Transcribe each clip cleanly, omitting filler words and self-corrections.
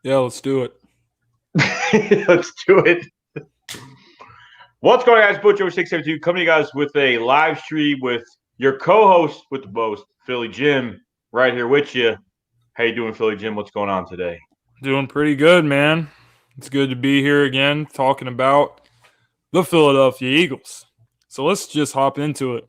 Yeah, let's do it. Let's do it. What's going on, guys? Butcher672 coming to you guys with a live stream with your co-host with the most, Philly Jim, right here with you. How you doing, Philly Jim? What's going on today? Doing pretty good, man. It's good to be here again talking about the Philadelphia Eagles. So let's just hop into it.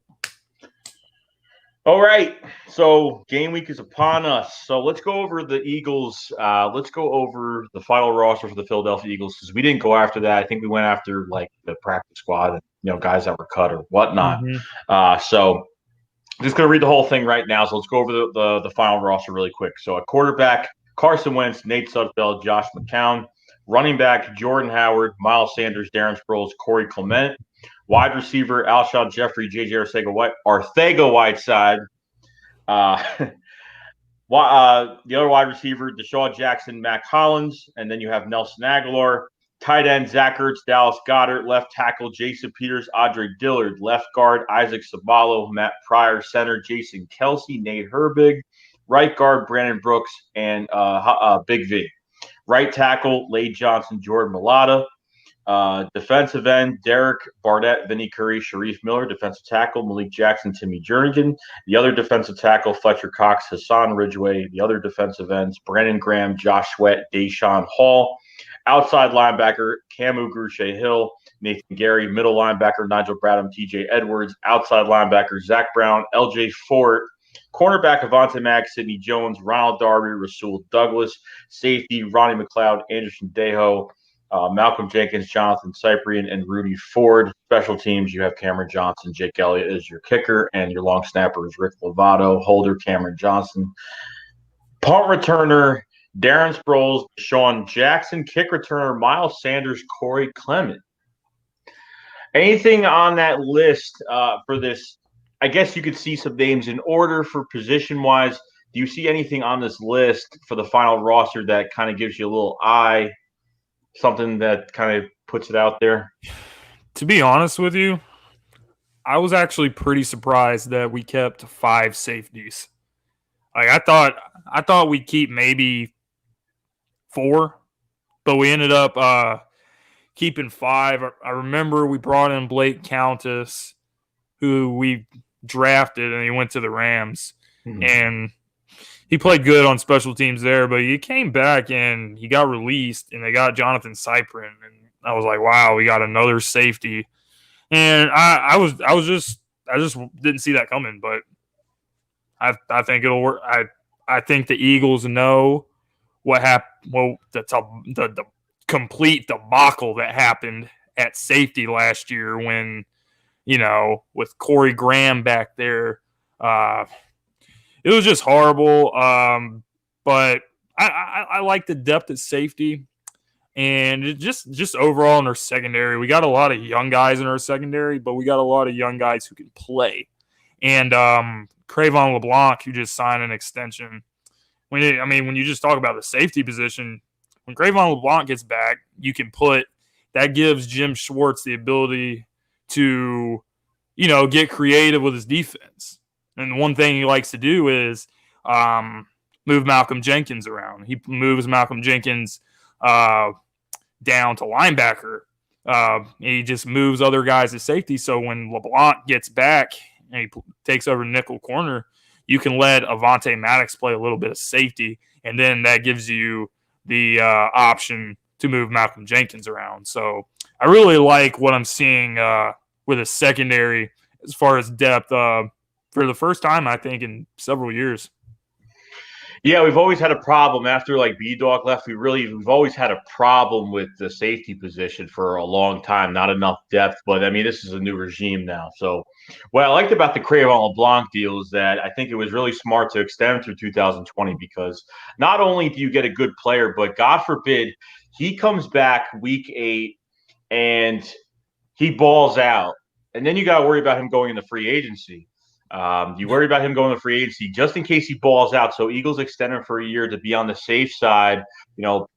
All right. So game week is upon us. So let's go over the Eagles. Let's go over the final roster for the Philadelphia Eagles because we didn't go after that. I think we went after like the practice squad, guys that were cut or whatnot. So just going to read the whole thing right now. So let's go over the final roster really quick. So a quarterback, Carson Wentz, Nate Sudfeld, Josh McCown. Running back, Jordan Howard, Miles Sanders, Darren Sproles, Corey Clement. Wide receiver, Alshon Jeffrey, J.J. Arcega-Whiteside. The other wide receiver, Deshaun Jackson, Mac Hollins. And then you have Nelson Aguilar. Tight end, Zach Ertz, Dallas Goedert. Left tackle, Jason Peters, Audrey Dillard. Left guard, Isaac Sabalo, Matt Pryor. Center, Jason Kelsey, Nate Herbig. Right guard, Brandon Brooks, and Big V. Right tackle, Lade Johnson, Jordan Mailata. Defensive end, Derek Barnett, Vinny Curry, Sharif Miller. Defensive tackle, Malik Jackson, Timmy Jernigan. The other defensive tackle, Fletcher Cox, Hassan Ridgeway. The other defensive ends, Brandon Graham, Josh Sweat, Deshaun Hall. Outside linebacker, Camu Gruche-Hill, Nathan Gary. Middle linebacker, Nigel Bradham, TJ Edwards. Outside linebacker, Zach Brown, LJ Fort. Cornerback, Avonte Mack, Sidney Jones, Ronald Darby, Rasul Douglas. Safety, Ronnie McLeod, Anderson Dejo. Malcolm Jenkins, Jonathan Cyprian, and Rudy Ford. Special teams, you have Cameron Johnson, Jake Elliott as your kicker, and your long snapper is Rick Lovato, holder Cameron Johnson. Punt returner, Darren Sproles, Deshaun Jackson. Kick returner, Miles Sanders, Corey Clement. Anything on that list for this? I guess you could see some names in order for position-wise. Do you see anything on this list for the final roster that kind of gives you a little eye? Something that kind of puts it out there? To be honest with you, I was actually pretty surprised that we kept 5 safeties. Like I thought we'd keep maybe 4, but we ended up keeping 5. I remember we brought in Blake Countess, who we drafted, and he went to the Rams. And he played good on special teams there, but he came back and he got released, and they got Jonathan Cyprian, and I was like, wow, we got another safety. And I just didn't see that coming, but I think it'll work. I think the Eagles know what happened. Well, the complete debacle that happened at safety last year when, with Corey Graham back there, it was just horrible. But I like the depth at safety, and it just overall in our secondary, we got a lot of young guys in our secondary, but we got a lot of young guys who can play. And Cravon LeBlanc, who just signed an extension. When you just talk about the safety position, when Cravon LeBlanc gets back, that gives Jim Schwartz the ability to, get creative with his defense. And one thing he likes to do is move Malcolm Jenkins around. He moves Malcolm Jenkins down to linebacker. He just moves other guys to safety. So when LeBlanc gets back and he takes over nickel corner, you can let Avonte Maddox play a little bit of safety, and then that gives you the option to move Malcolm Jenkins around. So I really like what I'm seeing with a secondary as far as depth for the first time, I think, in several years. Yeah, we've always had a problem after B-Dog left. We've always had a problem with the safety position for a long time. Not enough depth, but this is a new regime now. So what I liked about the Cravon LeBlanc deal is that I think it was really smart to extend through 2020 because not only do you get a good player, but God forbid he comes back week 8 and he balls out. And then you got to worry about him going into free agency. You worry about him going to free agency just in case he balls out. So Eagles extend him for a year to be on the safe side,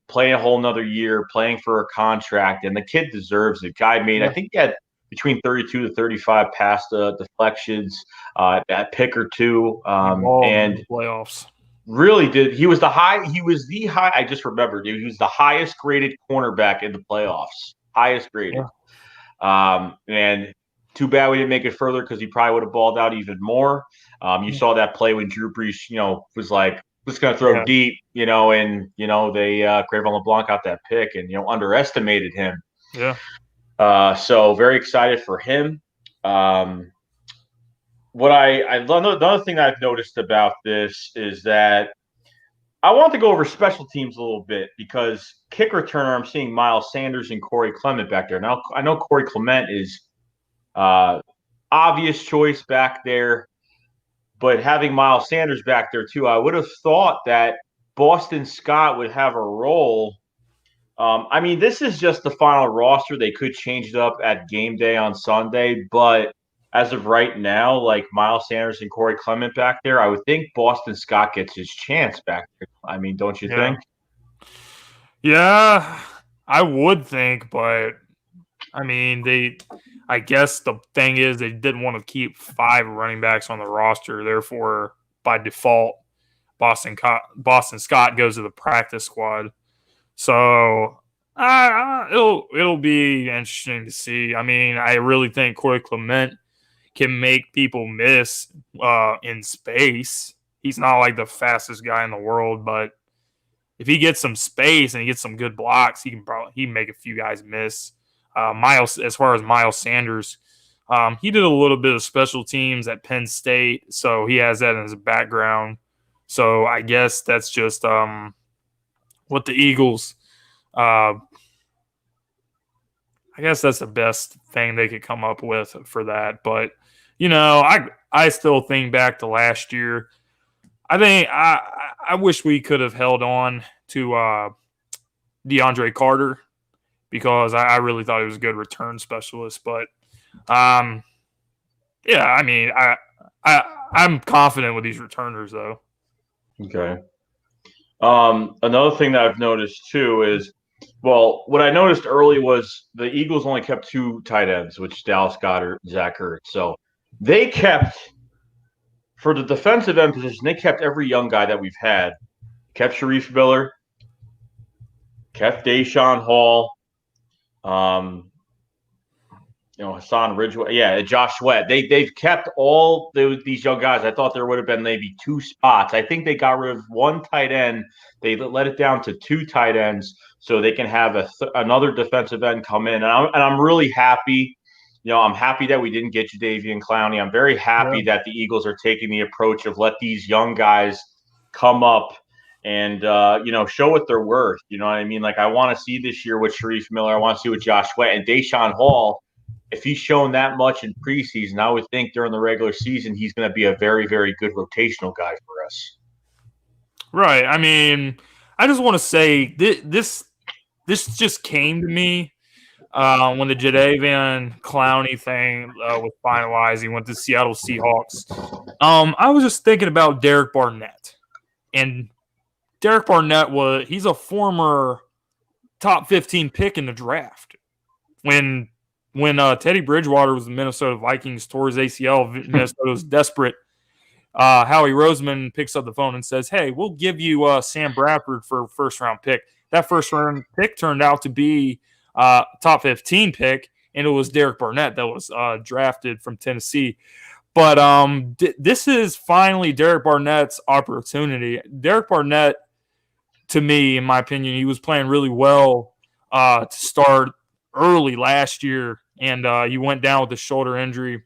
play a whole nother year, playing for a contract. And the kid deserves it. Guy made, I think he had between 32 to 35 pass deflections, at pick or two. And playoffs. really did. He was the high. He was the high. I just remembered, dude. He was the highest graded cornerback in the playoffs. Highest graded. Yeah. And too bad we didn't make it further because he probably would have balled out even more. You saw that play when Drew Brees, was like, just going to throw Yeah. deep, and they Cravon LeBlanc got that pick and underestimated him. Yeah. So very excited for him. Another thing I've noticed about this is that I want to go over special teams a little bit because kick returner, I'm seeing Miles Sanders and Corey Clement back there. Now I know Corey Clement is obvious choice back there, but having Miles Sanders back there too, I would have thought that Boston Scott would have a role. I mean, this is just the final roster. They could change it up at game day on Sunday, but as of right now, like Miles Sanders and Corey Clement back there, I would think Boston Scott gets his chance back there. I mean, don't you Yeah. think? Yeah, I would think, but I mean, I guess the thing is they didn't want to keep 5 running backs on the roster. Therefore, by default, Boston Scott goes to the practice squad. So it'll be interesting to see. I mean, I really think Corey Clement can make people miss in space. He's not like the fastest guy in the world, but if he gets some space and he gets some good blocks, he can make a few guys miss. As far as Miles Sanders, he did a little bit of special teams at Penn State, so he has that in his background. So I guess that's just what the Eagles. I guess that's the best thing they could come up with for that. But I still think back to last year. I think I wish we could have held on to DeAndre Carter because I really thought he was a good return specialist. But yeah, I mean, I'm confident with these returners though. Okay. Another thing that I've noticed too is, well, what I noticed early was the Eagles only kept 2 tight ends, which Dallas Goedert, Zach Ertz. So they kept, for the defensive end position, they kept every young guy that we've had. Kept Sharif Miller, kept Deshaun Hall, Hassan Ridgeway, Josh Sweat. They've kept all these young guys. I thought there would have been maybe 2 spots. I think they got rid of 1 tight end. They let it down to 2 tight ends so they can have another defensive end come in. And I'm really happy. I'm happy that we didn't get Jadeveon Clowney. I'm very happy that the Eagles are taking the approach of let these young guys come up and show what they're worth. You know what I mean? Like I want to see this year with Sharif Miller. I want to see with Josh Sweat and Deshaun Hall. If he's shown that much in preseason, I would think during the regular season he's going to be a very, very good rotational guy for us. Right. I mean, I just want to say this just came to me when the Jadeveon Clowney thing was finalized. He went to Seattle Seahawks. I was just thinking about Derek Barnett, and Derek Barnett he's a former top 15 pick in the draft. When Teddy Bridgewater was the Minnesota Vikings tore his ACL, Minnesota was desperate. Howie Roseman picks up the phone and says, "Hey, we'll give you Sam Bradford for a first-round pick." That first-round pick turned out to be top 15 pick, and it was Derek Barnett that was drafted from Tennessee. But this is finally Derek Barnett's opportunity. Derek Barnett, to me, in my opinion, he was playing really well to start early last year, and he went down with a shoulder injury.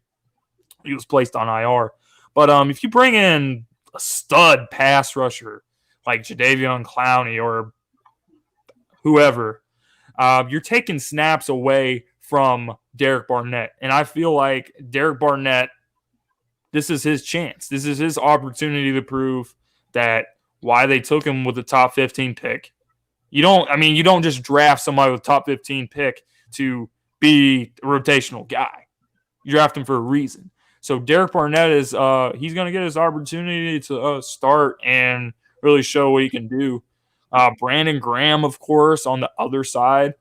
He was placed on IR. But if you bring in a stud pass rusher like Jadeveon Clowney or whoever, you're taking snaps away from Derek Barnett. And I feel like Derek Barnett, this is his chance. This is his opportunity to prove that why they took him with the top 15 pick. You don't just draft somebody with top 15 pick to be a rotational guy. You draft him for a reason. So Derek Barnett is he's going to get his opportunity to start and really show what he can do. Brandon Graham, of course, on the other side.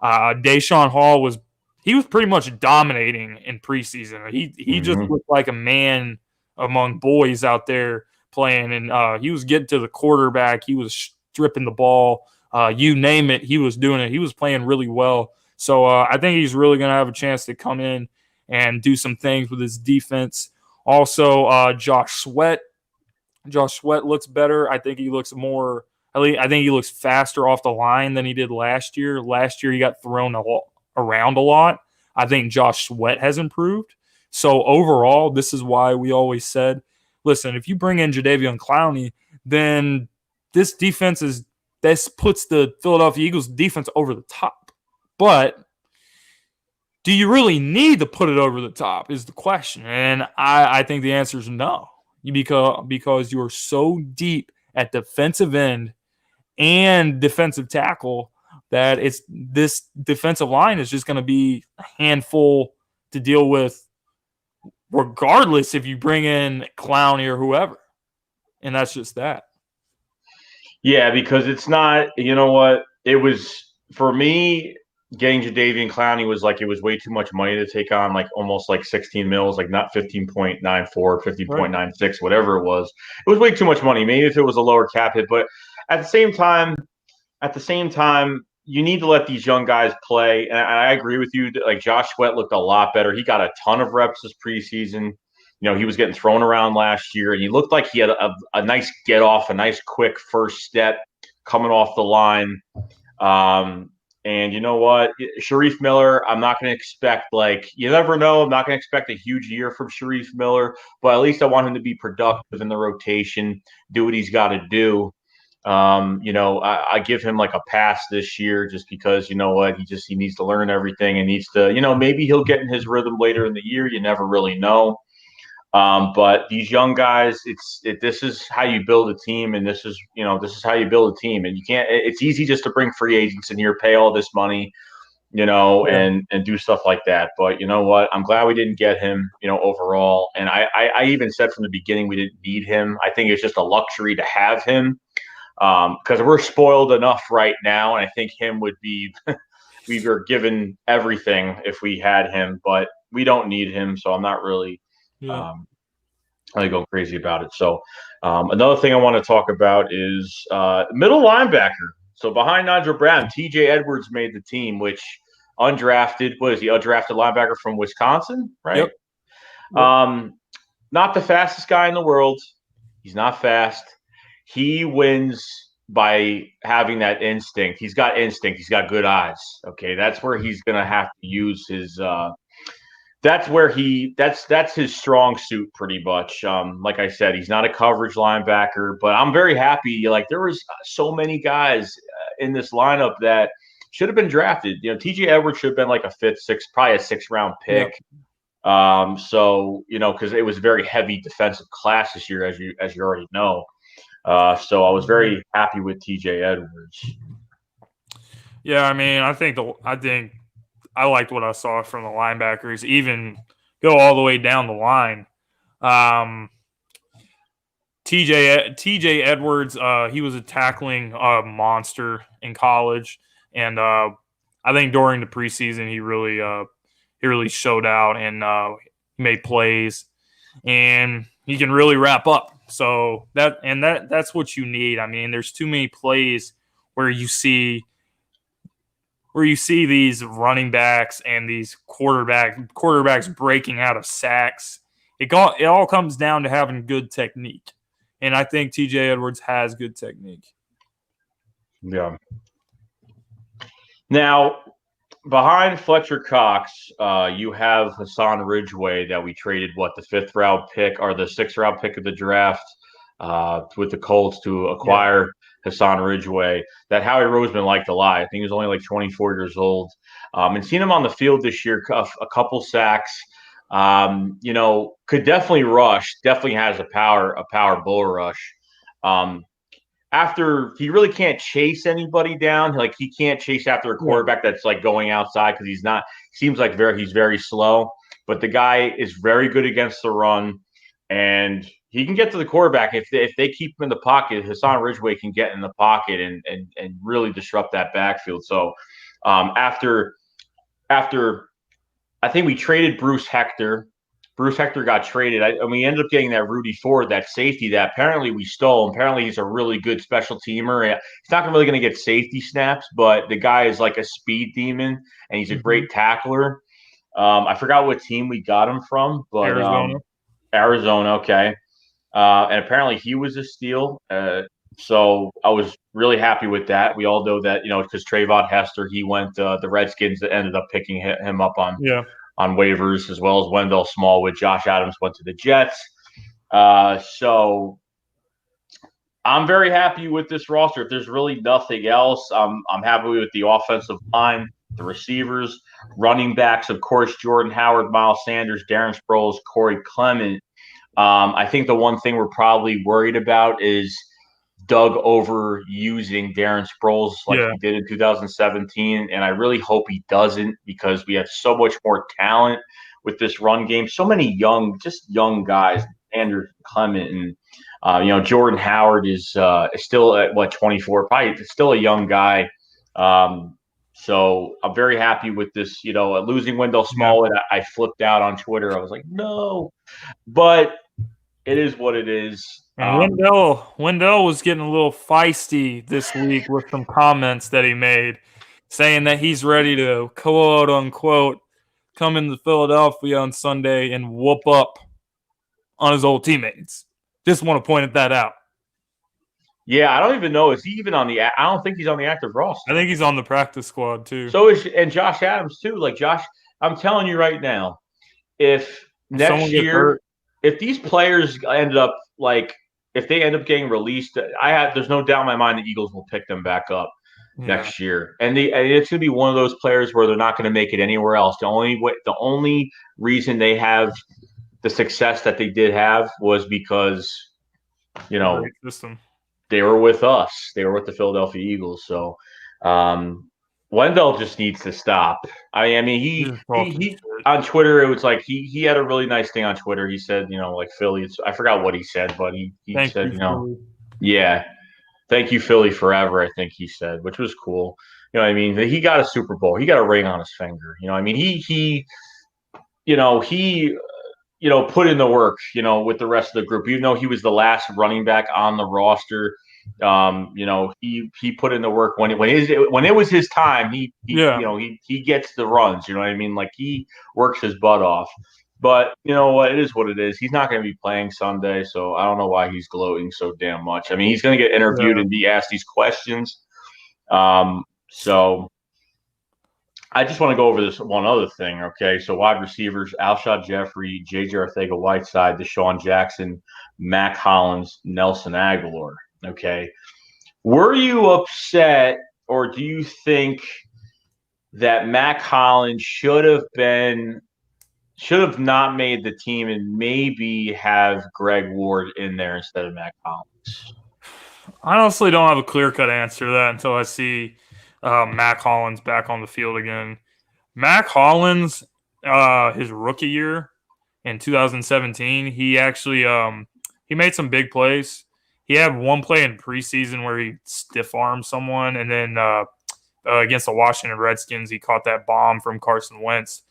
Deshaun Hall was pretty much dominating in preseason. He just looked like a man among boys out there. playing, and he was getting to the quarterback. He was stripping the ball. You name it, he was doing it. He was playing really well. So I think he's really going to have a chance to come in and do some things with his defense. Also, Josh Sweat. Josh Sweat looks better. I think he looks more. I think he looks faster off the line than he did last year. Last year he got thrown around a lot. I think Josh Sweat has improved. So overall, this is why we always said, listen, if you bring in Jadeveon Clowney, then this puts the Philadelphia Eagles defense over the top. But do you really need to put it over the top is the question. And I think the answer is no. Because you are so deep at defensive end and defensive tackle that this defensive line is just going to be a handful to deal with regardless if you bring in Clowney or whoever. And that's just that. Yeah, because it's not, you know what, it was, for me, getting Jadeveon Clowney was like, it was way too much money to take on, like almost like 16 mils, like not 15.94, 15.96, whatever it was. It was way too much money. Maybe if it was a lower cap hit, but at the same time, you need to let these young guys play. And I agree with you. Like Josh Sweat looked a lot better. He got a ton of reps this preseason. You know, he was getting thrown around last year, and he looked like he had a nice get off, a nice quick first step coming off the line. And you know what? Sharif Miller, I'm not going to expect, like, you never know. I'm not going to expect a huge year from Sharif Miller, but at least I want him to be productive in the rotation, do what he's got to do. You know, I give him like a pass this year just because, you know what, he needs to learn everything and needs to, you know, maybe he'll get in his rhythm later in the year. You never really know. But these young guys, this is how you build a team, and this is how you build a team. And you can't. It's easy just to bring free agents in here, pay all this money, you know, and do stuff like that. But you know what? I'm glad we didn't get him, you know, overall. And I even said from the beginning we didn't need him. I think it's just a luxury to have him because we're spoiled enough right now, and I think him would be. We were given everything if we had him, but we don't need him, so I'm not really. I go crazy about it. So another thing I want to talk about is middle linebacker. So behind Nigel Brown, TJ Edwards made the team, which undrafted. What is he? Undrafted linebacker from Wisconsin, right? Yep. Not the fastest guy in the world. He's not fast. He wins by having that instinct. He's got instinct. He's got good eyes. Okay, that's where he's going to have to use his that's his strong suit pretty much. Like I said, he's not a coverage linebacker, but I'm very happy. Like there was so many guys in this lineup that should have been drafted. You know, TJ Edwards should have been like a probably a 6th-round pick. Yep. So, you know, because it was a very heavy defensive class this year, as you already know. So I was very happy with TJ Edwards. Yeah, I mean, I think I liked what I saw from the linebackers, even go all the way down the line. TJ Edwards, he was a tackling monster in college, and I think during the preseason he really showed out and made plays, and he can really wrap up. So that's what you need. I mean, there's too many plays where you see these running backs and these quarterbacks breaking out of sacks. It all comes down to having good technique. And I think TJ Edwards has good technique. Yeah. Now, behind Fletcher Cox, you have Hassan Ridgeway that we traded, the 5th-round pick or the 6th-round pick of the draft with the Colts to acquire Hassan Ridgeway, that Howie Roseman liked a lot. I think he was only like 24 years old. And seeing him on the field this year, a couple sacks, you know, could definitely rush, definitely has a power bull rush. After he really can't chase anybody down, like he can't chase after a quarterback that's like going outside because seems like he's very slow, but the guy is very good against the run and he can get to the quarterback. If they keep him in the pocket, Hassan Ridgeway can get in the pocket and really disrupt that backfield. So after I think we traded Bruce Hector Bruce Hector got traded, and we ended up getting that Rudy Ford, that safety that apparently we stole. Apparently, he's a really good special teamer. He's not really going to get safety snaps, but the guy is like a speed demon, and he's a great tackler. I forgot what team we got him from, but Arizona, okay. And apparently he was a steal. So I was really happy with that. We all know that, because Trayvon Hester, he went the Redskins that ended up picking him up on waivers, as well as Wendell Smallwood. Josh Adams went to the Jets. So I'm very happy with this roster. If there's really nothing else, I'm happy with the offensive line, the receivers, running backs, of course, Jordan Howard, Miles Sanders, Darren Sproles, Corey Clement. I think the one thing we're probably worried about is Doug overusing Darren Sproles like he did in 2017. And I really hope he doesn't, because we have so much more talent with this run game. So many young guys, Andrew Clement and Jordan Howard is still at 24, probably still a young guy. So I'm very happy with this. Losing Wendell Smallwood, I flipped out on Twitter. I was like, no, but it is what it is. And Wendell was getting a little feisty this week with some comments that he made, saying that he's ready to, quote unquote, come into Philadelphia on Sunday and whoop up on his old teammates. Just want to point that out. Yeah, I don't even know. Is he even on the – I don't think he's on the active roster. I think he's on the practice squad too. And Josh Adams too. Like, Josh, I'm telling you right now, if next year – if these players ended up if they end up getting released, there's no doubt in my mind the Eagles will pick them back up next year, and it's going to be one of those players where they're not going to make it anywhere else. The only reason they have the success that they did have was because they were with us. They were with the Philadelphia Eagles. So Wendell just needs to stop. I mean, he on Twitter, it was like he had a really nice thing on Twitter. He said, like Philly. I forgot what he said, but he said, thank you, Philly, forever. I think he said, which was cool. You know what I mean? He got a Super Bowl. He got a ring on his finger. I mean, he put in the work, with the rest of the group. Even though he was the last running back on the roster, he put in the work when it was his time. He gets the runs. You know what I mean? Like, he works his butt off. But you know what? It is what it is. He's not going to be playing Sunday, so I don't know why he's gloating so damn much. I mean, he's going to get interviewed and be asked these questions. So I just want to go over this one other thing, okay? So wide receivers, Alshon Jeffrey, J.J. Arcega-Whiteside, Deshaun Jackson, Mac Hollins, Nelson Aguilar, okay? Were you upset, or do you think that Mac Hollins should have not made the team and maybe have Greg Ward in there instead of Mac Hollins? I honestly don't have a clear-cut answer to that until I see Mac Hollins back on the field again. Mac Hollins, his rookie year in 2017, he actually he made some big plays. He had one play in preseason where he stiff-armed someone, and then against the Washington Redskins, he caught that bomb from Carson Wentz.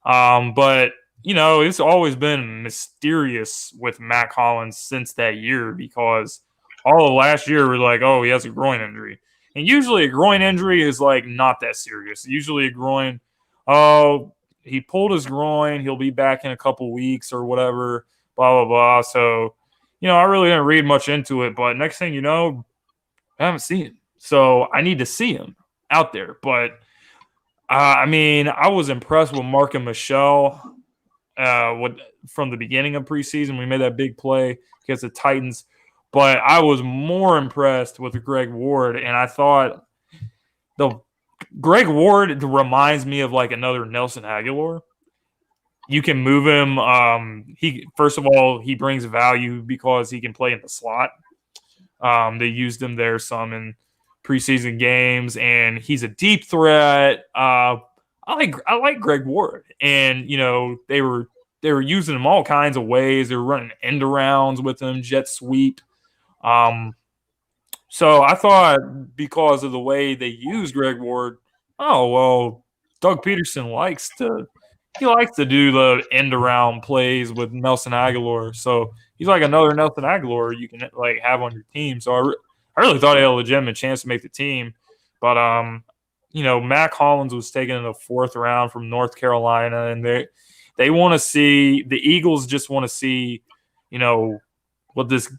But, it's always been mysterious with Mac Hollins since that year, because all of last year we're like, oh, he has a groin injury. And usually a groin injury is not that serious. Usually a groin, he pulled his groin, he'll be back in a couple weeks or whatever, blah, blah, blah. So, I really didn't read much into it. But next thing you know, I haven't seen him. So I need to see him out there. But, I was impressed with Mark and Michelle from the beginning of preseason. We made that big play against the Titans. But I was more impressed with Greg Ward, and I thought Greg Ward reminds me of another Nelson Aguilar. You can move him. First of all, he brings value because he can play in the slot. They used him there some in preseason games, and he's a deep threat. I like Greg Ward, and they were using him all kinds of ways. They were running end arounds with him, jet sweep. So I thought, because of the way they use Greg Ward, Doug Peterson likes to, he likes to do the end around plays with Nelson Aguilar. So he's like another Nelson Aguilar you can like have on your team. So I really thought he had a legitimate chance to make the team. But Mac Hollins was taken in the 4th round from North Carolina, and they want to see the Eagles just want to see, what this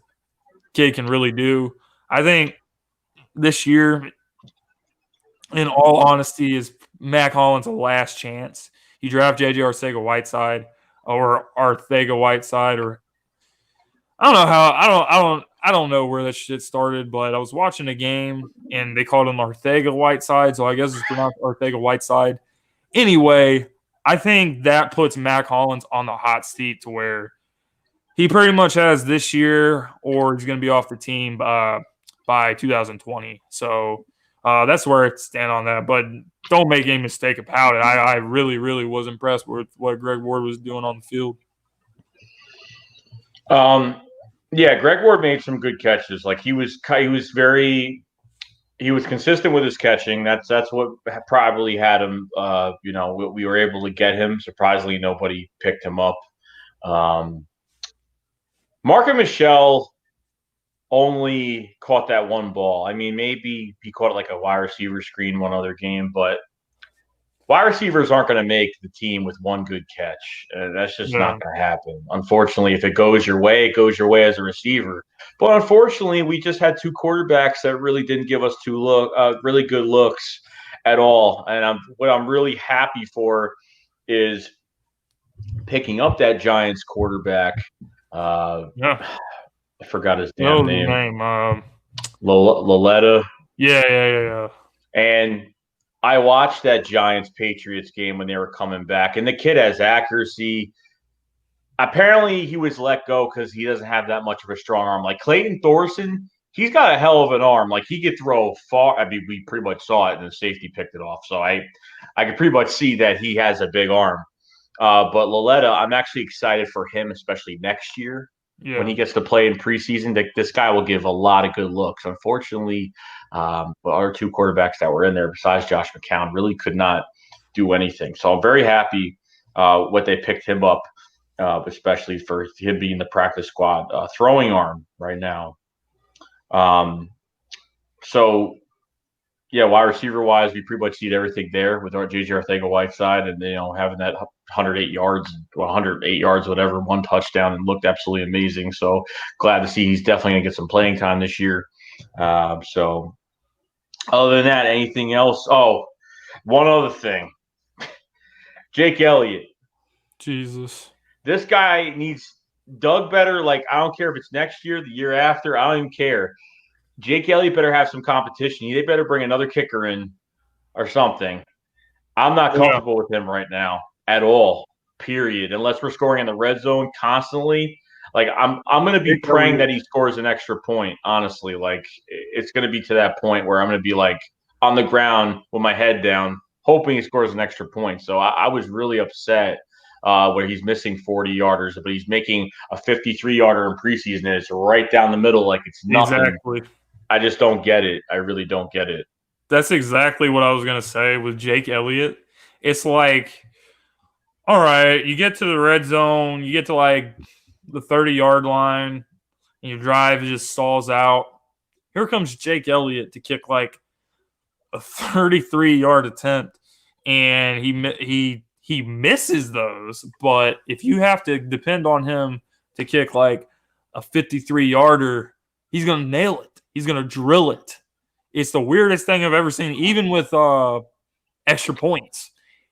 kid can really do. I think this year, in all honesty, is Mac Hollins' last chance. You draft JJ Arcega-Whiteside or Arcega-Whiteside, or I don't know how I don't know where that shit started, but I was watching a game and they called him Arcega-Whiteside, so I guess it's pronounced Arcega-Whiteside. Anyway, I think that puts Mac Hollins on the hot seat to where he pretty much has this year, or he's going to be off the team by 2020. So that's where it stands on that. But don't make any mistake about it. I really, really was impressed with what Greg Ward was doing on the field. Yeah, Greg Ward made some good catches. Like he was consistent with his catching. That's what probably had him. We were able to get him. Surprisingly, nobody picked him up. Mark Michelle only caught that one ball. I mean, maybe he caught it like a wide receiver screen one other game, but wide receivers aren't going to make the team with one good catch. That's just not going to happen. Unfortunately, if it goes your way, it goes your way as a receiver. But unfortunately, we just had 2 quarterbacks that really didn't give us really good looks at all. And what I'm really happy for is picking up that Giants quarterback. I forgot his damn name. Loletta. Yeah. And I watched that Giants-Patriots game when they were coming back, and the kid has accuracy. Apparently, he was let go because he doesn't have that much of a strong arm. Like Clayton Thorson, he's got a hell of an arm. Like he could throw far. I mean, we pretty much saw it, and the safety picked it off. So I could pretty much see that he has a big arm. But Loletta, I'm actually excited for him, especially next year. Yeah. When he gets to play in preseason, this guy will give a lot of good looks. Unfortunately, our 2 quarterbacks that were in there, besides Josh McCown, really could not do anything. So I'm very happy what they picked him up, especially for him being the practice squad throwing arm right now. So, yeah, wide receiver wise, we pretty much need everything there with our JJ Arcega-Whiteside, and having that 108 yards, whatever, 1 touchdown, and looked absolutely amazing. So glad to see he's definitely going to get some playing time this year. So other than that, anything else? Oh, one other thing. Jake Elliott. Jesus. This guy needs dug better. Like, I don't care if it's next year, the year after. I don't even care. Jake Elliott better have some competition. They better bring another kicker in or something. I'm not comfortable with him right now at all, period, unless we're scoring in the red zone constantly. Like, I'm going to be praying that he scores an extra point, honestly. Like, it's going to be to that point where I'm going to be, like, on the ground with my head down, hoping he scores an extra point. So I was really upset where he's missing 40-yarders, but he's making a 53-yarder in preseason, and it's right down the middle like it's nothing. Exactly. I just don't get it. I really don't get it. That's exactly what I was going to say with Jake Elliott. It's like, all right, you get to the red zone, you get to like the 30-yard line, and your drive just stalls out. Here comes Jake Elliott to kick like a 33-yard attempt, and he misses those. But if you have to depend on him to kick like a 53-yarder, he's going to nail it. He's going to drill it. It's the weirdest thing I've ever seen, even with extra points.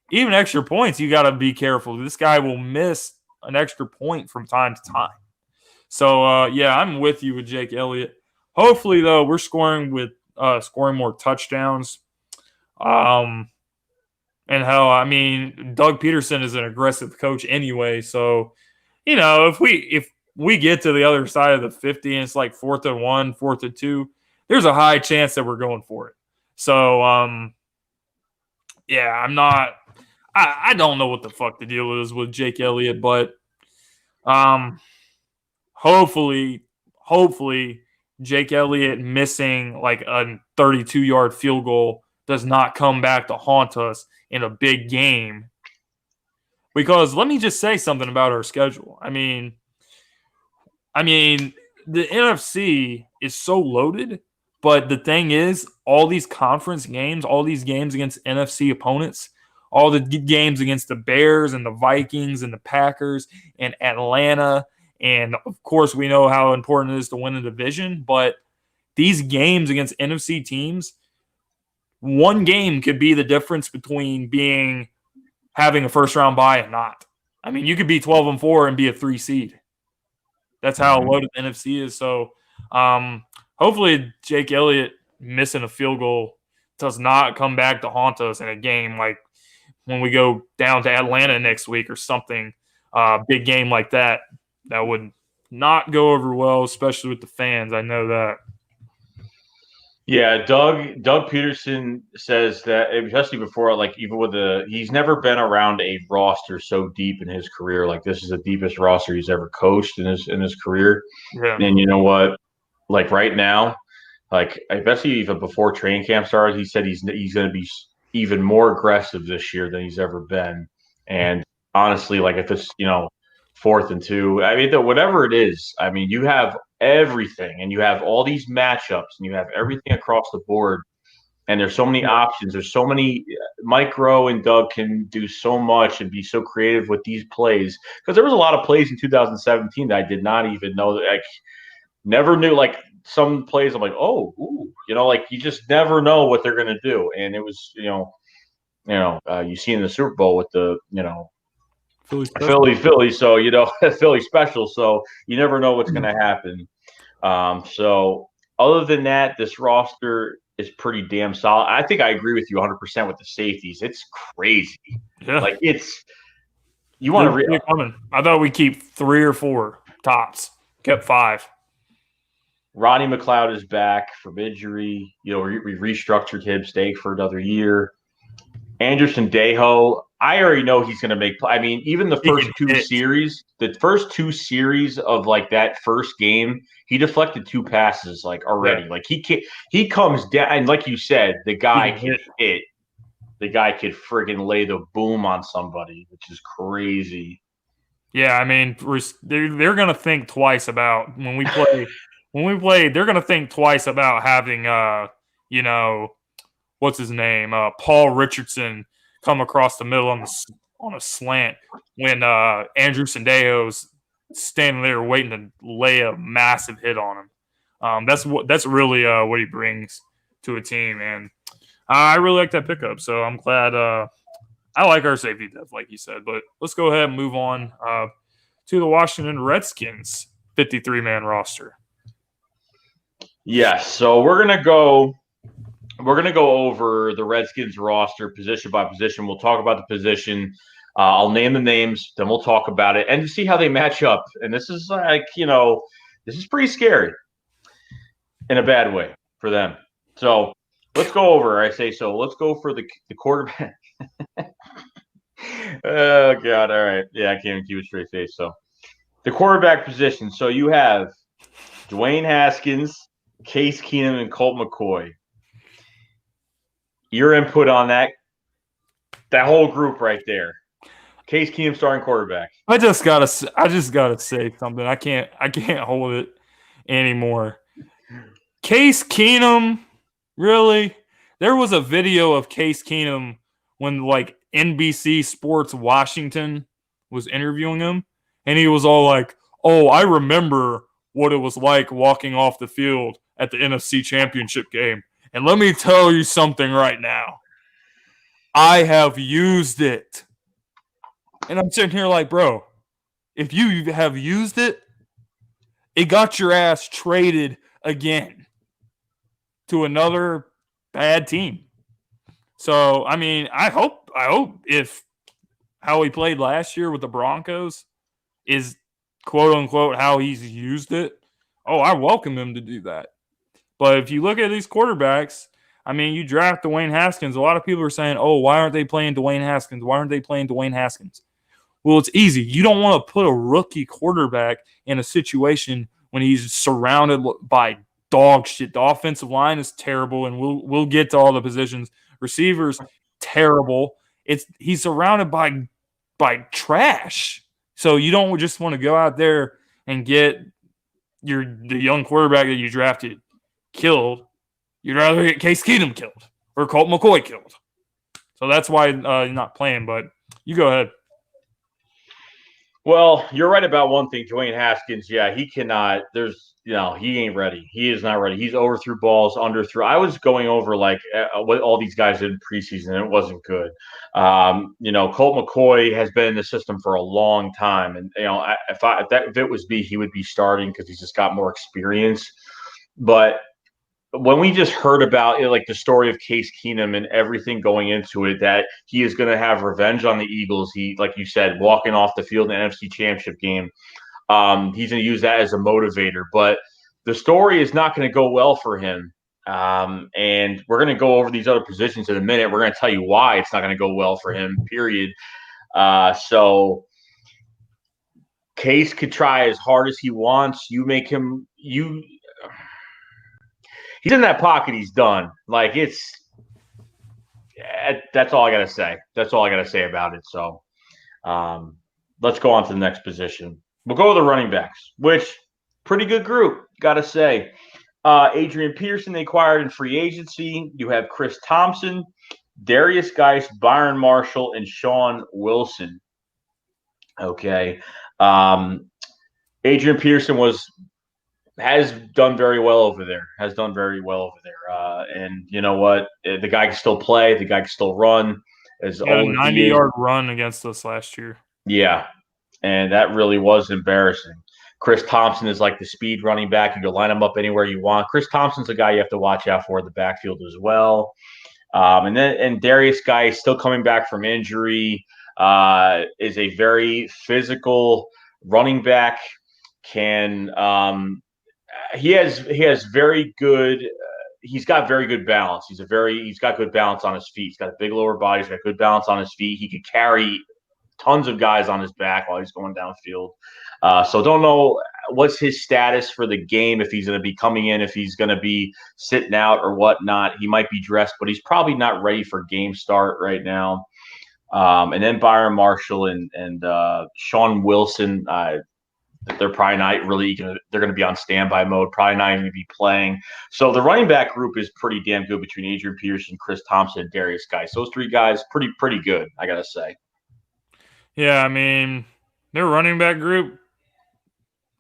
Even extra points, you got to be careful. This guy will miss an extra point from time to time. So, yeah, I'm with you with Jake Elliott. Hopefully, though, we're scoring more touchdowns. And hell, I mean, Doug Peterson is an aggressive coach anyway. So, if we get to the other side of the 50 and it's like 4th and 1, 4th and 2, there's a high chance that we're going for it. So, yeah, I don't know what the fuck the deal is with Jake Elliott, but hopefully Jake Elliott missing like a 32-yard field goal does not come back to haunt us in a big game. Because let me just say something about our schedule. I mean, the NFC is so loaded, but the thing is, all these conference games, all these games against NFC opponents, all the games against the Bears and the Vikings and the Packers and Atlanta, and of course, we know how important it is to win the division, but these games against NFC teams, one game could be the difference between having a first round bye and not. I mean, you could be 12-4 and be a 3 seed. That's how loaded the NFC is. So hopefully Jake Elliott missing a field goal does not come back to haunt us in a game like when we go down to Atlanta next week or something, big game like that. That would not go over well, especially with the fans. I know that. Yeah, Doug Peterson says that, especially before, like even with he's never been around a roster so deep in his career. Like this is the deepest roster he's ever coached in his career. Yeah. And you know what? Like right now, like especially even before training camp started, he said he's going to be even more aggressive this year than he's ever been. And honestly, like if it's 4th and 2, I mean, whatever it is, I mean, you have everything, and you have all these matchups, and you have everything across the board, and there's so many options. There's so many. Mike Rowe and Doug can do so much and be so creative with these plays, because there was a lot of plays in 2017 that I did not even know that. Like, never knew. Like some plays, I'm like, oh, ooh, like you just never know what they're gonna do, and it was, you see in the Super Bowl with the, Philly. So Philly special. So you never know what's going to happen. So other than that, this roster is pretty damn solid. I think I agree with you 100% with the safeties. It's crazy. Yeah. Like you want to. I thought we keep 3 or 4 tops. Kept 5. Ronnie McLeod is back from injury. We restructured him, staying for another year. Anderson Dejo, I already know he's going to make. I mean, even the first two series of like that first game, he deflected 2 passes like already. Yeah. Like he comes down, and like you said, the guy can hit. The guy could friggin' lay the boom on somebody, which is crazy. Yeah, I mean, they're going to think twice about when we play. They're going to think twice about having, what's his name? Paul Richardson come across the middle on a slant when Andrew Sendejo's standing there waiting to lay a massive hit on him. That's really what he brings to a team, and I really like that pickup. So I'm glad. I like our safety depth, like you said. But let's go ahead and move on to the Washington Redskins 53-man roster. Yes, so we're gonna go over the Redskins roster position by position. We'll talk about the position. I'll name the names, then we'll talk about it and see how they match up. And this is this is pretty scary in a bad way for them. So let's go over. Let's go for the quarterback. Oh God! All right, yeah, I can't even keep a straight face. So the quarterback position. So you have Dwayne Haskins, Case Keenum, and Colt McCoy. Your input on that whole group right there. Case Keenum starting quarterback. I just gotta say something. I can't hold it anymore. Case Keenum, really? There was a video of Case Keenum when like NBC Sports Washington was interviewing him, and he was all like, "Oh, I remember what it was like walking off the field at the NFC Championship game. And let me tell you something right now. I have used it." And I'm sitting here like, bro, if you have used it, it got your ass traded again to another bad team. So, I mean, I hope if how he played last year with the Broncos is quote unquote how he's used it, I welcome him to do that. But if you look at these quarterbacks, I mean, you draft Dwayne Haskins. A lot of people are saying, why aren't they playing Dwayne Haskins? Why aren't they playing Dwayne Haskins? Well, it's easy. You don't want to put a rookie quarterback in a situation when he's surrounded by dog shit. The offensive line is terrible, and we'll get to all the positions. Receivers, terrible. He's surrounded by like trash. So you don't just want to go out there and get the young quarterback that you drafted killed. You'd rather get Case Keenum killed or Colt McCoy killed. So that's why you're not playing. But you go ahead. Well, you're right about one thing. Dwayne Haskins, yeah, he cannot. He ain't ready. He is not ready. He's overthrew balls, underthrew. I was going over what all these guys did in preseason, and it wasn't good. Colt McCoy has been in the system for a long time, and if it was me, he would be starting because he's just got more experience. But when we just heard about like the story of Case Keenum and everything going into it, that he is going to have revenge on the Eagles. He, like you said, walking off the field in the NFC Championship game. He's going to use that as a motivator, but the story is not going to go well for him. And we're going to go over these other positions in a minute. We're going to tell you why it's not going to go well for him, period. So Case could try as hard as he wants. He's in that pocket. He's done. That's all I got to say. That's all I got to say about it. So let's go on to the next position. We'll go with the running backs, which pretty good group, got to say. Adrian Peterson, they acquired in free agency. You have Chris Thompson, Darius Geist, Byron Marshall, and Sean Wilson. Okay. Adrian Peterson has done very well over there. And you know what? The guy can still play. The guy can still run. He had a 90-yard run against us last year. Yeah, and that really was embarrassing. Chris Thompson is like the speed running back. You can line him up anywhere you want. Chris Thompson's a guy you have to watch out for in the backfield as well. And Darius Geist, still coming back from injury, is a very physical running back. He has very good. He's got very good balance. He's got good balance on his feet. He's got a big lower body. He's got good balance on his feet. He could carry tons of guys on his back while he's going downfield. So don't know what's his status for the game, if he's going to be coming in, if he's going to be sitting out or whatnot. He might be dressed, but he's probably not ready for game start right now. And then Byron Marshall and Sean Wilson, they're probably not really they're going to be on standby mode, probably not even going to be playing. So the running back group is pretty damn good between Adrian Peterson, Chris Thompson, and Darius Geist. Those three guys, pretty good, I got to say. Yeah, I mean, their running back group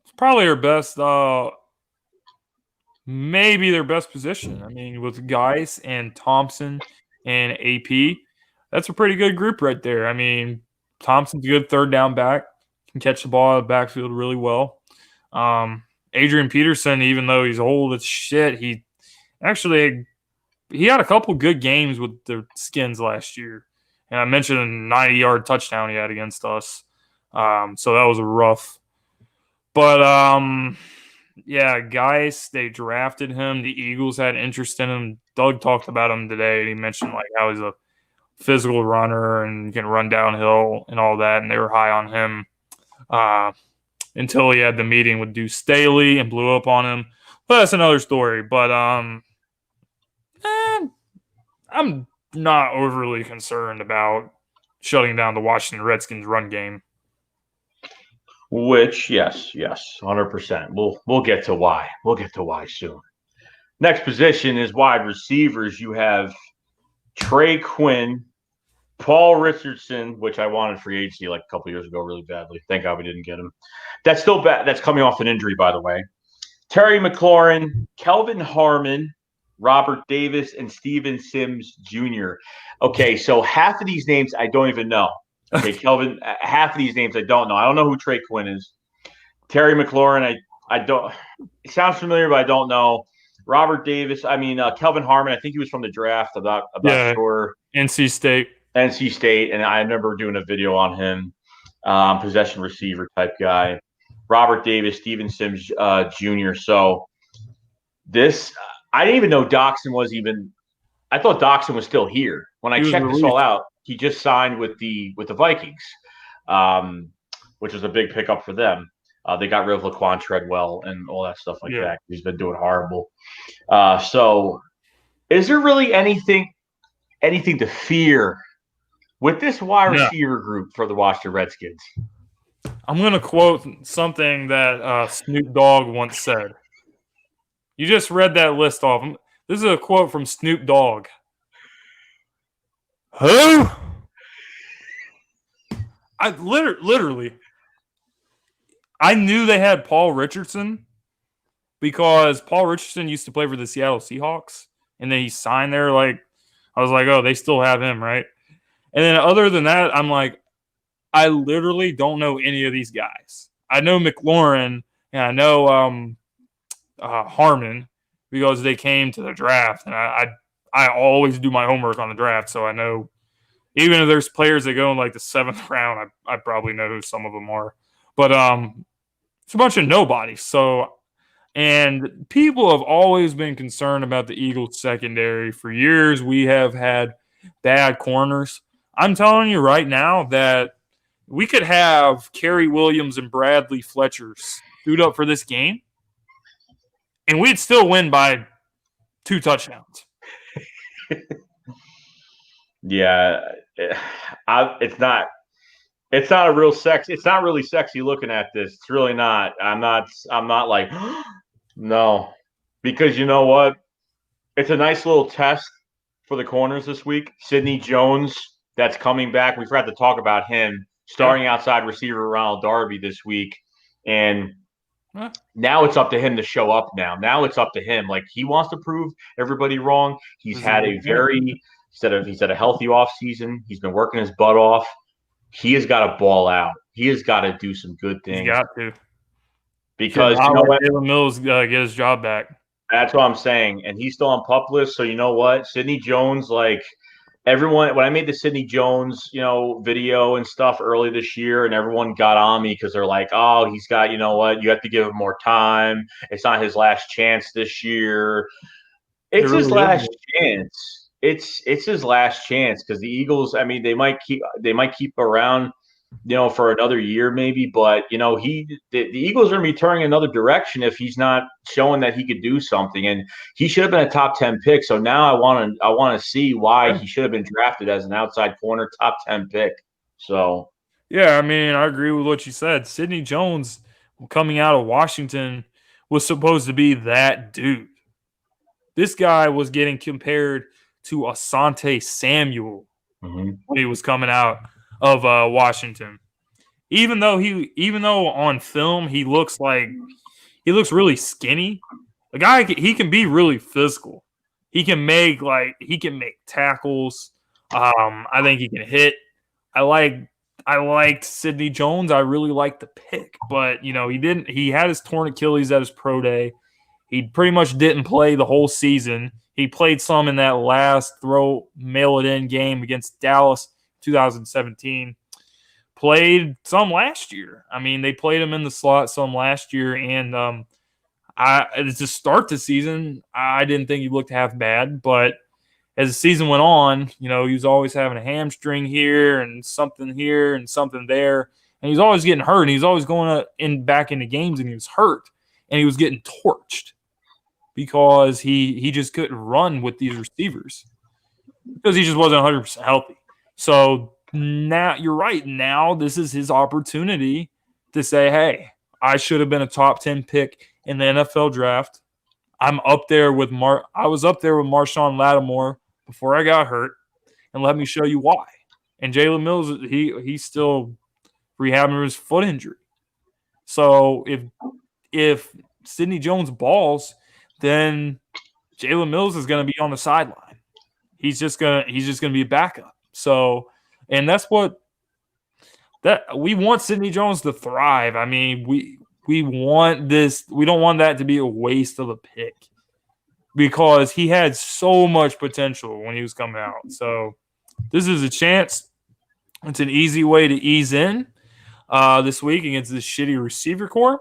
is probably their best, maybe their best position. I mean, with Geist and Thompson and AP, that's a pretty good group right there. I mean, Thompson's a good third down back, can catch the ball out of the backfield really well. Adrian Peterson, even though he's old as shit, he had a couple good games with the Skins last year. And I mentioned a 90-yard touchdown he had against us. So that was rough. But, yeah, guys, they drafted him. The Eagles had interest in him. Doug talked about him today, and he mentioned how he's a physical runner and can run downhill and all that, and they were high on him until he had the meeting with Deuce Staley and blew up on him. But that's another story. But I'm not overly concerned about shutting down the Washington Redskins run game. Which, yes, 100%. We'll get to why. We'll get to why soon. Next position is wide receivers. You have Trey Quinn, Paul Richardson, which I wanted free agency like a couple years ago really badly. Thank God we didn't get him. That's still bad. That's coming off an injury, by the way. Terry McLaurin, Kelvin Harmon, Robert Davis, and Steven Sims Jr. Okay, so half of these names I don't even know. Okay, Kelvin, half of these names I don't know. I don't know who Trey Quinn is. Terry McLaurin, I don't. It sounds familiar, but I don't know. Robert Davis, Kelvin Harmon, I think he was from the draft. I'm not sure. NC State, and I remember doing a video on him. Possession receiver type guy. Robert Davis, Steven Sims Jr. So this, I didn't even know Doxson was even. I thought Doxson was still here when I checked this all out. He just signed with the Vikings, which was a big pickup for them. They got rid of Laquan Treadwell and all that stuff like that. He's been doing horrible. So, is there really anything to fear with this wide Yeah. receiver group for the Washington Redskins. I'm going to quote something that Snoop Dogg once said. You just read that list off. This is a quote from Snoop Dogg. Who? I literally, I knew they had Paul Richardson because Paul Richardson used to play for the Seattle Seahawks, and then he signed there. Like, I was like, oh, they still have him, right? And then other than that, I'm like, I literally don't know any of these guys. I know McLaurin and I know Harmon because they came to the draft, and I always do my homework on the draft, so I know. Even if there's players that go in like the 7th round, I probably know who some of them are. But it's a bunch of nobodies. So, and people have always been concerned about the Eagles secondary. For years, we have had bad corners. I'm telling you right now that we could have Kerry Williams and Bradley Fletcher suit up for this game, and we'd still win by 2 touchdowns. Yeah, it's not a real sexy. It's not really sexy looking at this. It's really not. I'm not like no, because you know what? It's a nice little test for the corners this week. Sidney Jones, that's coming back. We forgot to talk about him. Starting outside receiver Ronald Darby this week, and now it's up to him to show up. Now it's up to him. Like, he wants to prove everybody wrong. He's had a healthy off season. He's been working his butt off. He has got to ball out. He has got to do some good things. He's got to. Because you know what? Jalen Mills get his job back. That's what I'm saying. And he's still on PUP list. So you know what? Sidney Jones, like, everyone, when I made the Sidney Jones, video and stuff early this year, and everyone got on me because they're like, oh, he's got, you know what? You have to give him more time. It's not his last chance this year. It's his last chance. It's his last chance because the Eagles, I mean, they might keep around, for another year maybe, but the Eagles are going to be turning another direction if he's not showing that he could do something. And he should have been a top 10 pick. So now I want to see why he should have been drafted as an outside corner, top 10 pick. So yeah, I mean, I agree with what you said. Sidney Jones, coming out of Washington, was supposed to be that dude. This guy was getting compared to Asante Samuel when he was coming out of Washington. Even though on film he looks really skinny, the guy, he can be really physical. He can make tackles. I think he can hit. I liked Sidney Jones. I really liked the pick, but he had his torn Achilles at his pro day. He pretty much didn't play the whole season. He played some in that last mail-it-in game against Dallas 2017. Played some last year. I mean, they played him in the slot some last year, and to start the season, I didn't think he looked half bad, but as the season went on, he was always having a hamstring here and something there, and he was always getting hurt, and he was always going back into games, and he was hurt, and he was getting torched because he just couldn't run with these receivers because he just wasn't 100% healthy. So now you're right. Now this is his opportunity to say, hey, I should have been a top 10 pick in the NFL draft. I was up there with Marshawn Lattimore before I got hurt, and let me show you why. And Jalen Mills, he's still rehabbing his foot injury. So if Sidney Jones balls, then Jalen Mills is going to be on the sideline. He's just gonna be a backup. So, and that's what we want Sidney Jones to thrive. I mean, we want this. We don't want that to be a waste of a pick because he had so much potential when he was coming out. So this is a chance. It's an easy way to ease in this week against this shitty receiver core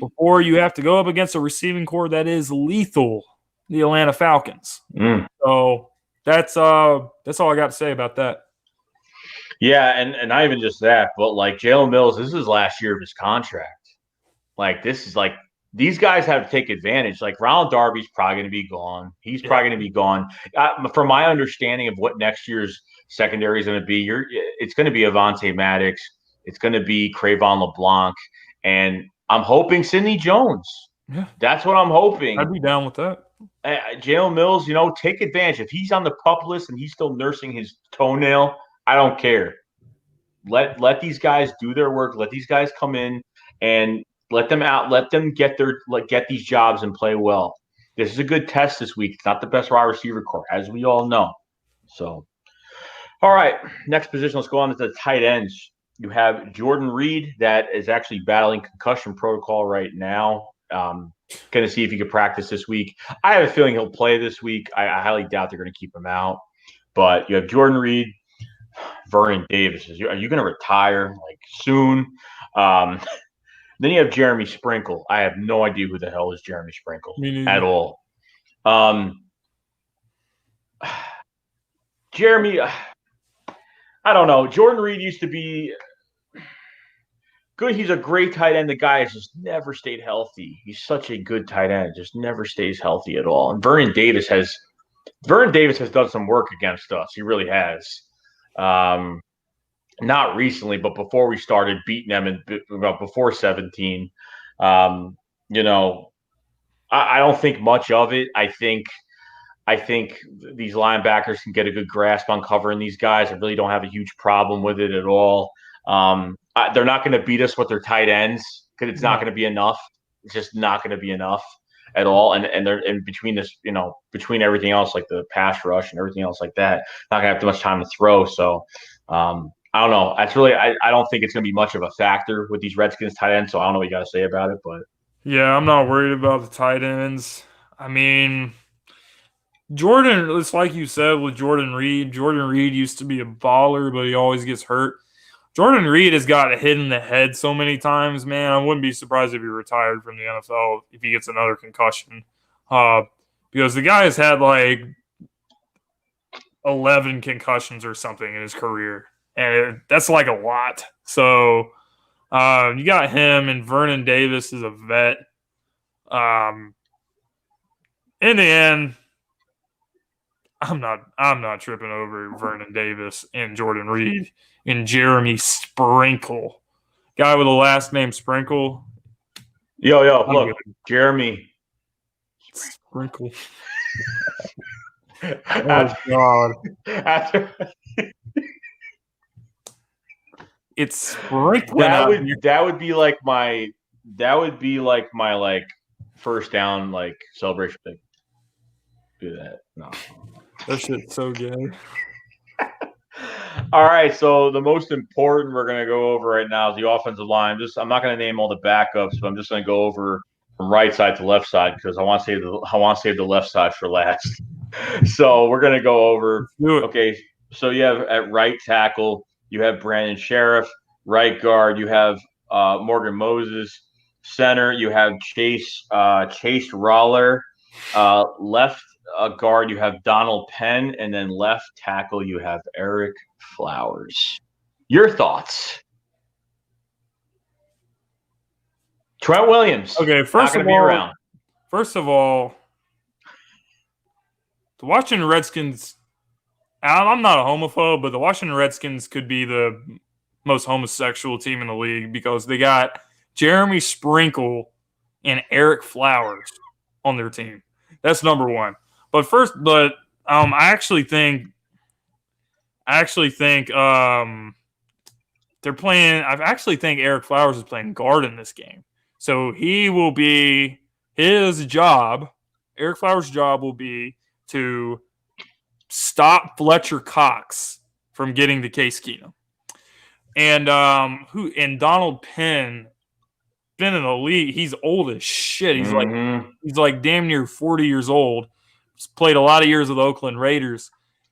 before you have to go up against a receiving core that is lethal, the Atlanta Falcons. So that's all I got to say about that. Yeah, and not even just that, but like Jalen Mills, this is his last year of his contract. Like, this is like these guys have to take advantage. Like Ronald Darby's probably going to be gone. He's probably going to be gone. From my understanding of what next year's secondary is going to be, it's going to be Avonte Maddox. It's going to be Crayvon LeBlanc. And I'm hoping Sidney Jones. Yeah. That's what I'm hoping. I'd be down with that. Jalen Mills, take advantage. If he's on the PUP list and he's still nursing his toenail, I don't care. Let these guys do their work. Let these guys come in and let them out. Let them get these jobs and play well. This is a good test this week. It's not the best wide receiver core, as we all know. So, all right, next position. Let's go on to the tight ends. You have Jordan Reed that is actually battling concussion protocol right now. Going to see if he can practice this week. I have a feeling he'll play this week. I highly doubt they're going to keep him out. But you have Jordan Reed, Vernon Davis. Are you going to retire soon? Then you have Jeremy Sprinkle. I have no idea who the hell is Jeremy Sprinkle at all. Jeremy, I don't know. Jordan Reed used to be good. He's a great tight end. The guy has just never stayed healthy. He's such a good tight end. Just never stays healthy at all. And Vernon Davis has done some work against us. He really has. Not recently, but before we started beating them before 17. I don't think much of it. I think these linebackers can get a good grasp on covering these guys. I really don't have a huge problem with it at all. They're not going to beat us with their tight ends because it's not going to be enough. It's just not going to be enough at all. And they're in between this, between everything else, like the pass rush and everything else like that, not going to have too much time to throw. So I don't know. That's really, I don't think it's going to be much of a factor with these Redskins tight ends. So I don't know what you got to say about it, but yeah, I'm not worried about the tight ends. I mean, Jordan, it's like you said with Jordan Reed. Jordan Reed used to be a baller, but he always gets hurt. Jordan Reed has got hit in the head so many times, man. I wouldn't be surprised if he retired from the NFL if he gets another concussion. Because the guy has had 11 concussions or something in his career. And that's a lot. So you got him, and Vernon Davis is a vet. In the end, I'm not tripping over Vernon Davis and Jordan Reed and Jeremy Sprinkle. Guy with the last name Sprinkle. Yo, look, good. Jeremy Sprinkle. Oh God. It's sprinkling. That would be like my first down celebration thing. Do that. No. That shit's so gay. All right, so the most important we're going to go over right now is the offensive line. I'm not going to name all the backups, but I'm just going to go over from right side to left side because I want to save the left side for last. So we're going to go over. Okay, so you have at right tackle, you have Brandon Sheriff. Right guard, you have Morgan Moses. Center, you have Chase Roller. Left guard, you have Donald Penn, and then left tackle, you have Eric Flowers. Your thoughts? Trent Williams. Okay, first of all, the Washington Redskins. I'm not a homophobe, but the Washington Redskins could be the most homosexual team in the league because they got Jeremy Sprinkle and Eric Flowers on their team. That's number one. I actually think they're playing. I actually think Eric Flowers is playing guard in this game, so he will be his job. Eric Flowers' job will be to stop Fletcher Cox from getting to Case Keenum. And Donald Penn been in the league. He's old as shit. He's like damn near 40 years old. He's played a lot of years with the Oakland Raiders.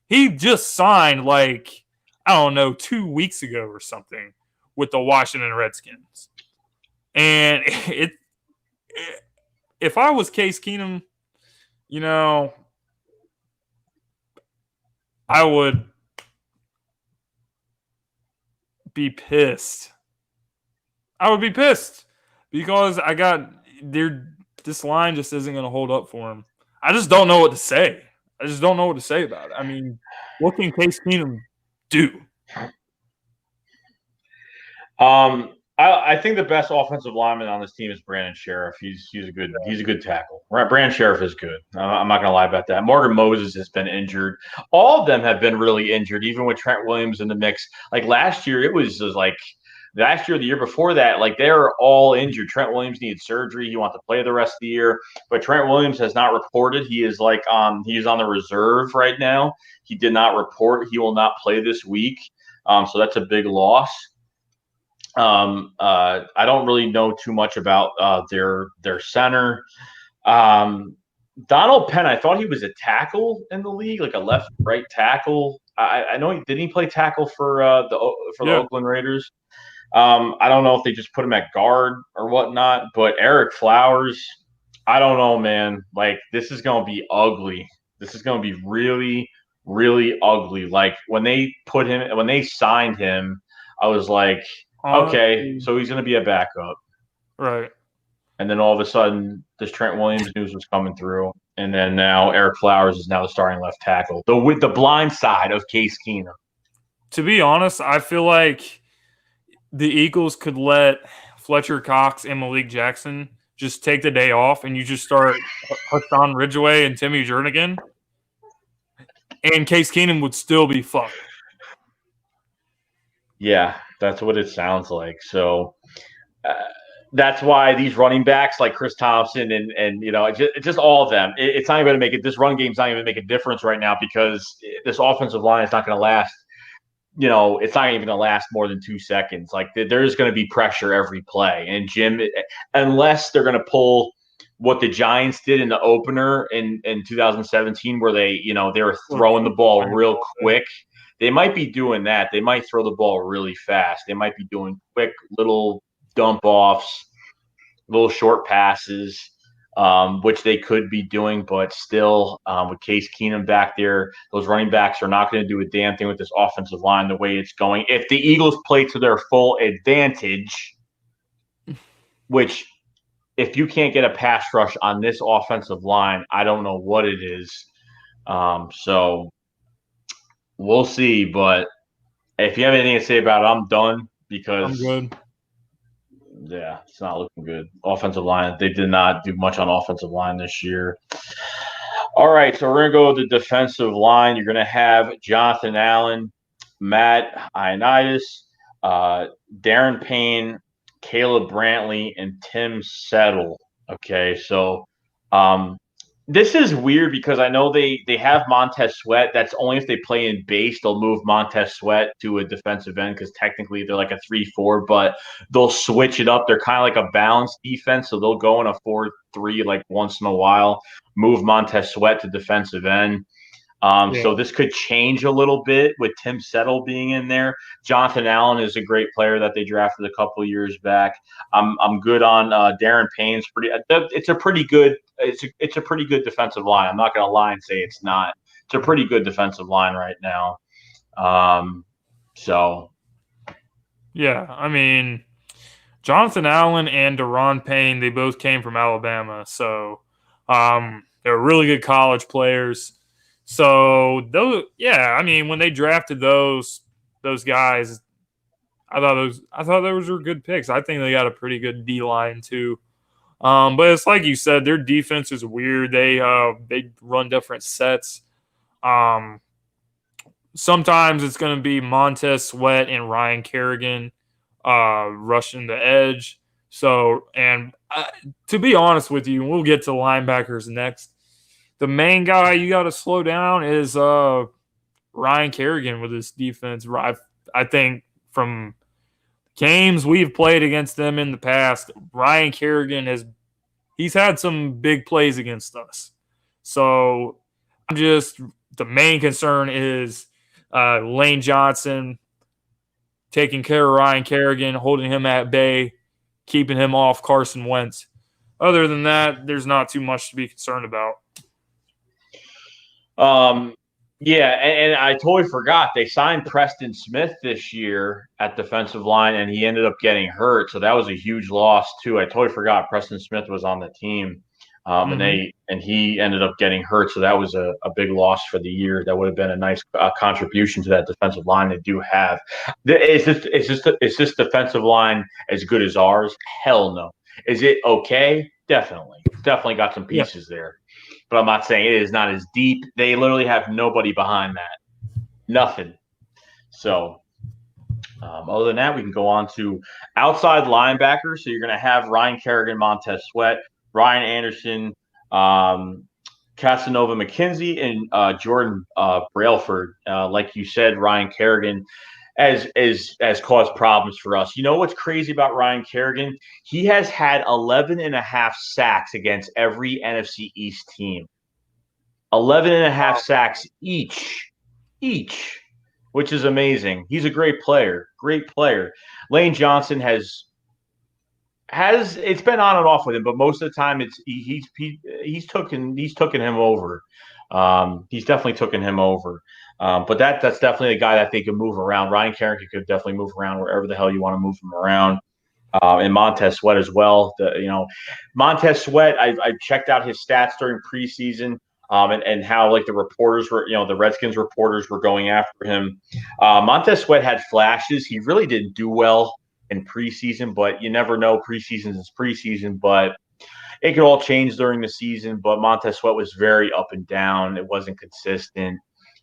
He just signed 2 weeks ago or something with the Washington Redskins. And if I was Case Keenum, I would be pissed. I would be pissed because this line just isn't going to hold up for him. I just don't know what to say. I just don't know what to say about it. I mean, what can Case Keenum do? I think the best offensive lineman on this team is Brandon Sheriff. He's a good tackle. Right, Brandon Sheriff is good. I'm not gonna lie about that. Morgan Moses has been injured. All of them have been really injured, even with Trent Williams in the mix. Like last year, it was just like last year, the year before that, like they were all injured. Trent Williams needed surgery. He wants to play the rest of the year, but Trent Williams has not reported. He is he's on the reserve right now. He did not report. He will not play this week. So that's a big loss. I don't really know too much about their center. Donald Penn, I thought he was a tackle in the league, like a left-right tackle. I know didn't he play tackle for the Oakland Raiders? I don't know if they just put him at guard or whatnot, but Eric Flowers, I don't know, man. Like this is gonna be ugly. This is gonna be really, really ugly. Like when they signed him, I was like, okay, so he's going to be a backup. Right. And then all of a sudden, this Trent Williams news was coming through. And then now Eric Flowers is now the starting left tackle. With the blind side of Case Keenum. To be honest, I feel like the Eagles could let Fletcher Cox and Malik Jackson just take the day off and you just start Hassan Ridgeway and Timmy Jernigan. And Case Keenum would still be fucked. Yeah, that's what it sounds like. So that's why these running backs like Chris Thompson and just all of them, it's not even going to make it. This run game's not even going to make a difference right now because this offensive line is not going to last. It's not even going to last more than 2 seconds. Like there's going to be pressure every play. And Jim, unless they're going to pull what the Giants did in the opener in 2017, where they were throwing the ball real quick. They might be doing that. They might throw the ball really fast. They might be doing quick little dump offs, little short passes, which they could be doing. But still, with Case Keenum back there, those running backs are not going to do a damn thing with this offensive line the way it's going. If the Eagles play to their full advantage, which if you can't get a pass rush on this offensive line, I don't know what it is. So we'll see, but if you have anything to say about it, I'm done because I'm good. Yeah, it's not looking good. Offensive line, they did not do much on offensive line this year. All right, so we're going to go to the defensive line. You're going to have Jonathan Allen, Matt Ioannidis, Darren Payne, Caleb Brantley, and Tim Settle. Okay, so this is weird because I know they have Montez Sweat. That's only if they play in base. They'll move Montez Sweat to a defensive end because technically they're like a 3-4, but they'll switch it up. They're kind of like a balanced defense, so they'll go in a 4-3 like once in a while, move Montez Sweat to defensive end. So this could change a little bit with Tim Settle being in there. Jonathan Allen is a great player that they drafted a couple of years back. I'm good on Darren Payne's pretty. It's a pretty good. It's a pretty good defensive line. I'm not going to lie and say it's not. It's a pretty good defensive line right now. So yeah, I mean, Jonathan Allen and Daron Payne, they both came from Alabama, so they're really good college players. So I mean, when they drafted those guys, I thought those were good picks. I think they got a pretty good D line too. But it's like you said, their defense is weird. They run different sets. Sometimes it's going to be Montez Sweat and Ryan Kerrigan rushing the edge. So, and to be honest with you, we'll get to linebackers next. The main guy you got to slow down is Ryan Kerrigan with his defense. I think from games we've played against them in the past, Ryan Kerrigan he's had some big plays against us. So the main concern is Lane Johnson taking care of Ryan Kerrigan, holding him at bay, keeping him off Carson Wentz. Other than that, there's not too much to be concerned about. Yeah, and I totally forgot they signed Preston Smith this year at defensive line, and he ended up getting hurt, so that was a huge loss too. I totally forgot Preston Smith was on the team, Mm-hmm. and he ended up getting hurt, so that was a big loss for the year. That would have been a nice contribution to that defensive line they do have. Is this defensive line as good as ours? Hell no. Is it okay? Definitely. It's definitely got some Yeah. pieces there, but I'm not saying it is not as deep. They literally have nobody behind that. Nothing. So, other than that, we can go on to outside linebackers. So you're going to have Ryan Kerrigan, Montez Sweat, Ryan Anderson, um, Casanova McKenzie, and Jordan Brailford. Like you said, Ryan Kerrigan has caused problems for us. You know what's crazy about Ryan Kerrigan? He has had 11 and a half sacks against every NFC East team. 11 and a half Wow. sacks each, which is amazing. He's a great player. Lane Johnson has it's been on and off with him, but most of the time he's taken him over. He's definitely taken him over. But that's definitely a guy that they can move around. Ryan Kerrigan could definitely move around wherever the hell you want to move him around. And Montez Sweat as well. Montez Sweat, I checked out his stats during preseason, and how like the reporters were, the Redskins reporters were going after him. Montez Sweat had flashes. He really didn't do well in preseason, but you never know. Preseason is preseason, but it could all change during the season. But Montez Sweat was very up and down. It wasn't consistent.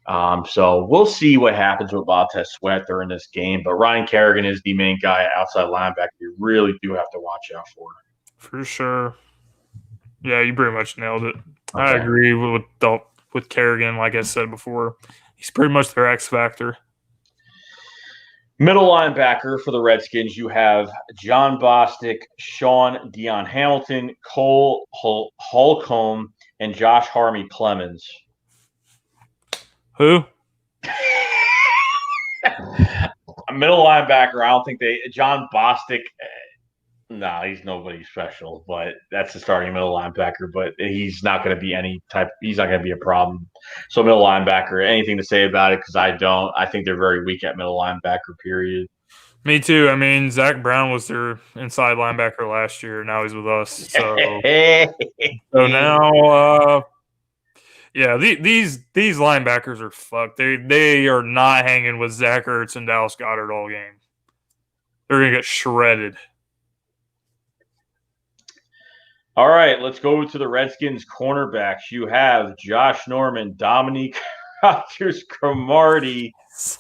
So we'll see what happens with Montez Sweat during this game. But Ryan Kerrigan is the main guy outside linebacker you really do have to watch out for. For sure. Yeah, you pretty much nailed it. I Okay. agree with Kerrigan. Like I said before, he's pretty much their X factor. Middle linebacker for the Redskins, you have John Bostic, Sean Dion Hamilton, Cole Holcomb, and Josh Harmey Clemens. Who? A middle linebacker, I don't think John Bostic. No, he's nobody special, but that's the starting middle linebacker. But he's not going to be he's not going to be a problem. So middle linebacker, anything to say about it? Because I don't. I think they're very weak at middle linebacker. Period. Me too. I mean, Zach Brown was their inside linebacker last year. Now he's with us. So now, yeah, these linebackers are fucked. They are not hanging with Zach Ertz and Dallas Goedert all game. They're gonna get shredded. All right, let's go to the Redskins cornerbacks. You have Josh Norman, Dominique Rodgers-Cromartie,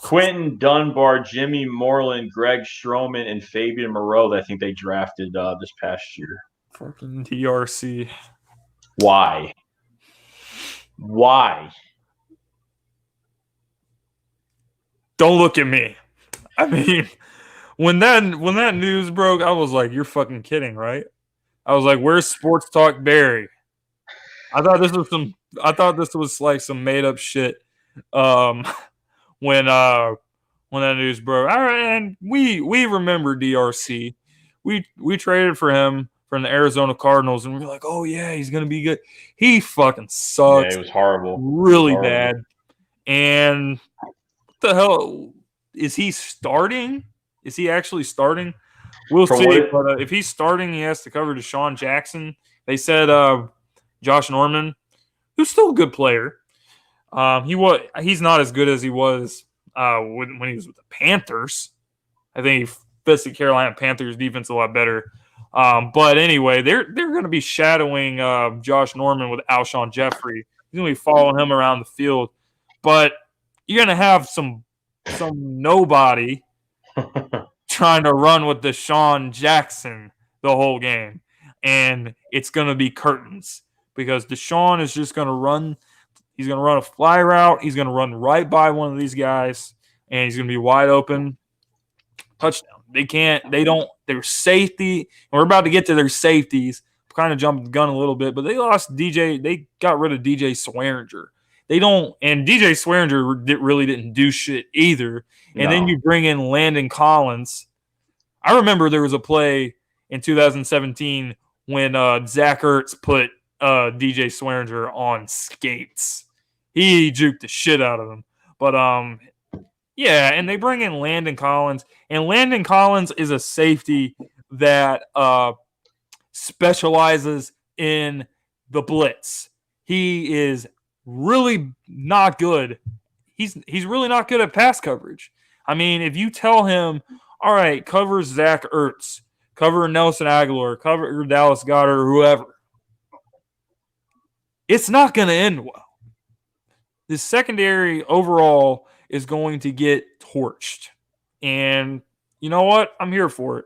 Quentin Dunbar, Jimmy Moreland, Greg Stroman, and Fabian Moreau that I think they drafted this past year. Fucking DRC. Why? Don't look at me. I mean, when that news broke, I was like, "You're fucking kidding, right?" I was like, "Where's Sports Talk Barry?" I thought this was like some made up shit. Um, when that news broke, all right, and we remember DRC. We traded for him from the Arizona Cardinals, and we were like, "Oh yeah, he's gonna be good." He fucking Yeah, sucks, it was horrible. really bad. And what the hell is he starting? Is he actually starting? We'll see. But if he's starting, he has to cover Deshaun Jackson. They said Josh Norman, who's still a good player. He's not as good as he was when he was with the Panthers. I think he fits the Carolina Panthers defense a lot better. But anyway, they're going to be shadowing Josh Norman with Alshon Jeffrey. He's going to be following him around the field. But you're going to have some nobody trying to run with Deshaun Jackson the whole game. And it's going to be curtains because Deshaun is just going to run. He's going to run a fly route. He's going to run right by one of these guys, and he's going to be wide open. Touchdown. Their safety, and we're about to get to their safeties. I'm kind of jumping the gun a little bit, but they lost DJ. They got rid of DJ Swearinger. And DJ Swearinger really didn't do shit either. And then you bring in Landon Collins. I remember there was a play in 2017 when Zach Ertz put DJ Swearinger on skates. He juked the shit out of him. But yeah, and they bring in Landon Collins, and Landon Collins is a safety that specializes in the blitz. He is really not good. He's really not good at pass coverage. I mean, if you tell him, all right, cover Zach Ertz, cover Nelson Aguilar, cover Dallas Goedert, or whoever, it's not going to end well. The secondary overall is going to get torched. And you know what? I'm here for it.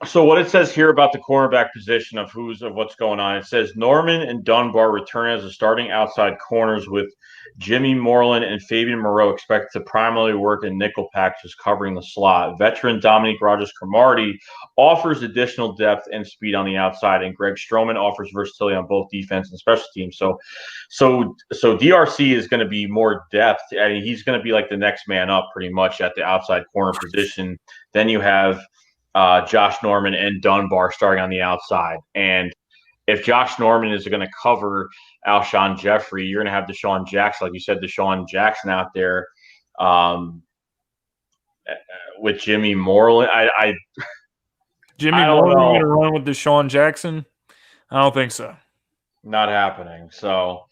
So what it says here about the cornerback position of what's going on, it says Norman and Dunbar return as the starting outside corners, with Jimmy Moreland and Fabian Moreau expected to primarily work in nickel packages covering the slot. Veteran Dominique Rodgers-Cromartie offers additional depth and speed on the outside, and Greg Stroman offers versatility on both defense and special teams. So DRC is going to be more depth. I mean, he's going to be like the next man up pretty much at the outside corner position. Then you have Josh Norman and Dunbar starting on the outside. And if Josh Norman is going to cover Alshon Jeffrey, you're going to have Deshaun Jackson, like you said, Deshaun Jackson out there with Jimmy Moreland. Jimmy Moreland going to run with Deshaun Jackson? I don't think so. Not happening. So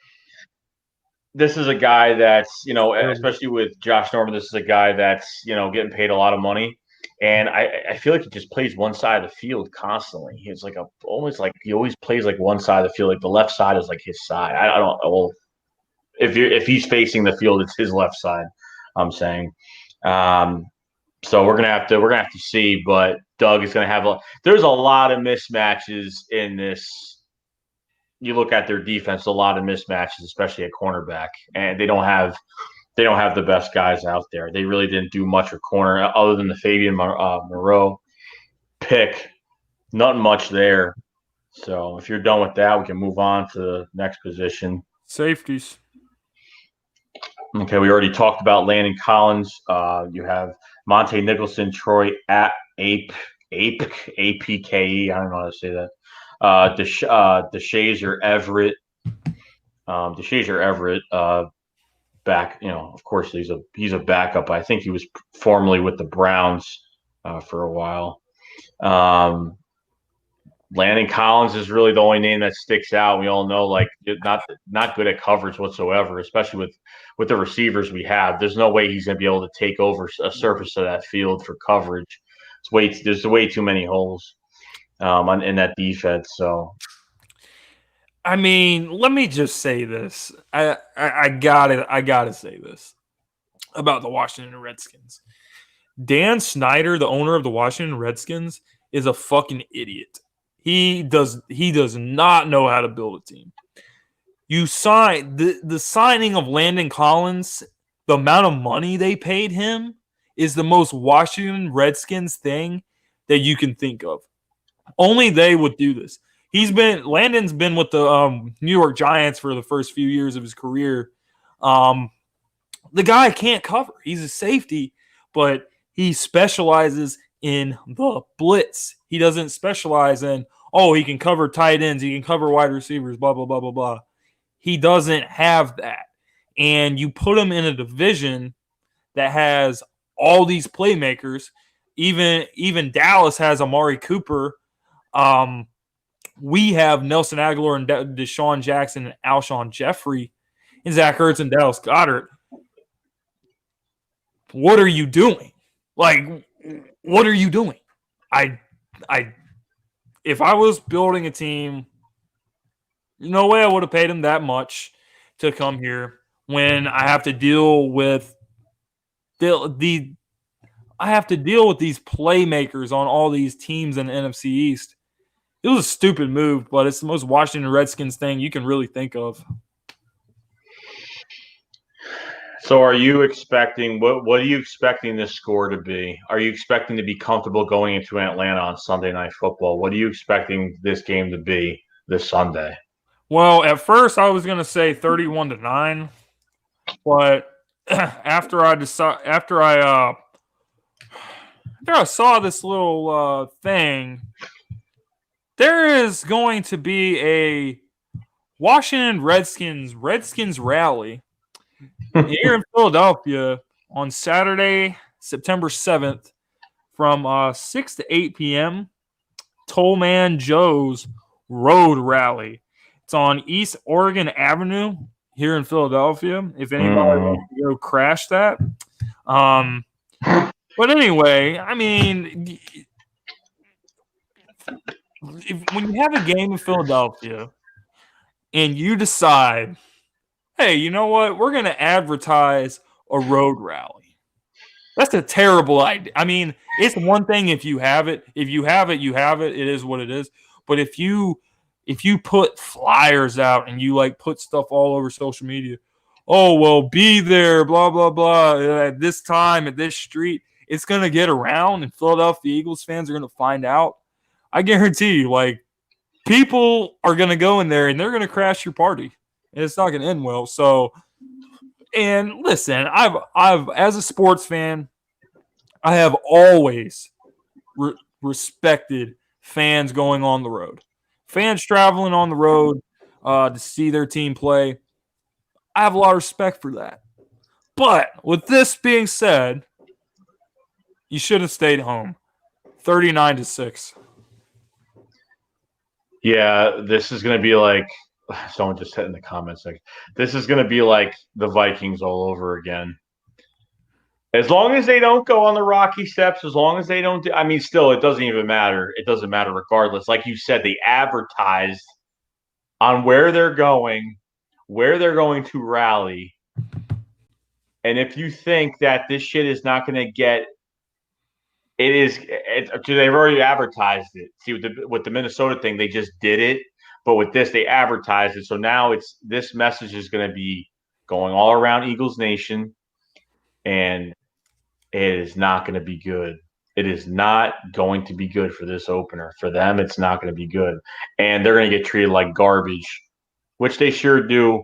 this is a guy that's, especially with Josh Norman, this is a guy that's, getting paid a lot of money. And I feel like he just plays one side of the field constantly. He's like almost like he always plays like one side of the field. Like the left side is like his side. I don't know. Well, if he's facing the field, it's his left side. I'm saying. So we're gonna have to see. But Doug is gonna have there's a lot of mismatches in this. You look at their defense, a lot of mismatches, especially at cornerback, and they don't have the best guys out there. They really didn't do much at corner other than the Fabian Moreau pick. Nothing much there. So if you're done with that, we can move on to the next position. Safeties. Okay, we already talked about Landon Collins. You have Monte Nicholson, Troy APKE. I don't know how to say that. DeShazier Everett. Back, of course he's a backup. I think he was formerly with the Browns for a while. Landon Collins is really the only name that sticks out. We all know, like, not good at coverage whatsoever, especially with the receivers we have. There's no way he's going to be able to take over a surface of that field for coverage. There's way too many holes in that defense. So, I mean, let me just say this. I gotta say this about the Washington Redskins. Dan Snyder, the owner of the Washington Redskins, is a fucking idiot. He does not know how to build a team. You sign the signing of Landon Collins, the amount of money they paid him is the most Washington Redskins thing that you can think of. Only they would do this. Landon's been with the New York Giants for the first few years of his career. The guy can't cover. He's a safety, but he specializes in the blitz. He doesn't specialize in, he can cover tight ends, he can cover wide receivers, blah, blah, blah, blah, blah. He doesn't have that. And you put him in a division that has all these playmakers. Even Dallas has Amari Cooper. We have Nelson Aguilar and Deshaun Jackson and Alshon Jeffrey and Zach Ertz and Dallas Goedert. What are you doing? Like, what are you doing? If I was building a team, no way I would have paid him that much to come here when I have to deal with these playmakers on all these teams in the NFC East. It was a stupid move, but it's the most Washington Redskins thing you can really think of. So are you expecting what are you expecting this score to be? Are you expecting to be comfortable going into Atlanta on Sunday Night Football? What are you expecting this game to be this Sunday? Well, at first I was going to say 31-9, but after I saw this little thing, there is going to be a Washington Redskins rally here in Philadelphia on Saturday, September 7th from 6 to 8 p.m. Tollman Joe's Road Rally. It's on East Oregon Avenue here in Philadelphia. If anybody wants to go crash that. But anyway, I mean, when you have a game in Philadelphia and you decide, hey, you know what? We're going to advertise a road rally. That's a terrible idea. I mean, it's one thing if you have it. If you have it, you have it. It is what it is. But if you put flyers out and you like put stuff all over social media, oh, well, be there, blah, blah, blah, at this time, at this street, it's going to get around and Philadelphia Eagles fans are going to find out. I guarantee you, like, people are going to go in there and they're going to crash your party. And it's not going to end well. So, and listen, I've as a sports fan, I have always respected fans going on the road, fans traveling on the road to see their team play. I have a lot of respect for that. But with this being said, you should have stayed home. 39-6. Yeah, this is going to be like someone just said in the comments, like, this is going to be like the Vikings all over again. As long as they don't go on the rocky steps, as long as they don't I mean, still, it doesn't even matter. It doesn't matter regardless. Like you said, they advertised on where they're going to rally. And if you think that this shit is not going to get – they've already advertised it. See, with the Minnesota thing, they just did it. But with this, they advertised it. So now this message is going to be going all around Eagles Nation, and it is not going to be good. It is not going to be good for this opener. For them, it's not going to be good. And they're going to get treated like garbage, which they sure do.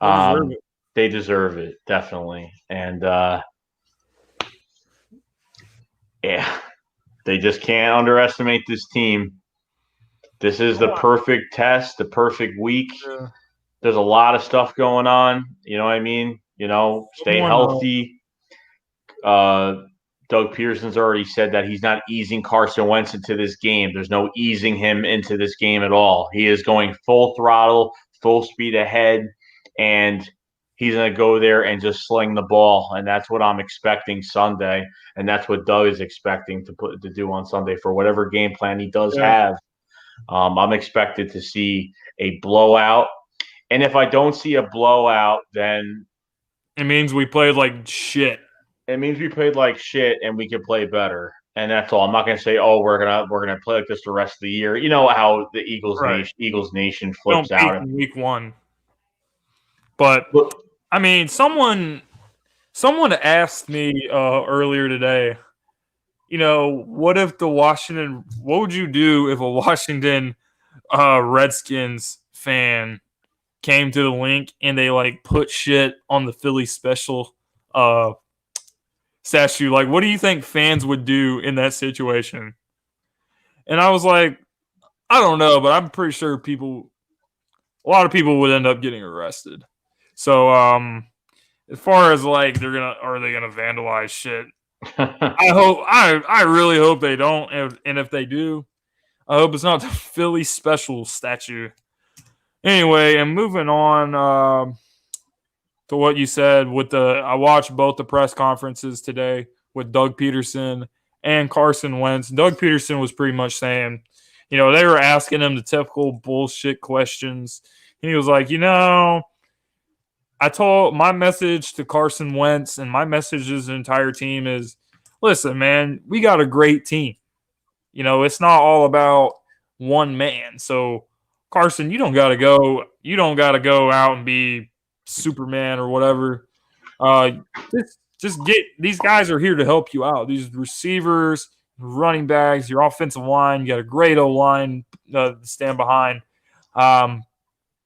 They deserve it, definitely. And, yeah, they just can't underestimate this team. This is the perfect test, the perfect week. Yeah. There's a lot of stuff going on. You know what I mean? You know, stay healthy. Doug Peterson's already said that he's not easing Carson Wentz into this game. There's no easing him into this game at all. He is going full throttle, full speed ahead, and he's going to go there and just sling the ball. And that's what I'm expecting Sunday, and that's what Doug is expecting to do on Sunday for whatever game plan he does have. I'm expected to see a blowout. And if I don't see a blowout, then it means we played like shit. It means we played like shit and we can play better. And that's all. I'm not going to say, oh, we're gonna play like this the rest of the year. You know how the Eagles Nation flips out in week one. But I mean, someone asked me earlier today, you know, what would you do if a Washington Redskins fan came to the link and they like put shit on the Philly special statue? Like, what do you think fans would do in that situation? And I was like, I don't know, but I'm pretty sure a lot of people would end up getting arrested. So, as far as like are they gonna vandalize shit? I really hope they don't, and if they do, I hope it's not the Philly special statue. Anyway, and moving on to what you said I watched both the press conferences today with Doug Peterson and Carson Wentz. Doug Peterson was pretty much saying, you know, they were asking him the typical bullshit questions. And he was like, you know, I told my message to Carson Wentz and my message to the entire team is, listen, man, we got a great team. You know, it's not all about one man. So, Carson, you don't got to go out and be Superman or whatever. Just get these guys are here to help you out. These receivers, running backs, your offensive line, you got a great O-line to stand behind.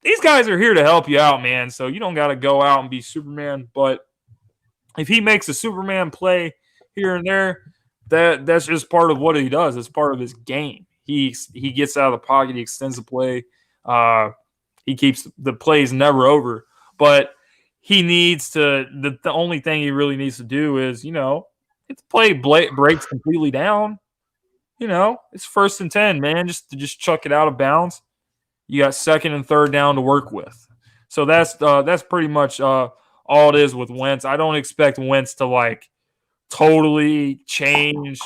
These guys are here to help you out, man. So you don't got to go out and be Superman. But if he makes a Superman play here and there, that's just part of what he does. It's part of his game. He gets out of the pocket. He extends the play. He keeps the plays never over. But he needs to the only thing he really needs to do is, it's play breaks completely down. It's 1st and 10, man. Just chuck it out of bounds. You got 2nd and 3rd down to work with. So that's pretty much all it is with Wentz. I don't expect Wentz to totally change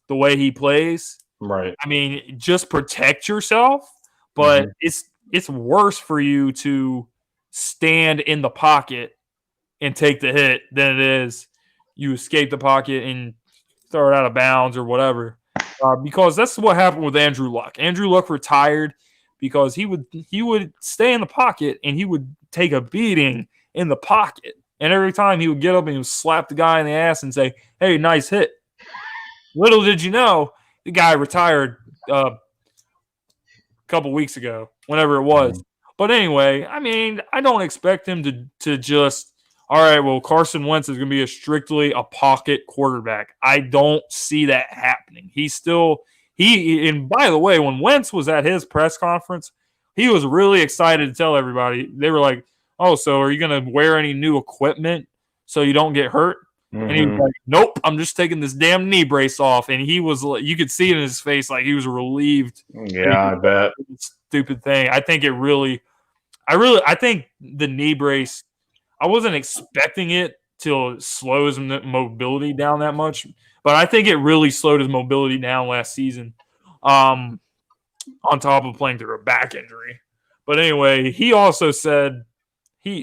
the way he plays. Right. I mean, just protect yourself, but it's worse for you to stand in the pocket and take the hit than it is you escape the pocket and throw it out of bounds or whatever. Because that's what happened with Andrew Luck. Andrew Luck retired because he would stay in the pocket and he would take a beating in the pocket. And every time he would get up and he would slap the guy in the ass and say, "Hey, nice hit." Little did you know, the guy retired a couple weeks ago, whenever it was. But anyway, I mean, I don't expect him to just, all right, well, Carson Wentz is going to be strictly a pocket quarterback. I don't see that happening. And by the way, when Wentz was at his press conference, he was really excited to tell everybody. They were like, "Oh, so are you going to wear any new equipment so you don't get hurt?" And he was like, "Nope, I'm just taking this damn knee brace off." And he was, you could see it in his face, like he was relieved. Yeah, I bet. Stupid thing. I think the knee brace, I wasn't expecting it to slow his mobility down that much, but I think it really slowed his mobility down last season, on top of playing through a back injury. But anyway, he also said,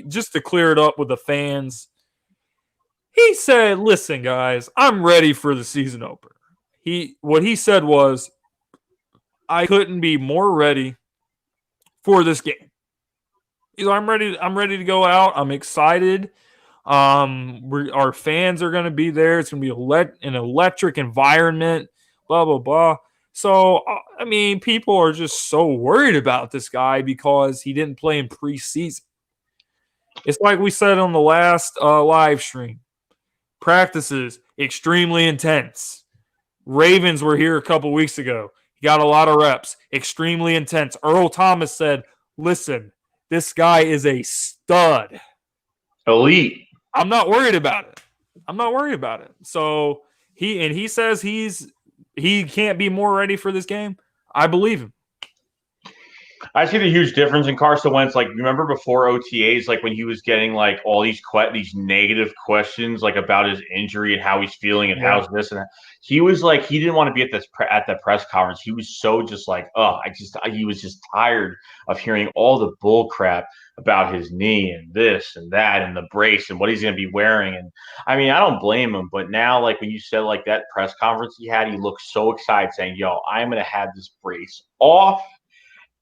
just to clear it up with the fans, he said, "Listen, guys, I'm ready for the season opener." What he said was, "I couldn't be more ready for this game." He's like, I'm ready to go out. I'm excited. Our fans are going to be there. It's going to be an electric environment, blah, blah, blah. So, I mean, people are just so worried about this guy because he didn't play in preseason. It's like we said on the last live stream. Practices, extremely intense. Ravens were here a couple weeks ago. He got a lot of reps, extremely intense. Earl Thomas said, "Listen, this guy is a stud. Elite. I'm not worried about it." So he says he can't be more ready for this game. I believe him. I see the huge difference in Carson Wentz. Like, remember before OTAs, like when he was getting like all these negative questions, like about his injury and how he's feeling and how's this and that. He was like, he didn't want to be at that press conference. He was so just like, he was just tired of hearing all the bull crap about his knee and this and that and the brace and what he's going to be wearing. And I mean, I don't blame him. But now, like when you said like that press conference he had, he looked so excited, saying, "Yo, I'm going to have this brace off.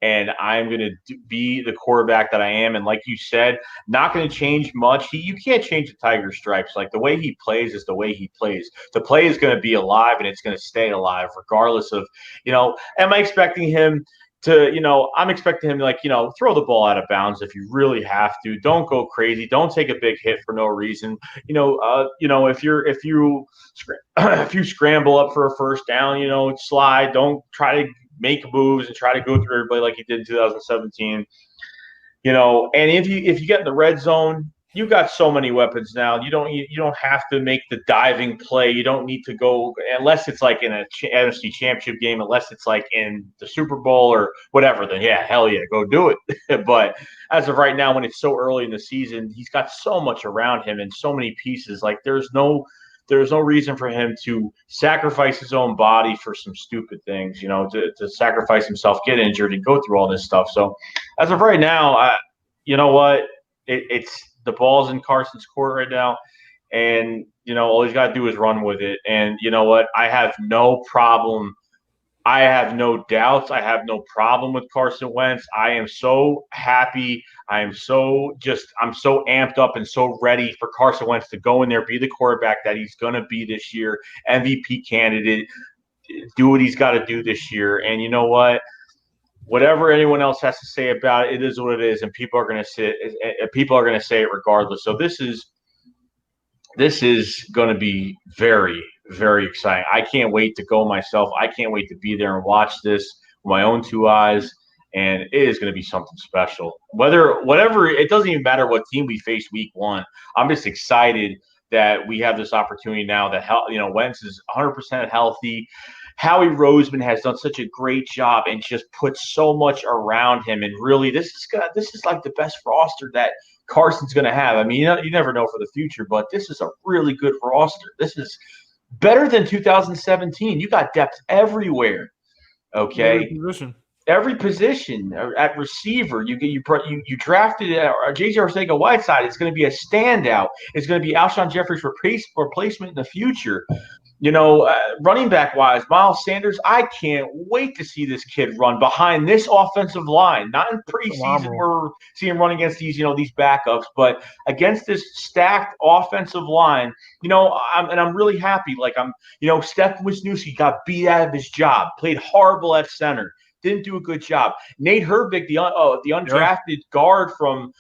And I'm going to be the quarterback that I am." And like you said, not going to change much. You can't change the Tiger stripes. Like the way he plays is the way he plays. The play is going to be alive and it's going to stay alive regardless of, am I expecting him to, I'm expecting him to, throw the ball out of bounds if you really have to. Don't go crazy. Don't take a big hit for no reason. If you scramble up for a first down, slide. Don't try to make moves and try to go through everybody like he did in 2017. And if you get in the red zone, you've got so many weapons now. You don't have to make the diving play. You don't need to go unless it's like in a NFC Championship game, unless it's like in the Super Bowl or whatever. Then hell yeah, go do it. But as of right now, when it's so early in the season, he's got so much around him and so many pieces. Like there's no reason for him to sacrifice his own body for some stupid things, to sacrifice himself, get injured, and go through all this stuff. So as of right now, you know what? It's the ball's in Carson's court right now. And, all he's got to do is run with it. And you know what? I have no problem. I have no doubts. I have no problem with Carson Wentz. I am so happy. I'm so amped up and so ready for Carson Wentz to go in there, be the quarterback that he's going to be this year, MVP candidate, do what he's got to do this year. And you know what? Whatever anyone else has to say about it, it is what it is, and people are going to say it regardless. So this is going to be very, very exciting. I can't wait to go myself. I can't wait to be there and watch this with my own two eyes. and it is going to be something special. Whatever, it doesn't even matter what team we face week 1. I'm just excited that we have this opportunity now that Wentz is 100% healthy. Howie Roseman has done such a great job and just put so much around him. And really, this is like the best roster that Carson's going to have. I mean, you never know for the future, but this is a really good roster. This is better than 2017. You got depth everywhere. Okay. Every position at receiver, you drafted J.J. Arcega-Whiteside. It's going to be a standout. It's going to be Alshon Jeffrey's replacement in the future. Running back wise, Miles Sanders, I can't wait to see this kid run behind this offensive line. Not in preseason where we're seeing him run against these backups, but against this stacked offensive line. I'm really happy. Steph Wisniewski got beat out of his job, played horrible at center. Didn't do a good job. Nate Herbig, the undrafted guard from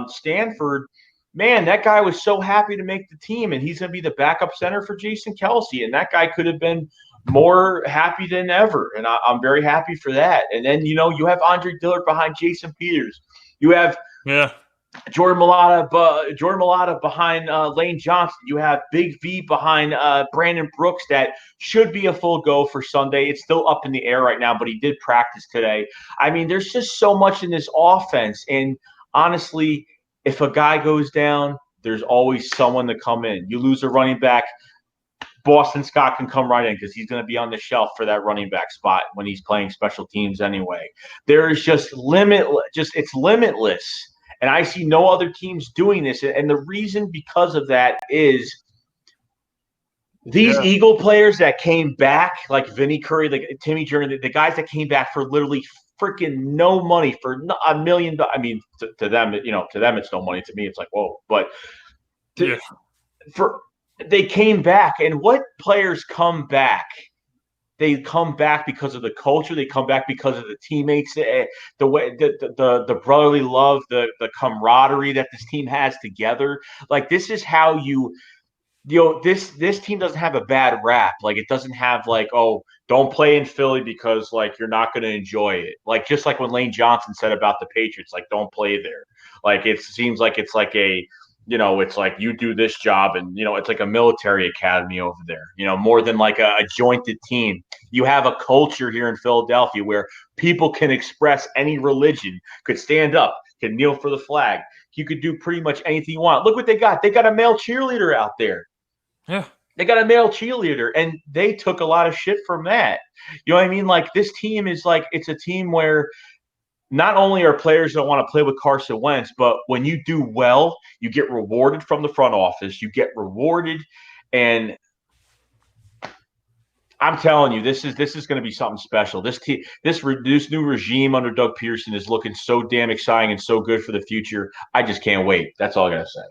Stanford, man, that guy was so happy to make the team, and he's going to be the backup center for Jason Kelce, and that guy could have been more happy than ever, and I'm very happy for that. And then, you have Andre Dillard behind Jason Peters. You have Jordan Mailata behind Lane Johnson. You have Big V behind Brandon Brooks. That should be a full go for Sunday. It's still up in the air right now, but he did practice today. I mean, there's just so much in this offense. And honestly, if a guy goes down, there's always someone to come in. You lose a running back, Boston Scott can come right in because he's going to be on the shelf for that running back spot when he's playing special teams anyway. There is just it's limitless. And I see no other teams doing this. And the reason because of that is these Eagle players that came back, like Vinny Curry, like Timmy Jernigan, the guys that came back for literally freaking no money, for $1 million. I mean, to them, it's no money. To me, it's like, whoa. But they came back. And what players come back? They come back because of the culture. They come back because of the teammates, the way the brotherly love, the camaraderie that this team has together. Like, this is how this team doesn't have a bad rap. Like, it doesn't have like, oh, don't play in Philly because like you're not going to enjoy it. Like, just like when Lane Johnson said about the Patriots, like, don't play there. Like, it seems like it's like it's like you do this job and, it's like a military academy over there, more than like a jointed team. You have a culture here in Philadelphia where people can express any religion, could stand up, can kneel for the flag. You could do pretty much anything you want. Look what they got. They got a male cheerleader out there. Yeah. They got a male cheerleader, and they took a lot of shit from that. You know what I mean? Like, this team is like, it's a team where not only are players that want to play with Carson Wentz, but when you do well, you get rewarded from the front office. You get rewarded, and I'm telling you, this is going to be something special. This new regime under Doug Peterson is looking so damn exciting and so good for the future. I just can't wait. That's all I gotta say.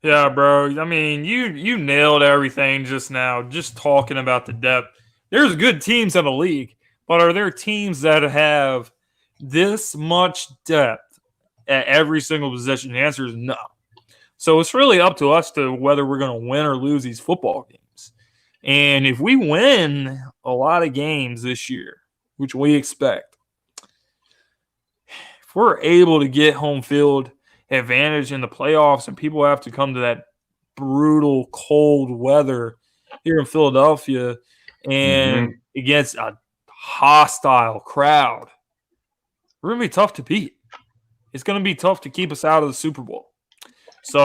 Yeah, bro. I mean, you nailed everything just now. Just talking about the depth. There's good teams in the league, but are there teams that have this much depth at every single position? The answer is no. So it's really up to us to whether we're going to win or lose these football games. And if we win a lot of games this year, which we expect, if we're able to get home field advantage in the playoffs and people have to come to that brutal, cold weather here in Philadelphia and against a hostile crowd, we're going to be tough to beat. It's going to be tough to keep us out of the Super Bowl. So,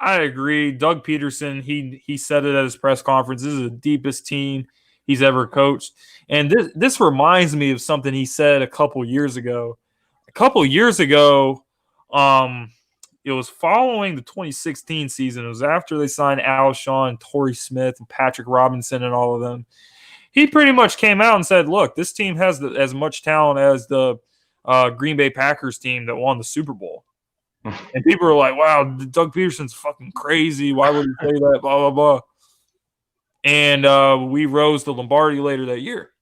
I agree. Doug Peterson, he said it at his press conference. This is the deepest team he's ever coached. And this reminds me of something he said a couple years ago. A couple years ago, it was following the 2016 season. It was after they signed Alshon, Torrey Smith, and Patrick Robinson and all of them. He pretty much came out and said, look, this team has as much talent as the Green Bay Packers team that won the Super Bowl. And people are like, wow, Doug Peterson's fucking crazy. Why would he say that? Blah, blah, blah. And we rose to Lombardi later that year.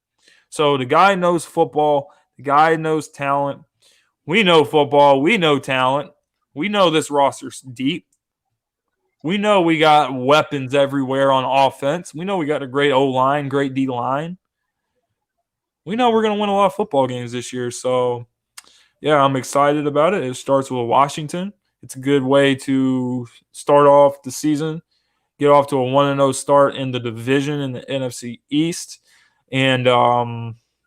So the guy knows football. The guy knows talent. We know football. We know talent. We know this roster's deep. We know we got weapons everywhere on offense. We know we got a great O-line, great D-line. we know we're going to win a lot of football games this year. So, yeah, I'm excited about it. It starts with Washington. It's a good way to start off the season, get off to a 1-0 start in the division in the NFC East. And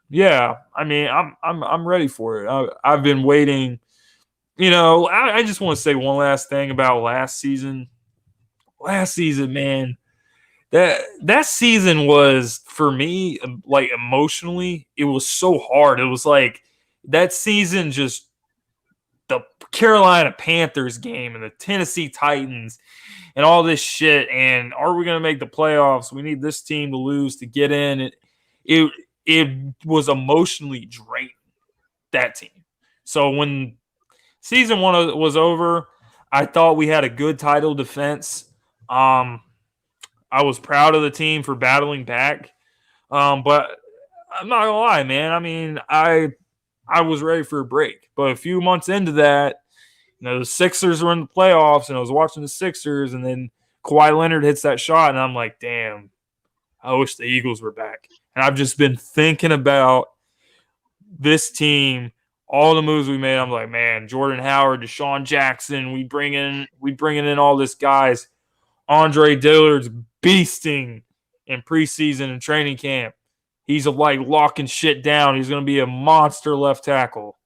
yeah, I mean, I'm ready for it. I've been waiting. I just want to say one last thing about last season. Last season, man, that season was for me, like, emotionally, it was so hard. It was like that season, just the Carolina Panthers game and the Tennessee Titans and all this shit. And are we going to make the playoffs? We need this team to lose to get in. It was emotionally draining, that team. So when season one was over, I thought we had a good title defense. I was proud of the team for battling back. But I'm not gonna lie, man. I mean, I was ready for a break. But a few months into that, the Sixers were in the playoffs, and I was watching the Sixers, and then Kawhi Leonard hits that shot, and I'm like, damn, I wish the Eagles were back. And I've just been thinking about this team, all the moves we made. I'm like, man, Jordan Howard, Deshaun Jackson, we bringing in all this guys. Andre Dillard's beasting in preseason and training camp. He's like locking shit down. He's going to be a monster left tackle.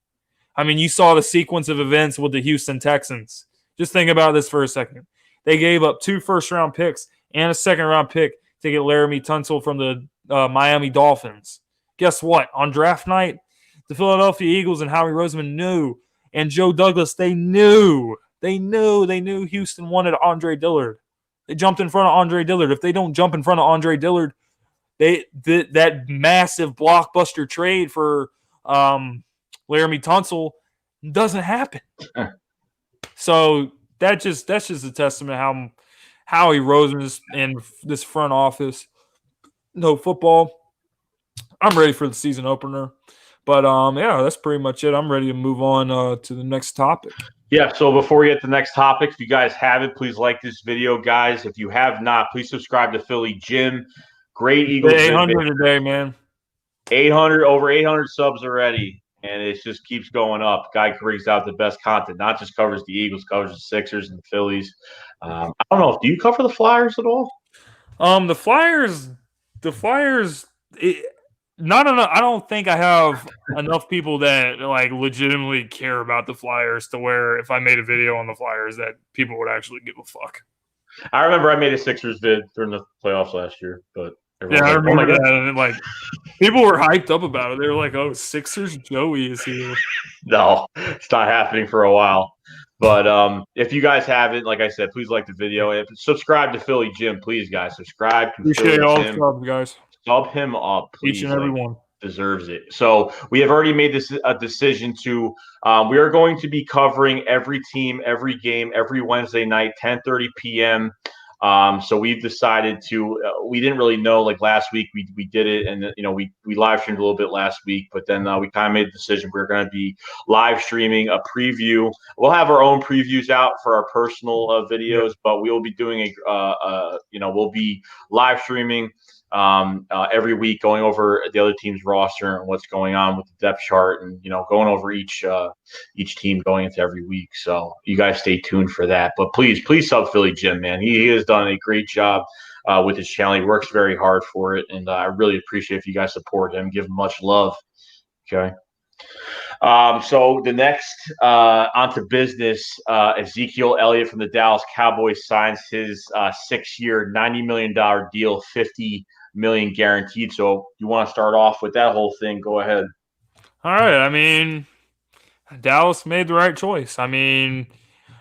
I mean, you saw the sequence of events with the Houston Texans. Just think about this for a second. They gave up 2 first-round picks and a second-round pick to get Laramie Tunsil from the Miami Dolphins. Guess what? On draft night, the Philadelphia Eagles and Howie Roseman knew, and Joe Douglas, they knew Houston wanted Andre Dillard. They jumped in front of Andre Dillard. If they don't jump in front of Andre Dillard, that massive blockbuster trade for Laramie Tunsil doesn't happen. So that's just a testament how Howie Roseman and this front office know football. I'm ready for the season opener. But yeah, that's pretty much it. I'm ready to move on to the next topic. Yeah, so before we get to the next topic, if you guys haven't, please like this video, guys. If you have not, please subscribe to Philly Jim. Great Eagles. 800 a day, man. 800, over 800 subs already, and it just keeps going up. Guy brings out the best content, not just covers the Eagles, covers the Sixers and the Phillies. I don't know. Do you cover the Flyers at all? The Flyers, not enough. I don't think I have enough people that like legitimately care about the Flyers to where if I made a video on the Flyers that people would actually give a fuck. I remember I made a Sixers vid during the playoffs last year, but yeah, I remember that. And like people were hyped up about it. They were like, "Oh, Sixers Joey is here." No, it's not happening for a while. But if you guys haven't, like I said, please like the video and subscribe to Philly Jim, please, guys. Subscribe to Appreciate Philly all Jim. the subs, guys. Sub him up, please. Each and every one deserves it. So we have already made this a decision to. We are going to be covering every team, every game, every Wednesday night, 10:30 p.m. So we've decided to. We didn't really know. Like last week, we did it, and we live streamed a little bit last week, but then we kind of made the decision we're going to be live streaming a preview. We'll have our own previews out for our personal videos, but we will be doing we'll be live streaming every week, going over the other team's roster and what's going on with the depth chart, and going over each team going into every week. So you guys stay tuned for that. But please sub Philly Jim, man. He has done a great job with his channel. He works very hard for it, and I really appreciate if you guys support him, give him much love. Okay. So the next onto business, Ezekiel Elliott from the Dallas Cowboys signs his 6-year, $90 million deal, $50 million guaranteed. So you want to start off with that whole thing? Go ahead. All right. I mean, Dallas made the right choice. I mean,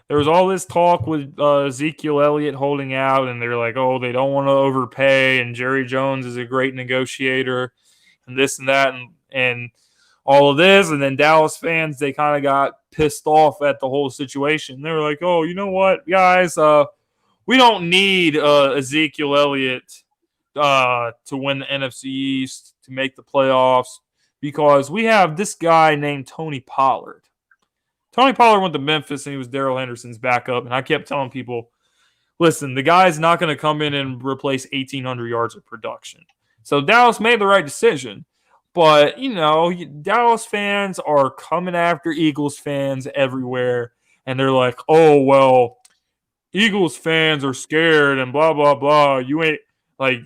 there was all this talk with Ezekiel Elliott holding out, and they're like, oh, they don't want to overpay, and Jerry Jones is a great negotiator, and this and that, and all of this. And then Dallas fans, they kind of got pissed off at the whole situation. They were like, oh, you know what, guys, we don't need Ezekiel Elliott to win the NFC East, to make the playoffs, because we have this guy named Tony Pollard. Tony Pollard went to Memphis, and he was Darrell Henderson's backup. And I kept telling people, listen, the guy's not going to come in and replace 1,800 yards of production. So Dallas made the right decision. But, Dallas fans are coming after Eagles fans everywhere. And they're like, oh, well, Eagles fans are scared and blah, blah, blah. You ain't like,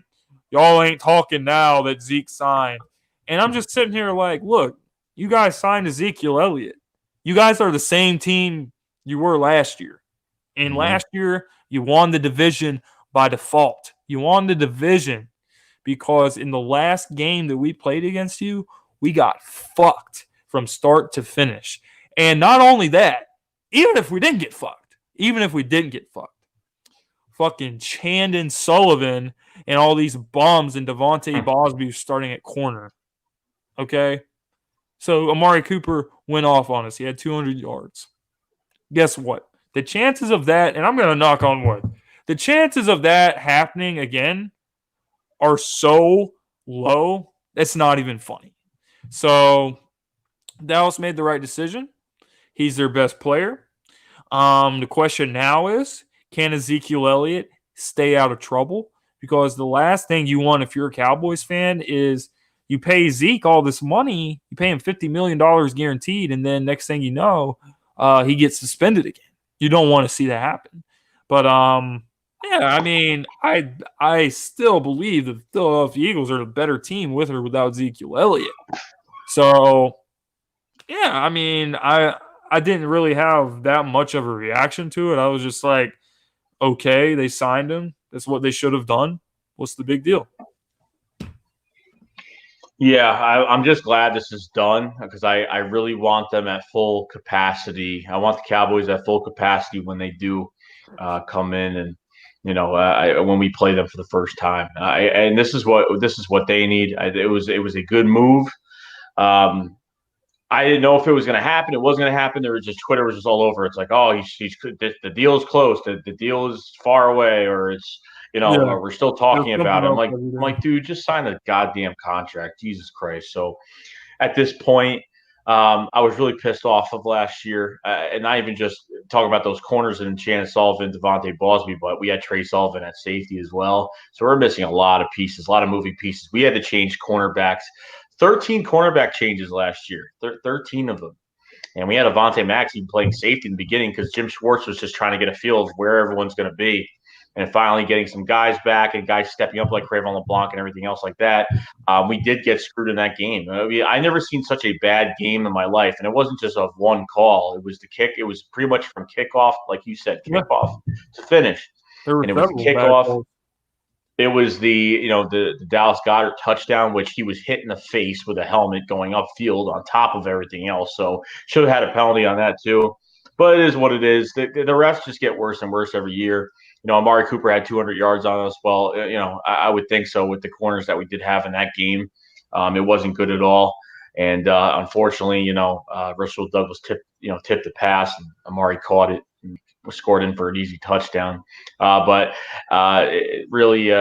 y'all ain't talking now that Zeke signed. And I'm just sitting here like, look, you guys signed Ezekiel Elliott. You guys are the same team you were last year. And last year, you won the division by default. You won the division because in the last game that we played against you, we got fucked from start to finish. And not only that, even if we didn't get fucked, fucking Chandon Sullivan and all these bums and Devontae Bosby starting at corner. Okay? So Amari Cooper went off on us. He had 200 yards. Guess what? The chances of that, and I'm going to knock on wood, the chances of that happening again are so low, it's not even funny. So Dallas made the right decision. He's their best player. The question now is, can Ezekiel Elliott stay out of trouble? Because the last thing you want if you're a Cowboys fan is you pay Zeke all this money, you pay him $50 million guaranteed, and then next thing you know, he gets suspended again. You don't want to see that happen. But yeah, I mean, I still believe that the Philadelphia Eagles are a better team with or without Ezekiel Elliott. So yeah, I mean, I didn't really have that much of a reaction to it. I was just like, okay, they signed him. That's what they should have done. What's the big deal? Yeah, I'm just glad this is done because I really want them at full capacity. I want the Cowboys at full capacity when they do come in and when we play them for the first time. And this is what they need. It was a good move. I didn't know if it was going to happen. It wasn't going to happen. There was just Twitter was just all over. It's like, oh, the deal is close. The deal is far away, or it's or we're still talking about it. I'm like, dude, just sign the goddamn contract. Jesus Christ. So at this point, I was really pissed off of last year, and not even just talking about those corners and Chandon Sullivan, Devontae Bosby, but we had Trey Sullivan at safety as well. So we're missing a lot of pieces, a lot of moving pieces. We had to change cornerbacks. 13 cornerback changes last year, 13 of them. And we had Avonte Maxey playing safety in the beginning because Jim Schwartz was just trying to get a feel of where everyone's going to be. And finally getting some guys back and guys stepping up like Cravon LeBlanc and everything else like that. We did get screwed in that game. I never seen such a bad game in my life. And it wasn't just a one call. It was the kick. It was pretty much from kickoff, like you said, kickoff to finish. And it was the kickoff. It was the Dallas Goedert touchdown, which he was hit in the face with a helmet going upfield on top of everything else. So should have had a penalty on that too. But it is what it is. The refs just get worse and worse every year. Amari Cooper had 200 yards on us. Well, I would think so with the corners that we did have in that game. It wasn't good at all. And unfortunately, Russell Douglas tipped the pass, and Amari caught it. Was scored in for an easy touchdown. But really,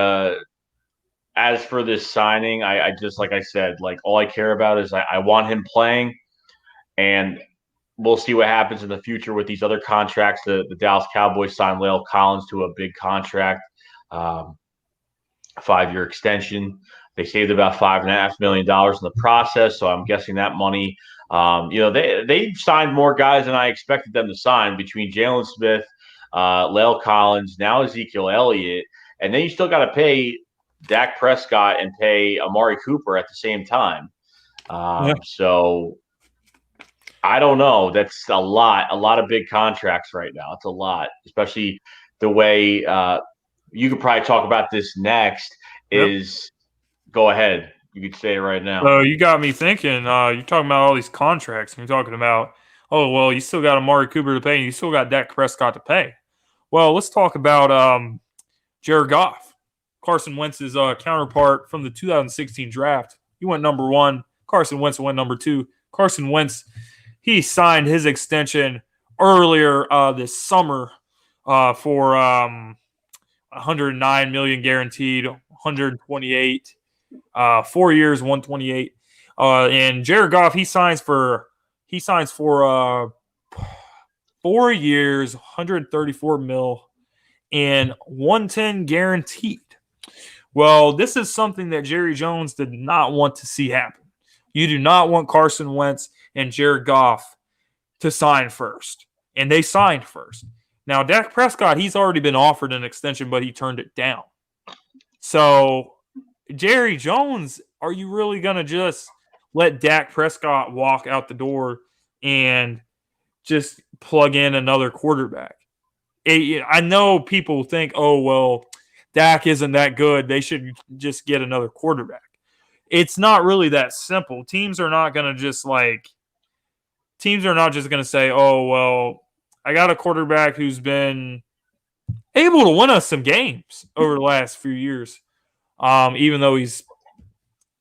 as for this signing, I just, like I said, like all I care about is I want him playing, and we'll see what happens in the future with these other contracts. The Dallas Cowboys signed La'el Collins to a big contract, 5-year extension. They saved about $5.5 million in the process, so I'm guessing that money. They signed more guys than I expected them to sign between Jalen Smith, La'el Collins, now Ezekiel Elliott, and then you still got to pay Dak Prescott and pay Amari Cooper at the same time. So I don't know. That's a lot of big contracts right now. It's a lot, especially the way you could probably talk about this next is go ahead. You could say it right now. So you got me thinking, you're talking about all these contracts, and you're talking about, oh, well, you still got Amari Cooper to pay, and you still got Dak Prescott to pay. Well, let's talk about Jared Goff, Carson Wentz's counterpart from the 2016 draft. He went number 1. Carson Wentz went number 2. Carson Wentz, he signed his extension earlier this summer for $109 million guaranteed, 128. 4 years, 128. And Jared Goff, he signs for 4 years, 134 mil, and 110 guaranteed. Well, this is something that Jerry Jones did not want to see happen. You do not want Carson Wentz and Jared Goff to sign first. And they signed first. Now, Dak Prescott, he's already been offered an extension, but he turned it down. So, Jerry Jones, are you really going to just let Dak Prescott walk out the door and just plug in another quarterback? I know people think, oh, well, Dak isn't that good. They should just get another quarterback. It's not really that simple. Teams are not going to just say, oh, well, I got a quarterback who's been able to win us some games over the last few years. Even though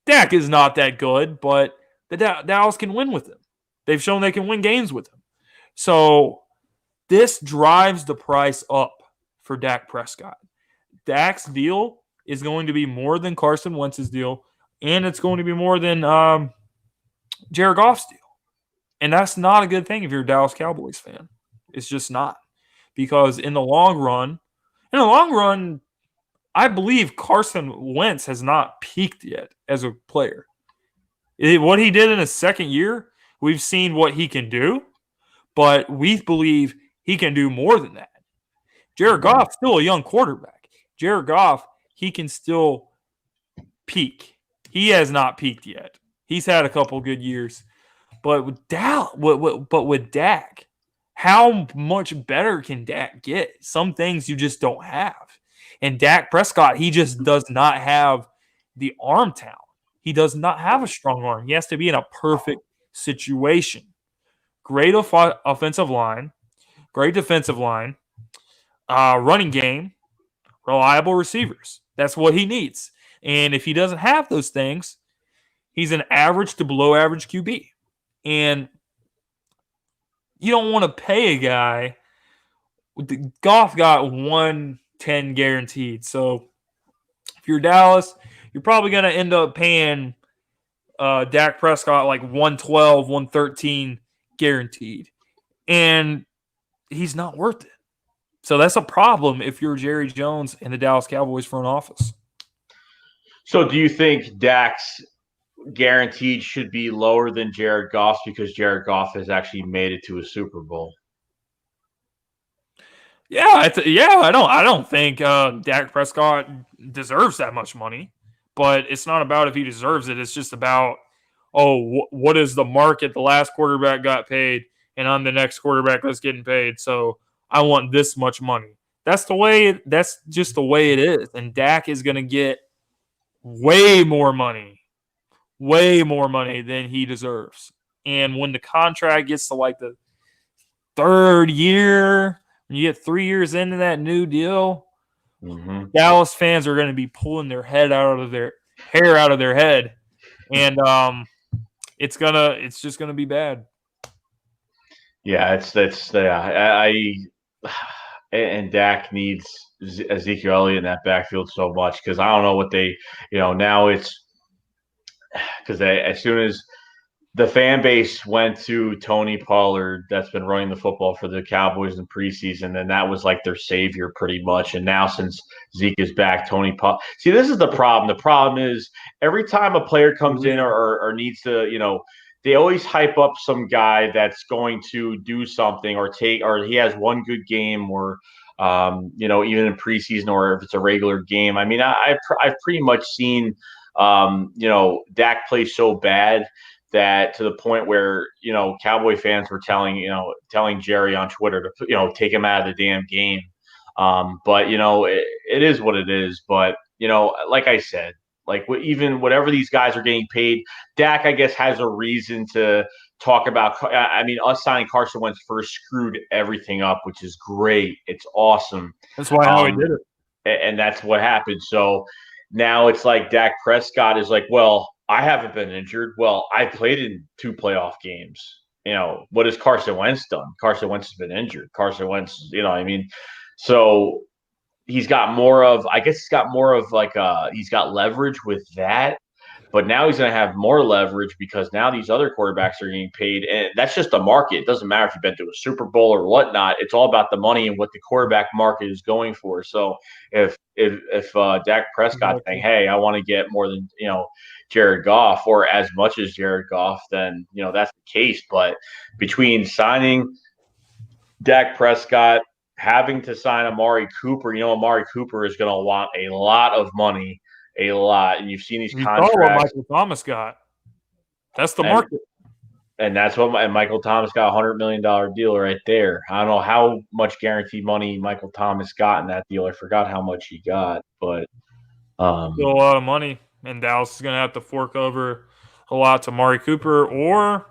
Dak is not that good, but the Dallas can win with him. They've shown they can win games with him. So this drives the price up for Dak Prescott. Dak's deal is going to be more than Carson Wentz's deal, and it's going to be more than Jared Goff's deal. And that's not a good thing if you're a Dallas Cowboys fan. It's just not. Because in the long run, I believe Carson Wentz has not peaked yet as a player. What he did in his second year, we've seen what he can do, but we believe he can do more than that. Jared Goff's still a young quarterback. Jared Goff, he can still peak. He has not peaked yet. He's had a couple good years. But with Dak, how much better can Dak get? Some things you just don't have. And Dak Prescott, he just does not have the arm talent. He does not have a strong arm. He has to be in a perfect situation. Great offensive line, great defensive line, running game, reliable receivers. That's what he needs. And if he doesn't have those things, he's an average to below average QB. And you don't want to pay a guy. Goff got 110 guaranteed. So if you're Dallas, you're probably going to end up paying Dak Prescott like 112, 113 guaranteed. And he's not worth it. So that's a problem if you're Jerry Jones and the Dallas Cowboys front office. So do you think Dak's guaranteed should be lower than Jared Goff's because Jared Goff has actually made it to a Super Bowl? Yeah, I don't think Dak Prescott deserves that much money, but it's not about if he deserves it. It's just about, what is the market? The last quarterback got paid, and I'm the next quarterback that's getting paid, so I want this much money. That's just the way it is, and Dak is going to get way more money than he deserves. And when the contract gets to like the third year, when you get 3 years into that new deal, Dallas fans are going to be pulling their hair out of their head, and it's just gonna be bad. Yeah, and Dak needs Ezekiel Elliott in that backfield so much because I don't know what they, now it's because as soon as the fan base went to Tony Pollard, that's been running the football for the Cowboys in preseason, and that was like their savior pretty much. And now since Zeke is back, Tony Pollard. See, this is the problem. The problem is every time a player comes in or needs to, they always hype up some guy that's going to do something or he has one good game or even in preseason or if it's a regular game. I mean, I've pretty much seen Dak play so bad that to the point where Cowboy fans were telling Jerry on Twitter to take him out of the damn game. But it is what it is. But like I said, like even whatever these guys are getting paid, Dak I guess has a reason to talk about. I mean, us signing Carson Wentz first screwed everything up, which is great. It's awesome. That's why how he did it, and that's what happened. So now it's like Dak Prescott is like, well, I haven't been injured. Well, I played in 2 playoff games. What has Carson Wentz done? Carson Wentz has been injured. Carson Wentz, so he's got more of like he's got leverage with that. But now he's going to have more leverage because now these other quarterbacks are getting paid, and that's just the market. It doesn't matter if you've been to a Super Bowl or whatnot. It's all about the money and what the quarterback market is going for. So if Dak Prescott saying, "Hey, I want to get more than Jared Goff or as much as Jared Goff," then that's the case. But between signing Dak Prescott, having to sign Amari Cooper, Amari Cooper is going to want a lot of money. A lot, and you've seen these contracts. Saw what Michael Thomas got. That's the market, and that's what Michael Thomas got, $100 million deal right there. I don't know how much guaranteed money Michael Thomas got in that deal. I forgot how much he got, but still a lot of money. And Dallas is going to have to fork over a lot to Amari Cooper, or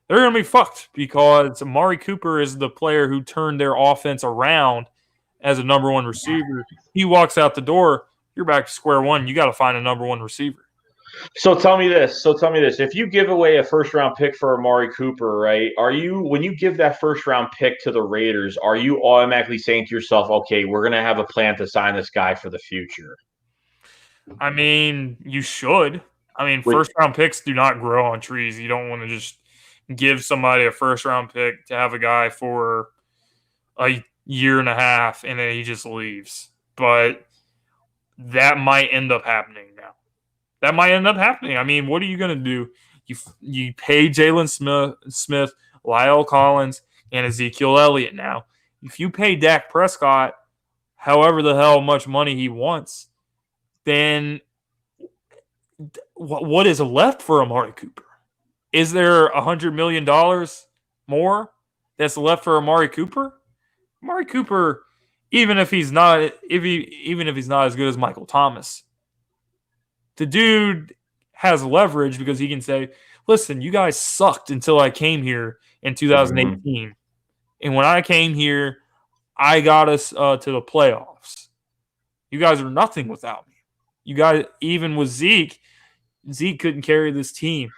they're going to be fucked because Amari Cooper is the player who turned their offense around as a number one receiver. He walks out the door, you're back to square one. You got to find a number one receiver. So tell me this. If you give away a first-round pick for Amari Cooper, right, when you give that first-round pick to the Raiders, are you automatically saying to yourself, okay, we're going to have a plan to sign this guy for the future? I mean, you should. I mean, first-round picks do not grow on trees. You don't want to just give somebody a first-round pick to have a guy for a year and a half and then he just leaves. But that might end up happening now. I mean, what are you going to do? You pay Jalen Smith, Lyle Collins, and Ezekiel Elliott now. If you pay Dak Prescott however the hell much money he wants, then what is left for Amari Cooper? Is there $100 million more that's left for Amari Cooper? Amari Cooper, even if he's not as good as Michael Thomas, the dude has leverage because he can say, listen, you guys sucked until I came here in 2018. Mm-hmm. And when I came here, I got us to the playoffs. You guys are nothing without me. You guys, even with Zeke couldn't carry this team.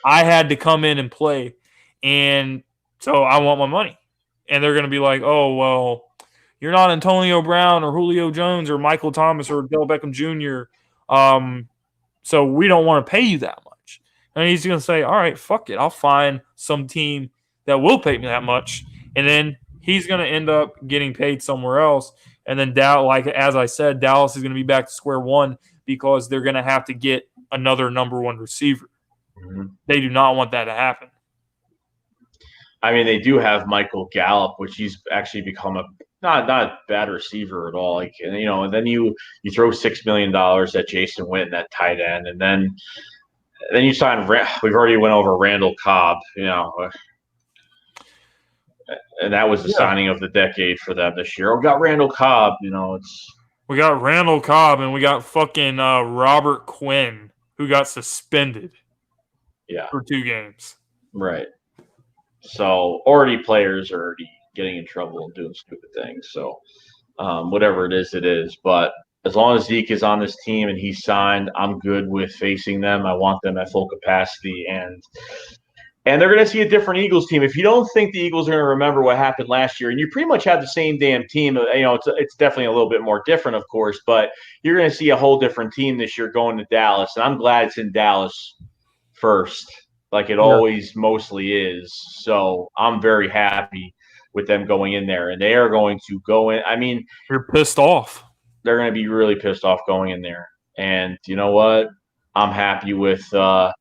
I had to come in and play. And so I want my money. And they're going to be like, oh, well, you're not Antonio Brown or Julio Jones or Michael Thomas or Odell Beckham Jr., so we don't want to pay you that much. And he's going to say, all right, fuck it. I'll find some team that will pay me that much. And then he's going to end up getting paid somewhere else. And then, as I said, Dallas is going to be back to square one because they're going to have to get another number one receiver. Mm-hmm. They do not want that to happen. I mean, they do have Michael Gallup, which he's actually become a not a bad receiver at all. Like, and then you throw $6 million at Jason Witten, that tight end, and then you sign. We've already went over Randall Cobb, and that was the signing of the decade for them this year. We got Randall Cobb, we got Randall Cobb, and we got fucking Robert Quinn, who got suspended. Yeah, for 2 games. Right. So already players are already getting in trouble and doing stupid things. So whatever it is. But as long as Zeke is on this team and he's signed, I'm good with facing them. I want them at full capacity. And they're going to see a different Eagles team. If you don't think the Eagles are going to remember what happened last year, and you pretty much have the same damn team, it's definitely a little bit more different, of course, but you're going to see a whole different team this year going to Dallas. And I'm glad it's in Dallas first, like it always mostly is. So I'm very happy with them going in there, and they are going to go in. I mean, you're pissed off. They're going to be really pissed off going in there. And you know what? I'm happy with what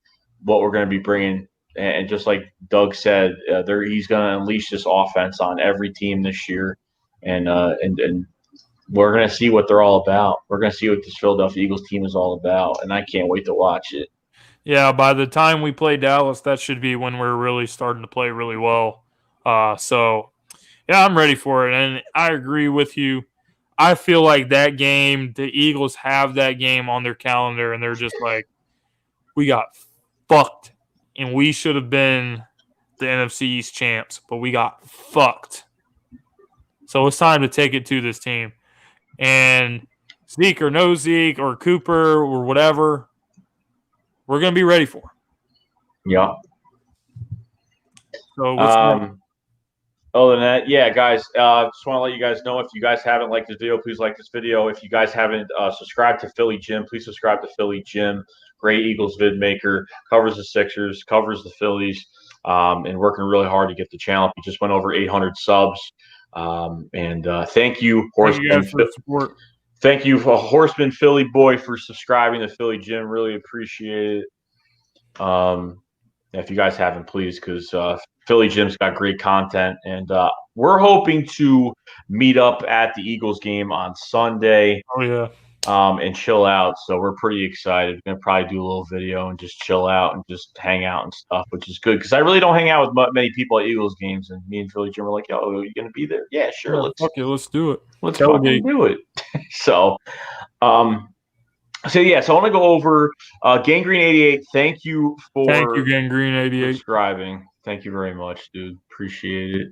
we're going to be bringing. And just like Doug said, he's going to unleash this offense on every team this year, and we're going to see what they're all about. We're going to see what this Philadelphia Eagles team is all about, and I can't wait to watch it. Yeah, by the time we play Dallas, that should be when we're really starting to play really well. So, yeah, I'm ready for it, and I agree with you. I feel like that game, the Eagles have that game on their calendar, and they're just like, we got fucked, and we should have been the NFC East champs, but we got fucked. So it's time to take it to this team. And Zeke or no Zeke or Cooper or whatever, we're going to be ready for him. Yeah. So what's Other than that, yeah, guys, just want to let you guys know, if you guys haven't liked this video, please like this video. If you guys haven't subscribed to Philly Jim, please subscribe to Philly Jim. Great Eagles vid maker, covers the Sixers, covers the Phillies, and working really hard to get the channel. He just went over 800 subs. And thank you, Thank you Horseman. guys for the support. Thank you, Horseman Philly Boy, for subscribing to Philly Jim. Really appreciate it. If you guys haven't, please, because Philly Jim's got great content, and we're hoping to meet up at the Eagles game on Sunday. Oh yeah. And chill out. So we're pretty excited. We're gonna probably do a little video and just chill out and just hang out and stuff, which is good because I really don't hang out with many people at Eagles games. And me and Philly Jim were like, "Yo, are you gonna be there?" Yeah, sure. Yeah, let's do it. Let's fucking do it. So, so I want to go over Gangrene 88. Thank you for Gangrene 88 subscribing. Thank you very much, dude. Appreciate it.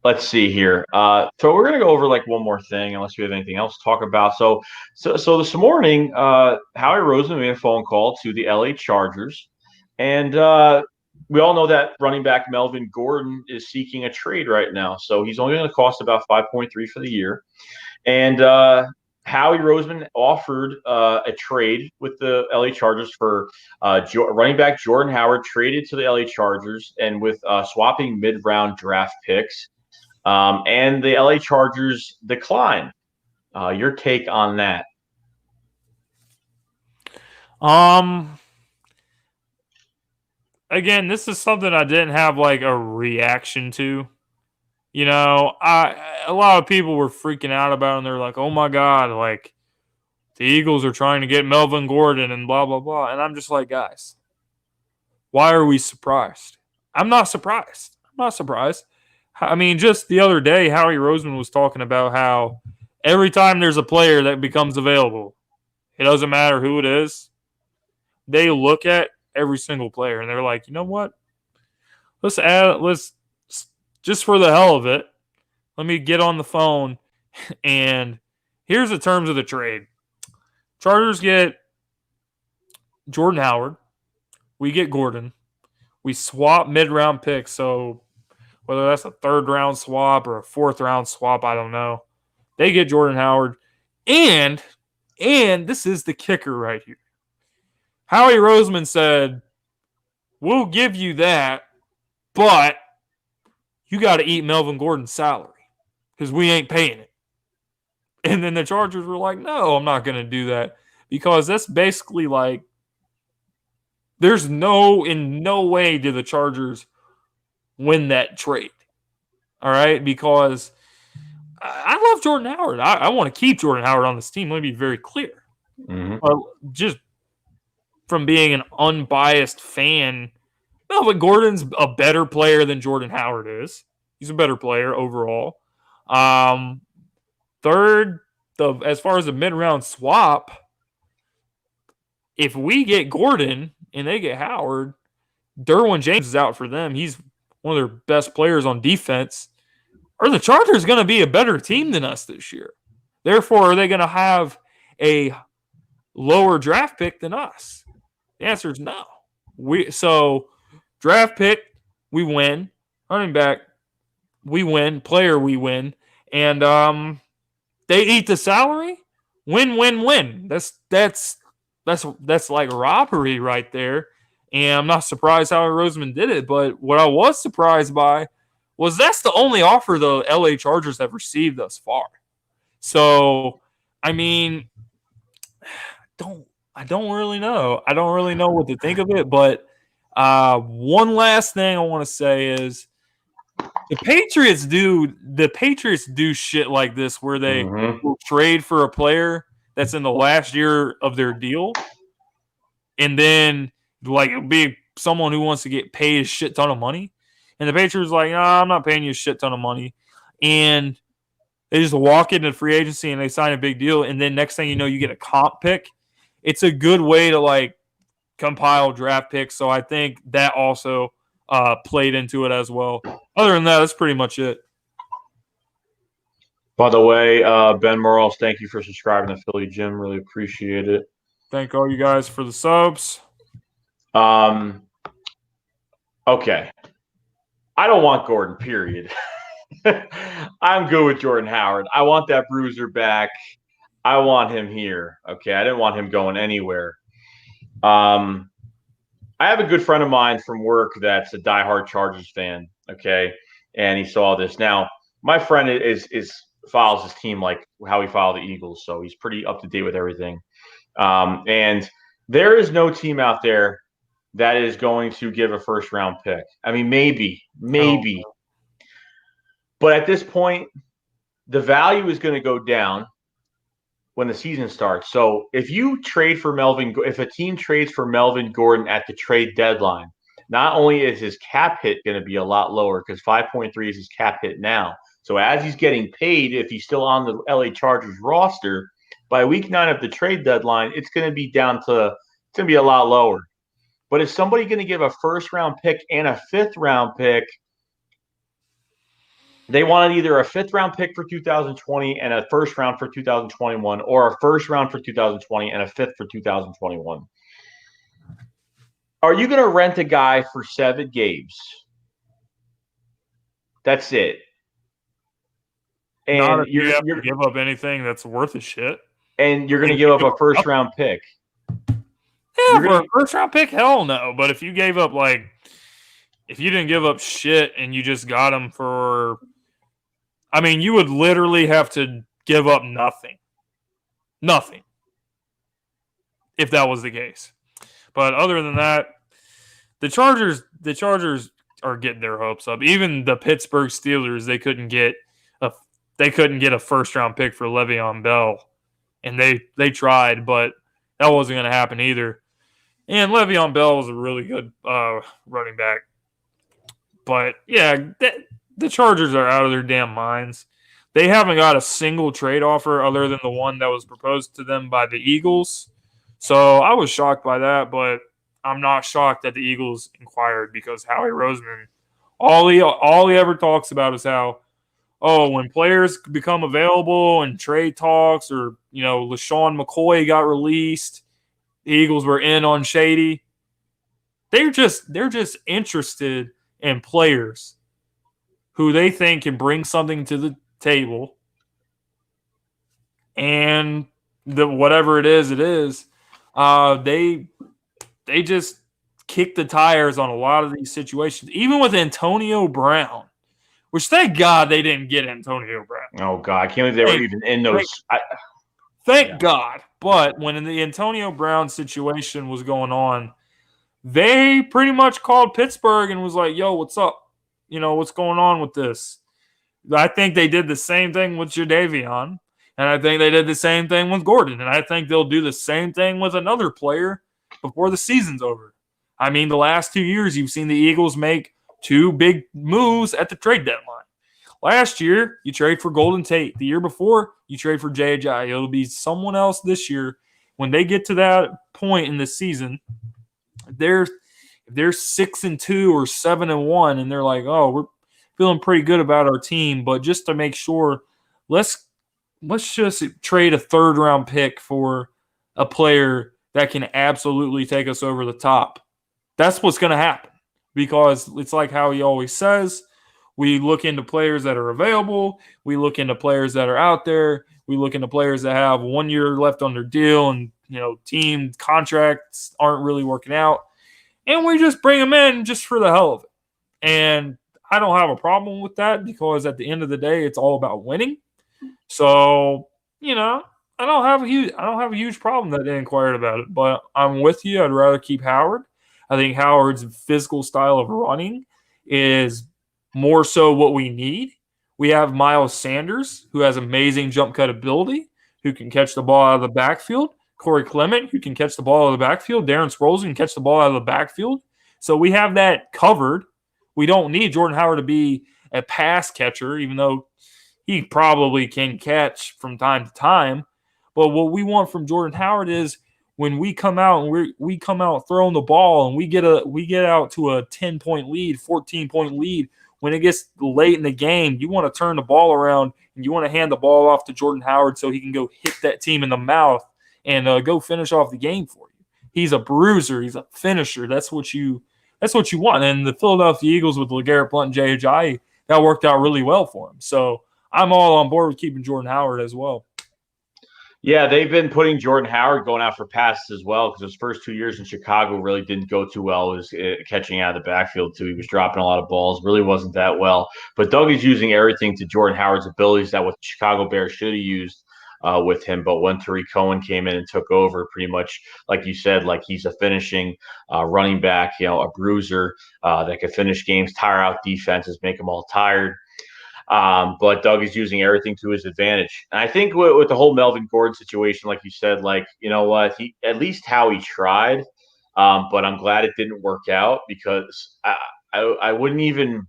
Let's see here. So we're gonna go over like one more thing, unless we have anything else to talk about. So this morning, Howie Roseman made a phone call to the LA Chargers, and we all know that running back Melvin Gordon is seeking a trade right now. So he's only going to cost about 5.3 for the year, and Howie Roseman offered a trade with the LA Chargers for running back Jordan Howard, traded to the LA Chargers, and with swapping mid-round draft picks. And the LA Chargers decline. Your take on that? Again, this is something I didn't have like a reaction to. You know, a lot of people were freaking out about it, and they're like, "Oh my God, like the Eagles are trying to get Melvin Gordon and blah blah blah." And I'm just like, guys, why are we surprised? I'm not surprised. I mean, just the other day, Howie Roseman was talking about how every time there's a player that becomes available, it doesn't matter who it is, they look at every single player and they're like, you know what? Let's just for the hell of it, let me get on the phone and here's the terms of the trade. Chargers get Jordan Howard. We get Gordon. We swap mid-round picks, so whether that's a third-round swap or a fourth-round swap, I don't know. They get Jordan Howard. And this is the kicker right here. Howie Roseman said, we'll give you that, but you got to eat Melvin Gordon's salary because we ain't paying it. And then the Chargers were like, no, I'm not going to do that, because that's basically like, there's in no way did the Chargers win that trade. All right, because I love Jordan Howard. I want to keep Jordan Howard on this team. Let me be very clear. Mm-hmm. Just from being an unbiased fan, Melvin Gordon's a better player than Jordan Howard is. He's a better player overall. Third, as far as the mid-round swap, if we get Gordon and they get Howard, Derwin James is out for them. He's one of their best players on defense. Are the Chargers going to be a better team than us this year? Therefore, are they going to have a lower draft pick than us? The answer is no. So draft pick, we win. Running back, we win. Player, we win. And they eat the salary. Win, win, win. That's like robbery right there. And I'm not surprised how Roseman did it. But what I was surprised by was that's the only offer the LA Chargers have received thus far. So, I mean, I don't really know. I don't really know what to think of it. But one last thing I want to say is the Patriots do shit like this where they will trade for a player that's in the last year of their deal, and then like it'll be someone who wants to get paid a shit ton of money, and the Patriots are like, I'm not paying you a shit ton of money, and they just walk into free agency and they sign a big deal, and then next thing you know, you get a comp pick. It's a good way to like compile draft picks, so I think that also played into it as well. Other than that, that's pretty much it. By the way, Ben Morales, thank you for subscribing to Philly Jim. Really appreciate it. Thank all you guys for the subs. Okay. I don't want Gordon, period. I'm good with Jordan Howard. I want that bruiser back. I want him here. Okay, I didn't want him going anywhere. I have a good friend of mine from work that's a diehard Chargers fan. Okay, and he saw this. Now, my friend is follows his team like how we follow the Eagles, so he's pretty up to date with everything. And there is no team out there that is going to give a first round pick. I mean, maybe, but at this point, the value is going to go down when the season starts. So if a team trades for Melvin Gordon at the trade deadline, not only is his cap hit going to be a lot lower because 5.3 is his cap hit now. So as he's getting paid, if he's still on the LA Chargers roster, by week 9 of the trade deadline, it's going to be a lot lower. But is somebody going to give a first round pick and a 5th round pick? They wanted either a 5th round pick for 2020 and a first round for 2021, or a first round for 2020 and a 5th for 2021. Are you going to rent a guy for 7 games? That's it. And not if you have to give up anything that's worth a shit. And you're going to give up a first round pick. Yeah, for a first round pick, hell no. But if you gave up if you didn't give up shit and you just got him for, I mean, you would literally have to give up nothing. Nothing. If that was the case. But other than that, the Chargers are getting their hopes up. Even the Pittsburgh Steelers, they couldn't get a first round pick for Le'Veon Bell. And they tried, but that wasn't going to happen either. And Le'Veon Bell was a really good running back. But, yeah, the Chargers are out of their damn minds. They haven't got a single trade offer other than the one that was proposed to them by the Eagles. So I was shocked by that, but I'm not shocked that the Eagles inquired because Howie Roseman, all he ever talks about is how, when players become available and trade talks or, LaShawn McCoy got released, the Eagles were in on Shady. They're just interested in players who they think can bring something to the table, and whatever it is. They just kick the tires on a lot of these situations, even with Antonio Brown. Which, thank God they didn't get Antonio Brown. Oh, God. I can't believe they were even in those. Thank God. But when the Antonio Brown situation was going on, they pretty much called Pittsburgh and was like, yo, what's up? What's going on with this? I think they did the same thing with Jadeveon, and I think they did the same thing with Gordon, and I think they'll do the same thing with another player before the season's over. I mean, the last 2 years, you've seen the Eagles make 2 big moves at the trade deadline. Last year, you trade for Golden Tate. The year before, you trade for J.J. It'll be someone else this year. When they get to that point in the season, if they're 6-2 or 7-1, and they're like, oh, we're feeling pretty good about our team, but just to make sure, let's just trade a 3rd round pick for a player that can absolutely take us over the top. That's what's going to happen. Because it's like how he always says, we look into players that are available. We look into players that are out there. We look into players that have 1 year left on their deal and, team contracts aren't really working out. And we just bring them in just for the hell of it. And I don't have a problem with that because at the end of the day, it's all about winning. So, I don't have a huge problem that they inquired about it. But I'm with you. I'd rather keep Howard. I think Howard's physical style of running is more so what we need. We have Miles Sanders, who has amazing jump cut ability, who can catch the ball out of the backfield. Corey Clement, who can catch the ball out of the backfield. Darren Sproles can catch the ball out of the backfield. So we have that covered. We don't need Jordan Howard to be a pass catcher, even though he probably can catch from time to time. But what we want from Jordan Howard is when we come out and we come out throwing the ball and we get out to a 10-point lead, 14-point lead, when it gets late in the game, you want to turn the ball around and you want to hand the ball off to Jordan Howard so he can go hit that team in the mouth and go finish off the game for you. He's a bruiser. He's a finisher. That's what you That's what you want. And the Philadelphia Eagles with LeGarrette Blount and Jay Ajayi, that worked out really well for him. So I'm all on board with keeping Jordan Howard as well. Yeah, they've been putting Jordan Howard going out for passes as well because his first 2 years in Chicago really didn't go too well. It was catching out of the backfield too. He was dropping a lot of balls. Really wasn't that well. But Doug is using everything to Jordan Howard's abilities that what the Chicago Bears should have used with him. But when Tariq Cohen came in and took over, pretty much like you said, like he's a finishing running back, a bruiser that could finish games, tire out defenses, make them all tired. But Doug is using everything to his advantage. And I think with the whole Melvin Gordon situation, like you said, like, you know what, he at least how he tried. But I'm glad it didn't work out because I wouldn't even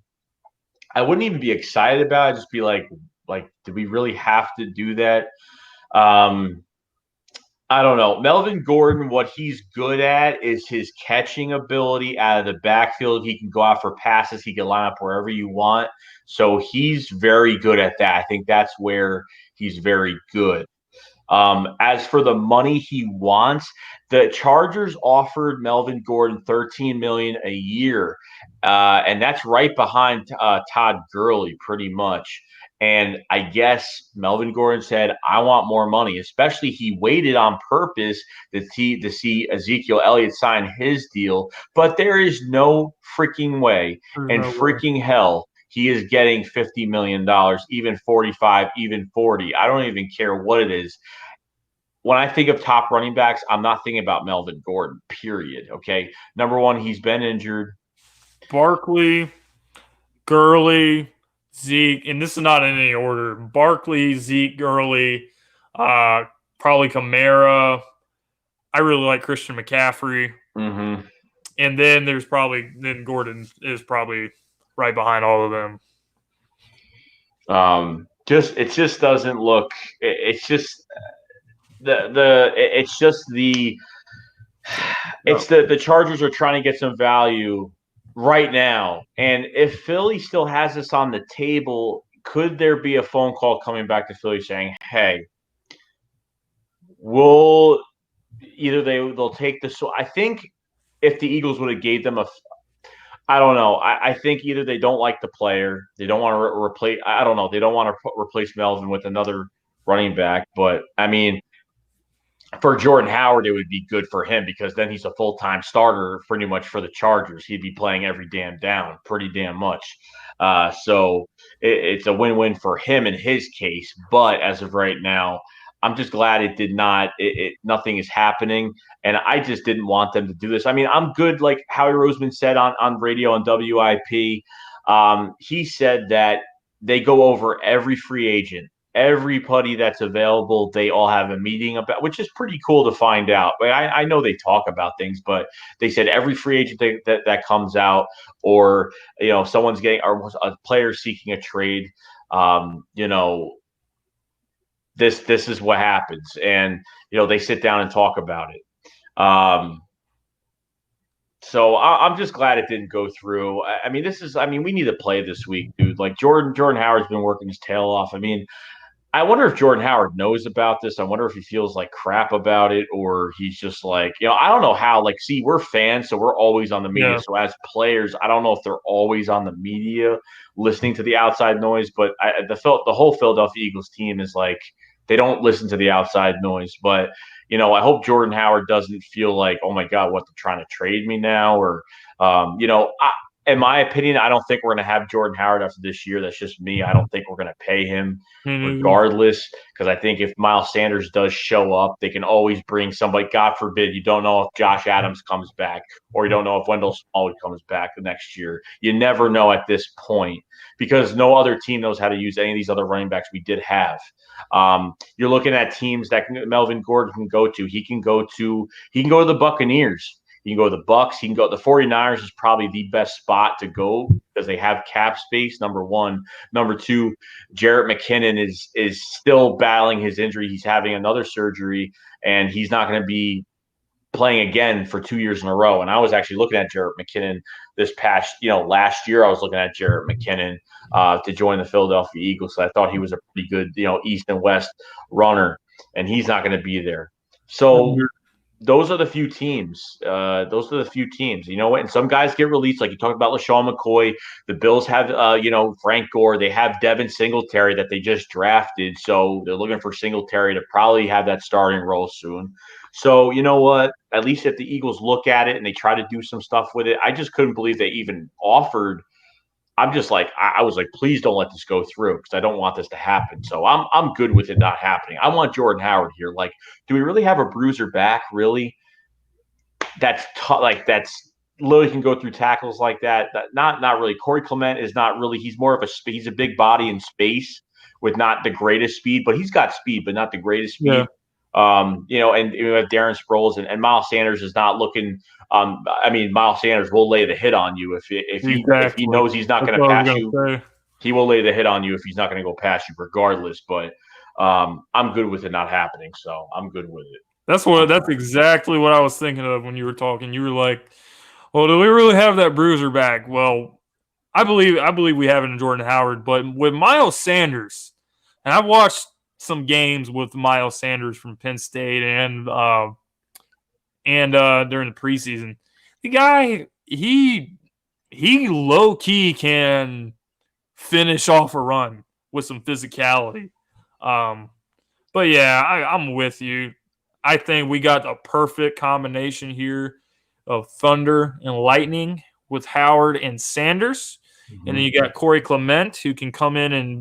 be excited about it. Just be like, did we really have to do that? I don't know. Melvin Gordon, what he's good at is his catching ability out of the backfield. He can go out for passes. He can line up wherever you want. So he's very good at that. I think that's where he's very good. As for the money he wants, the Chargers offered Melvin Gordon $13 million a year, and that's right behind Todd Gurley, pretty much. And I guess Melvin Gordon said, "I want more money." Especially, he waited on purpose to see Ezekiel Elliott sign his deal, but there is no freaking way and freaking hell he is getting $50 million, even 45, even 40. I don't even care what it is. When I think of top running backs, I'm not thinking about Melvin Gordon, period. Okay. Number one, he's been injured. Barkley, Gurley, Zeke, and this is not in any order. Barkley, Zeke, Gurley, probably Kamara. I really like Christian McCaffrey. Mm-hmm. And then then Gordon is probably right behind all of them. It just doesn't look. It's just the Chargers are trying to get some value right now. And if Philly still has this on the table, could there be a phone call coming back to Philly saying, "Hey, they'll take this." So I think if the Eagles would have gave them I don't know. I think either they don't like the player, they don't want to replace. I don't know. They don't want to replace Melvin with another running back. But I mean, for Jordan Howard, it would be good for him because then he's a full-time starter pretty much for the Chargers. He'd be playing every damn down, pretty damn much. So it's a win-win for him in his case. But as of right now, I'm just glad it did not. Nothing is happening, and I just didn't want them to do this. I mean, I'm good. Like Howie Roseman said on radio on WIP, he said that they go over every free agent. Everybody that's available, they all have a meeting about, which is pretty cool to find out. But I know they talk about things, but they said every free agent that comes out, or someone's getting, or a player seeking a trade, this is what happens, and they sit down and talk about it. So I'm just glad it didn't go through. I mean, we need to play this week, dude. Like Jordan Howard's been working his tail off. I mean, I wonder if Jordan Howard knows about this. I wonder if he feels like crap about it, or he's just like, I don't know how. Like, see, we're fans, so we're always on the media. Yeah. So as players, I don't know if they're always on the media listening to the outside noise. But the whole Philadelphia Eagles team is like, they don't listen to the outside noise. But I hope Jordan Howard doesn't feel like, oh my God, what, they're trying to trade me now, or in my opinion, I don't think we're going to have Jordan Howard after this year. That's just me. I don't think we're going to pay him regardless, because I think if Miles Sanders does show up, they can always bring somebody. God forbid, you don't know if Josh Adams comes back, or you don't know if Wendell Smallwood comes back the next year. You never know at this point, because no other team knows how to use any of these other running backs we did have. You're looking at teams that Melvin Gordon can go to. He can go to the Buccaneers. You can go to the Bucks. He can go. The 49ers is probably the best spot to go because they have cap space, number one. Number two, Jerick McKinnon is still battling his injury. He's having another surgery, and he's not going to be playing again for 2 years in a row. And I was actually looking at Jerick McKinnon this past, last year. I was looking at Jerick McKinnon to join the Philadelphia Eagles. So I thought he was a pretty good, East and West runner, and he's not going to be there. So those are the few teams. Those are the few teams. You know what? And some guys get released, like you talked about LaShawn McCoy. The Bills have, Frank Gore. They have Devin Singletary that they just drafted, so they're looking for Singletary to probably have that starting role soon. So you know what? At least if the Eagles look at it and they try to do some stuff with it, I just couldn't believe they even offered. I'm just like I was like, please don't let this go through because I don't want this to happen. So I'm good with it not happening. I want Jordan Howard here. Like, do we really have a bruiser back? Really? That's like that's literally can go through tackles like that. Not really. Corey Clement is not really. He's more of he's a big body in space with not the greatest speed, but he's got speed, but not the greatest Yeah. speed. And you have Darren Sproles and Miles Sanders is not looking. Miles Sanders will lay the hit on you if he Exactly. knows he's not That's going to what I was pass gonna you. say. He will lay the hit on you if he's not going to go past you, regardless. But I'm good with it not happening, so I'm good with it. That's exactly what I was thinking of when you were talking. You were like, "Well, do we really have that bruiser back?" Well, I believe we have it in Jordan Howard, but with Miles Sanders, and I've watched some games with Miles Sanders from Penn State and during the preseason. The guy he low key can finish off a run with some physicality. Um, but yeah, I'm with you. I think we got a perfect combination here of thunder and lightning with Howard and Sanders. And then you got Corey Clement, who can come in and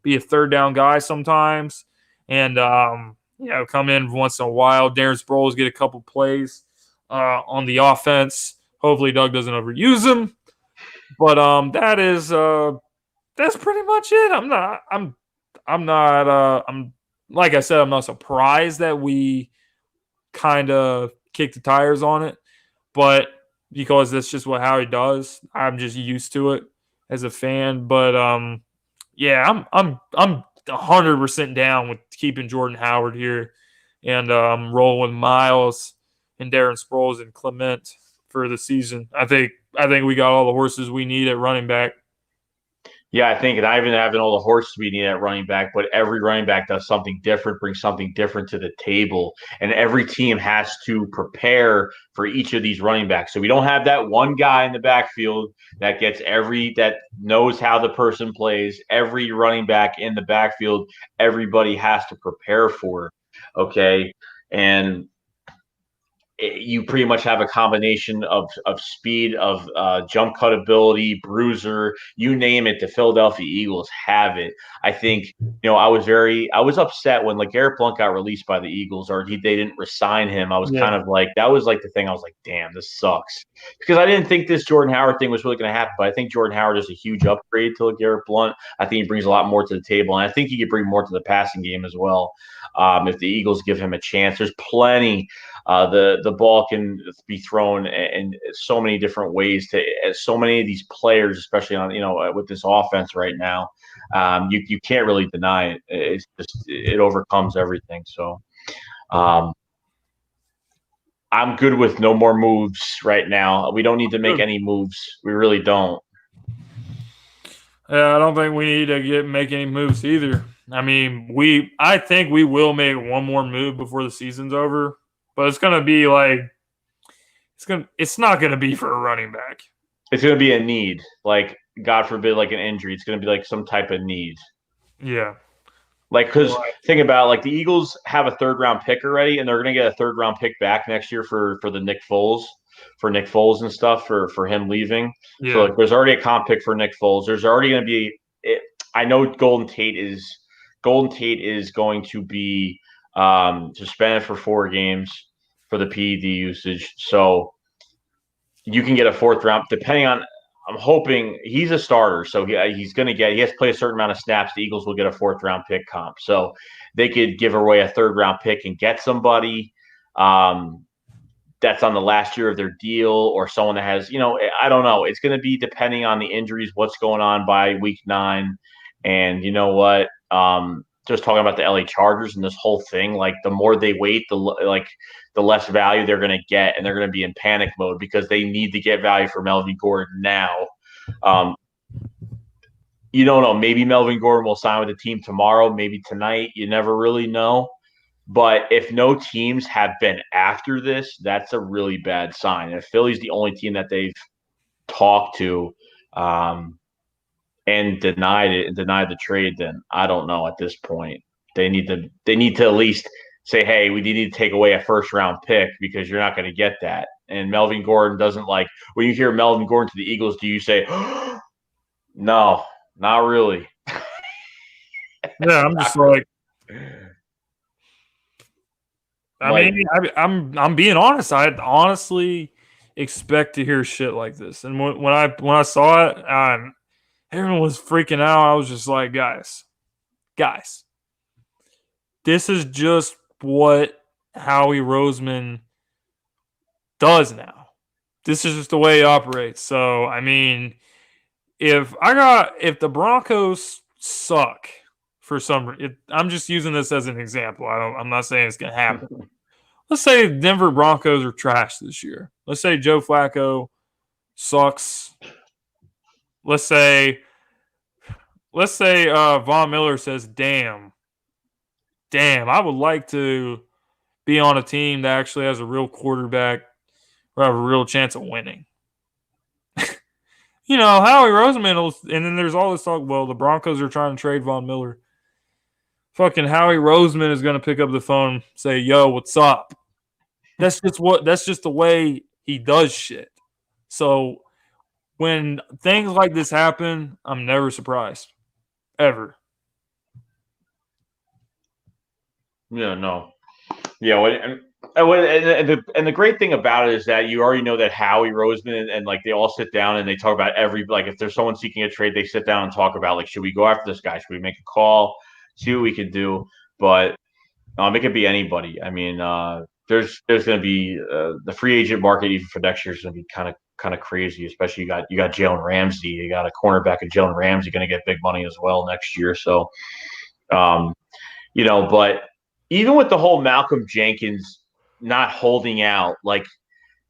be a third down guy sometimes. And, come in once in a while. Darren Sproles get a couple plays on the offense. Hopefully Doug doesn't overuse him. But that's pretty much it. I'm like I said, I'm not surprised that we kind of kicked the tires on it, but because that's just what Howie does, I'm just used to it as a fan. But yeah, I'm 100% down with keeping Jordan Howard here and rolling Miles and Darren Sproles and Clement for the season. I think we got all the horses we need at running back. Yeah, I think not even having all the horses we need at running back, but every running back does something different, brings something different to the table, and every team has to prepare for each of these running backs. So we don't have that one guy in the backfield that knows how the person plays. Every running back in the backfield, everybody has to prepare for. Okay, and you pretty much have a combination of speed, of jump cut ability, bruiser, you name it. The Philadelphia Eagles have it. I think I was upset when LeGarrette Blount got released by the Eagles, or they didn't resign him. I was kind Yeah, of like that was like the thing. I was like, damn, this sucks because I didn't think this Jordan Howard thing was really going to happen. But I think Jordan Howard is a huge upgrade to LeGarrette Blount. I think he brings a lot more to the table, and I think he could bring more to the passing game as well. If the Eagles give him a chance, there's plenty. The ball can be thrown in so many different ways to so many of these players, especially on with this offense right now. You can't really deny it. It's just it overcomes everything. So um, I'm good with no more moves right now. We don't need to make good. any moves. We really don't. Yeah, I don't think we need to make any moves either. I think we will make one more move before the season's over, but it's gonna be like it's not gonna be for a running back. It's going to be a need. Like God forbid, like an injury. It's going to be like some type of need. Yeah, Like, because right. think about like the Eagles have a third round pick already, and they're going to get a third round pick back next year for the Nick Foles and stuff for him leaving. So Yeah, like, there's already a comp pick for Nick Foles. There's already going to be. I know Golden Tate is going to be suspended for 4 games for the PED usage. So you can get a fourth round depending on. I'm hoping he's a starter, so he has to play a certain amount of snaps. The Eagles will get a fourth round pick comp, so they could give away a third round pick and get somebody that's on the last year of their deal, or someone that has, I don't know. It's going to be depending on the injuries, what's going on by week 9, and you know what? Just talking about the LA Chargers and this whole thing, like the more they wait, the less value they're going to get, and they're going to be in panic mode because they need to get value for Melvin Gordon now. Um, you don't know. Maybe Melvin Gordon will sign with the team tomorrow, maybe tonight. You never really know. But if no teams have been after this, that's a really bad sign. If Philly's the only team that they've talked to and denied the trade, then I don't know at this point. They need to at least say, hey, we need to take away a first round pick because you're not going to get that. And Melvin Gordon doesn't like when you hear Melvin Gordon to the Eagles, do you say, no, not really? Yeah, I'm just like, I'm being honest. I honestly expect to hear shit like this, and when I saw it, everyone was freaking out. I was just like, guys, this is just what Howie Roseman does now. This is just the way he operates. So, I mean, if the Broncos suck for some reason, I'm just using this as an example. I'm not saying it's gonna happen. Let's say Denver Broncos are trash this year. Let's say Joe Flacco sucks. Let's say Von Miller says, damn, I would like to be on a team that actually has a real quarterback or have a real chance of winning. Howie Roseman and then there's all this talk, well, the Broncos are trying to trade Von Miller. Fucking Howie Roseman is going to pick up the phone and say, yo, what's up? That's just the way he does shit. So when things like this happen, I'm never surprised. Ever. Yeah, no. Yeah, and the great thing about it is that you already know that Howie Roseman and like they all sit down and they talk about if there's someone seeking a trade, they sit down and talk about like, should we go after this guy? Should we make a call? See what we could do? But it could be anybody. I mean, there's going to be the free agent market even for next year is going to be kind of crazy. Especially you got Jalen Ramsey, you got a cornerback of Jalen Ramsey going to get big money as well next year. So, but even with the whole Malcolm Jenkins not holding out, like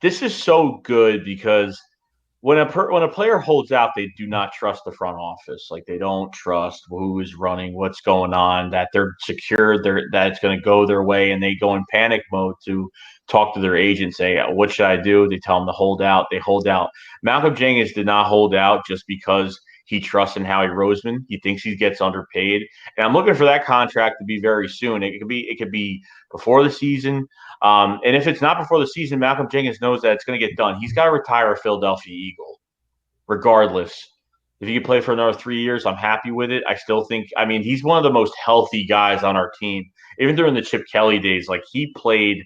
this is so good because when a player holds out, they do not trust the front office. Like they don't trust who is running, what's going on, that they're secure, that it's going to go their way, and they go in panic mode to talk to their agent, say, "What should I do?" They tell them to hold out. They hold out. Malcolm Jenkins did not hold out just because he trusts in Howie Roseman. He thinks he gets underpaid, and I'm looking for that contract to be very soon. It could be before the season. And if it's not before the season, Malcolm Jenkins knows that it's going to get done. He's got to retire a Philadelphia Eagle, regardless. If he can play for another 3 years, I'm happy with it. I still think, I mean, he's one of the most healthy guys on our team. Even during the Chip Kelly days, like he played.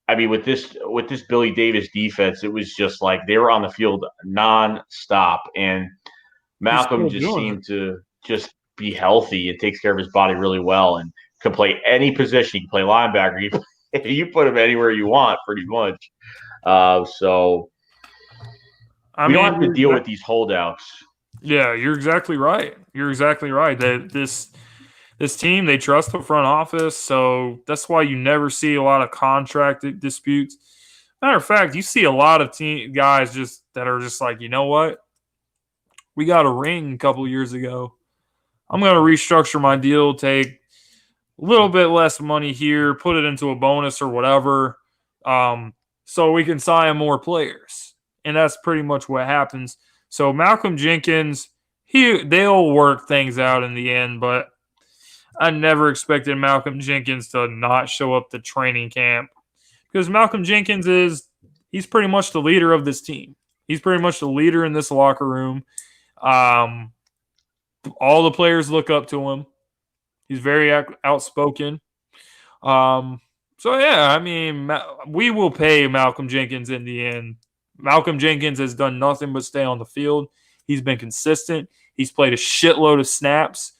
I mean, with this Billy Davis defense, it was just like they were on the field nonstop, and Malcolm just seemed to just be healthy and takes care of his body really well, and can play any position. He can play linebacker. You put him anywhere you want, pretty much. So we don't have to deal with these holdouts. Yeah, you're exactly right. That this team, they trust the front office, so that's why you never see a lot of contract disputes. Matter of fact, you see a lot of guys just that are just like, you know what? We got a ring a couple years ago. I'm going to restructure my deal, take a little bit less money here, put it into a bonus or whatever, so we can sign more players. And that's pretty much what happens. So Malcolm Jenkins, they'll work things out in the end, but I never expected Malcolm Jenkins to not show up to training camp because Malcolm Jenkins he's pretty much the leader of this team. He's pretty much the leader in this locker room. All the players look up to him. He's very outspoken. So, yeah, I mean, we will pay Malcolm Jenkins in the end. Malcolm Jenkins has done nothing but stay on the field. He's been consistent. He's played a shitload of snaps.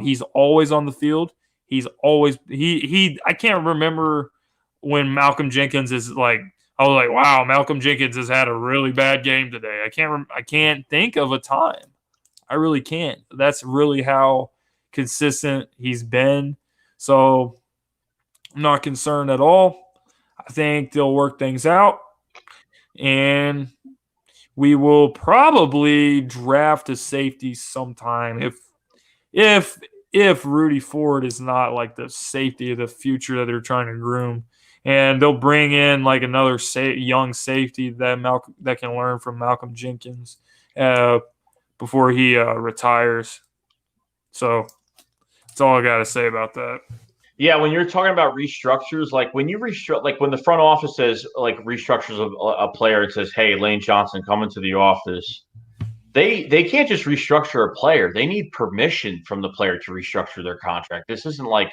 He's always on the field. He's always I can't remember when Malcolm Jenkins is like, I was like, wow, Malcolm Jenkins has had a really bad game today. I can't think of a time. I really can't. That's really how consistent he's been. So I'm not concerned at all. I think they'll work things out. And we will probably draft a safety sometime if if Rudy Ford is not like the safety of the future that they're trying to groom. And they'll bring in like another young safety that can learn from Malcolm Jenkins before he retires. So that's all I got to say about that. Yeah, when you're talking about restructures, like when you restructure, like when the front office says like restructures a player and says, "Hey, Lane Johnson, come into the office," they can't just restructure a player. They need permission from the player to restructure their contract. This isn't like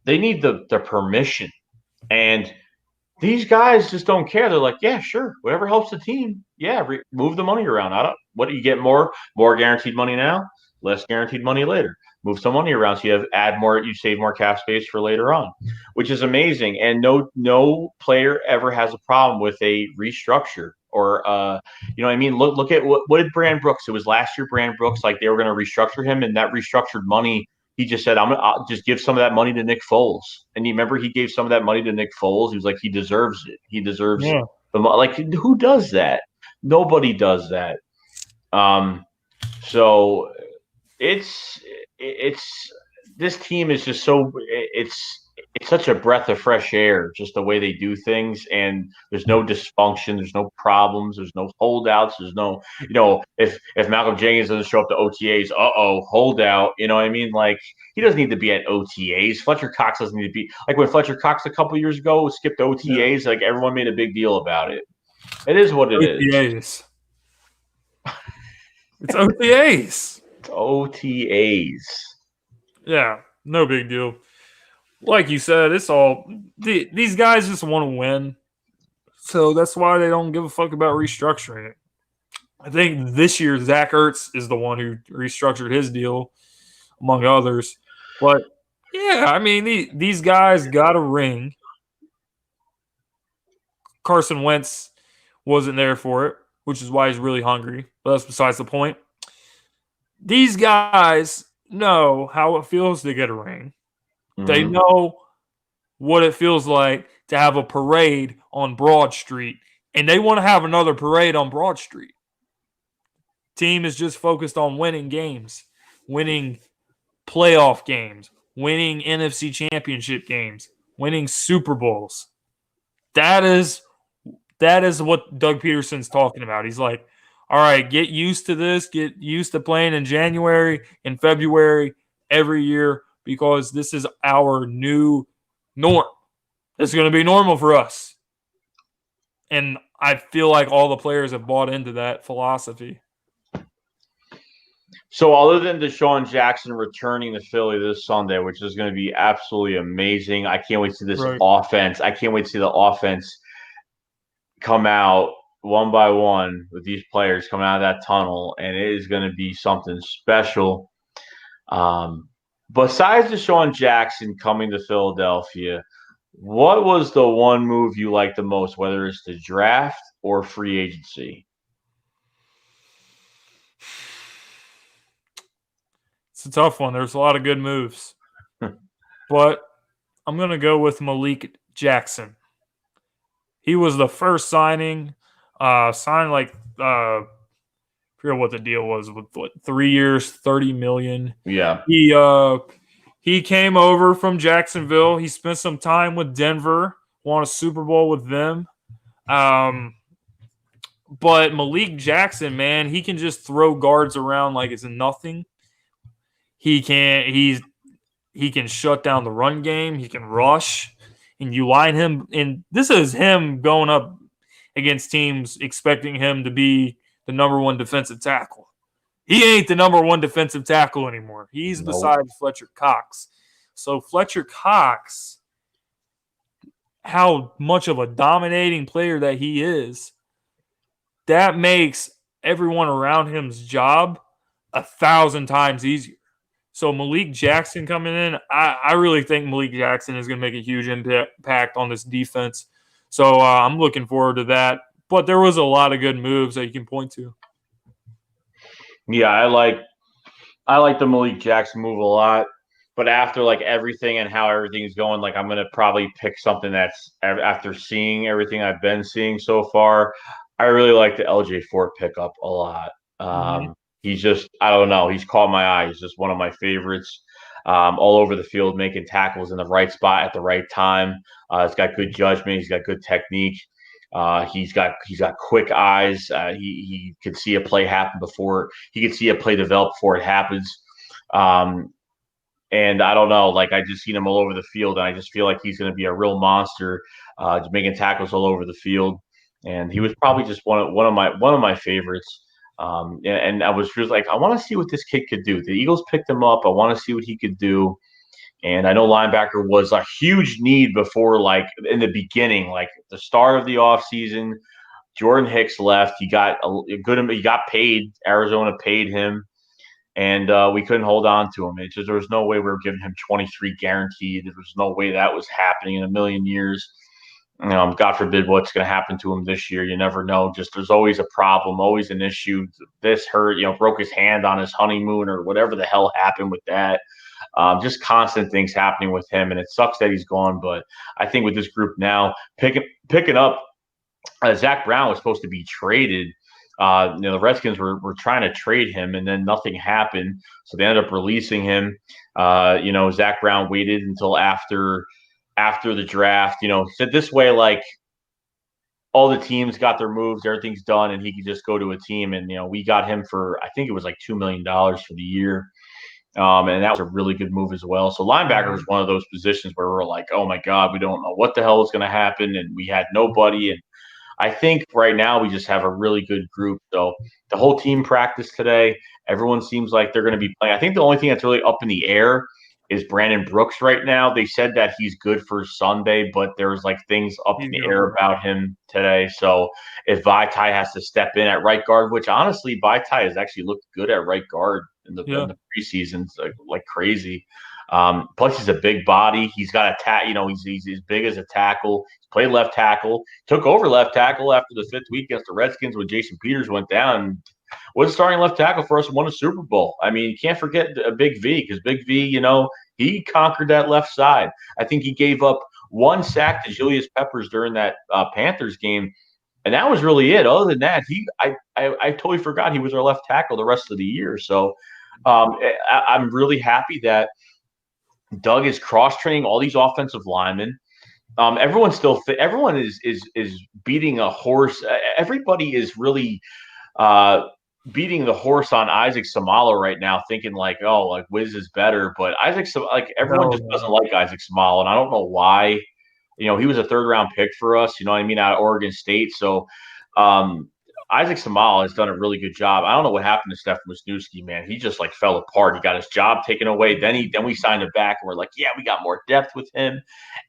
they need the permission, and these guys just don't care. They're like, yeah, sure, whatever helps the team. Yeah, move the money around. I don't. What do you get more guaranteed money now, less guaranteed money later? Move some money around so you save more cap space for later on, which is amazing. And no player ever has a problem with a restructure or you know what I mean. Look at what did Brand Brooks? It was last year. Brand Brooks, like they were going to restructure him, and that restructured money he just said, I'll just give some of that money to Nick Foles. And you remember he gave some of that money to Nick Foles. He was like, he deserves it. He deserves Yeah. the money. Like, who does that? Nobody does that. So it's this team is just so it's such a breath of fresh air, just the way they do things, and there's no dysfunction, there's no problems, there's no holdouts, there's no, if Malcolm Jenkins doesn't show up to OTAs, holdout, you know what I mean? Like he doesn't need to be at OTAs. Fletcher Cox doesn't need to be like when Fletcher Cox a couple years ago skipped OTAs, like everyone made a big deal about it. It is what it is. It's OTAs. It's OTAs. Yeah, no big deal. Like you said, it's all these guys just want to win. So that's why they don't give a fuck about restructuring it. I think this year Zach Ertz is the one who restructured his deal, among others. But yeah, I mean these guys got a ring. Carson Wentz wasn't there for it, which is why he's really hungry. But that's besides the point. These guys know how it feels to get a ring. Mm-hmm. They know what it feels like to have a parade on Broad Street, and they want to have another parade on Broad Street. Team is just focused on winning games, winning playoff games, winning NFC championship games, winning Super Bowls. That is what Doug Peterson's talking about. He's like, all right, get used to this. Get used to playing in January and February every year because this is our new norm. It's going to be normal for us. And I feel like all the players have bought into that philosophy. So other than Deshaun Jackson returning to Philly this Sunday, which is going to be absolutely amazing, I can't wait to see this offense. I can't wait to see the offense come out one by one with these players coming out of that tunnel, and it is going to be something special. Besides Deshaun Jackson coming to Philadelphia, what was the one move you liked the most, whether it's the draft or free agency? It's a tough one. There's a lot of good moves. But I'm going to go with Malik Jackson. He was the first signing, signed like I forget what the deal was with 3 years, $30 million. Yeah. He came over from Jacksonville. He spent some time with Denver, won a Super Bowl with them. But Malik Jackson, man, he can just throw guards around like it's nothing. He can shut down the run game. He can rush. And you line him in. This is him going up against teams expecting him to be the number one defensive tackle. He ain't the number one defensive tackle anymore. He's beside Fletcher Cox. So Fletcher Cox, how much of a dominating player that he is, that makes everyone around him's job 1,000 times easier. So Malik Jackson coming in, I really think Malik Jackson is going to make a huge impact on this defense. So I'm looking forward to that. But there was a lot of good moves that you can point to. Yeah, I like the Malik Jackson move a lot. But after like everything and how everything's going, like I'm going to probably pick something that's after seeing everything I've been seeing so far. I really like the LJ Fort pickup a lot. He's just, I don't know. He's caught my eye. He's just one of my favorites. all over the field, making tackles in the right spot at the right time. He's got good judgment. He's got good technique. He's got quick eyes. He can see a play happen before he can see a play develop before it happens. And I don't know, like I just seen him all over the field, and I just feel like he's going to be a real monster, just making tackles all over the field. And he was probably just one of my favorites. And I was just like, I want to see what this kid could do. The Eagles picked him up. I want to see what he could do. And I know linebacker was a huge need before, like in the beginning, like the start of the offseason. Jordan Hicks left. He got he got paid. Arizona paid him, and we couldn't hold on to him. It's just there was no way we were giving him 23 guaranteed. There was no way that was happening in a million years. God forbid what's going to happen to him this year. You never know. Just there's always a problem, always an issue. This hurt, broke his hand on his honeymoon or whatever the hell happened with that. Just constant things happening with him, and it sucks that he's gone. But I think with this group now picking up, Zach Brown was supposed to be traded. The Redskins were trying to trade him, and then nothing happened, so they ended up releasing him. Zach Brown waited until after the draft. Said this way, like all the teams got their moves, everything's done, and he could just go to a team. And we got him for I think it was like $2 million for the year. And that was a really good move as well. So linebacker was one of those positions where we're like, oh my God, we don't know what the hell is going to happen. And we had nobody. And I think right now we just have a really good group. So the whole team practiced today. Everyone seems like they're going to be playing. I think the only thing that's really up in the air is Brandon Brooks right now. They said that he's good for Sunday, but there's like things up in the air about him today. So if Vaitai has to step in at right guard, which honestly Vaitai has actually looked good at right guard in the preseason, like crazy. Plus he's a big body. He's got he's as big as a tackle. He's played left tackle. Took over left tackle after the 5th week against the Redskins when Jason Peters went down. Was starting left tackle for us and won a Super Bowl. I mean, you can't forget Big V, because Big V, he conquered that left side. I think he gave up 1 sack to Julius Peppers during that Panthers game, and that was really it. Other than that, I totally forgot he was our left tackle the rest of the year. So I'm really happy that Doug is cross-training all these offensive linemen. Everyone is beating a horse. Everybody is really beating the horse on Isaac Samala right now, thinking like, oh, like Wiz is better. But everyone just doesn't like Isaac Samala, and I don't know why. He was a 3rd-round pick for us, out of Oregon State. So Isaac Samala has done a really good job. I don't know what happened to Stefan Wisniewski, man. He just like fell apart. He got his job taken away. Then we signed him back, and we're like, yeah, we got more depth with him.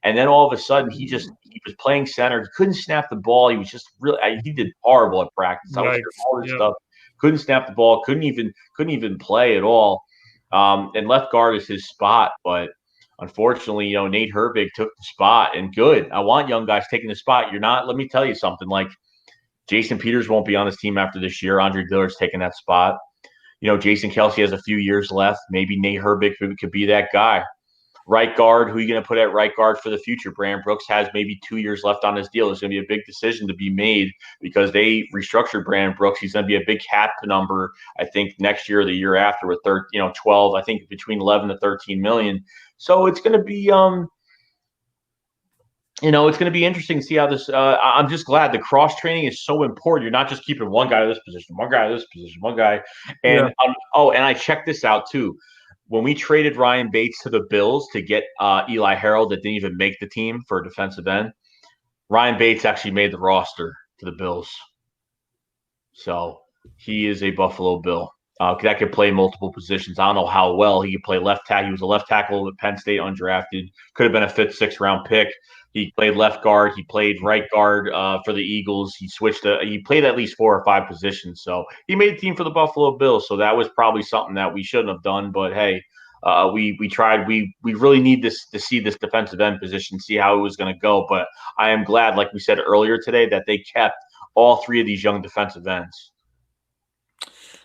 And then all of a sudden, he was playing center. He couldn't snap the ball. He was just he did horrible at practice. I was hearing all this stuff. Couldn't snap the ball. Couldn't even play at all. And left guard is his spot, but unfortunately, Nate Herbig took the spot. And good. I want young guys taking the spot. You're not. Let me tell you something. Like, Jason Peters won't be on his team after this year. Andre Dillard's taking that spot. Jason Kelce has a few years left. Maybe Nate Herbig could be that guy. Right guard, who are you going to put at right guard for the future? Brandon Brooks has maybe 2 years left on his deal. There's going to be a big decision to be made because they restructured Brandon Brooks. He's going to be a big cap number, I think, next year or the year after with 12, I think between 11 to 13 million. So it's going to be it's going to be interesting to see how this. I'm just glad the cross training is so important. You're not just keeping one guy to this position, one guy to this position, one guy. And and I checked this out too. When we traded Ryan Bates to the Bills to get Eli Harold, that didn't even make the team for a defensive end, Ryan Bates actually made the roster to the Bills. So he is a Buffalo Bill. That could play multiple positions. I don't know how well he could play left tackle. He was a left tackle at Penn State, undrafted. Could have been a 5th, 6th-round pick. He played left guard. He played right guard for the Eagles. He played at least 4 or 5 positions. So he made the team for the Buffalo Bills. So that was probably something that we shouldn't have done. But hey, we tried. We really need to see this defensive end position, see how it was going to go. But I am glad, like we said earlier today, that they kept all 3 of these young defensive ends.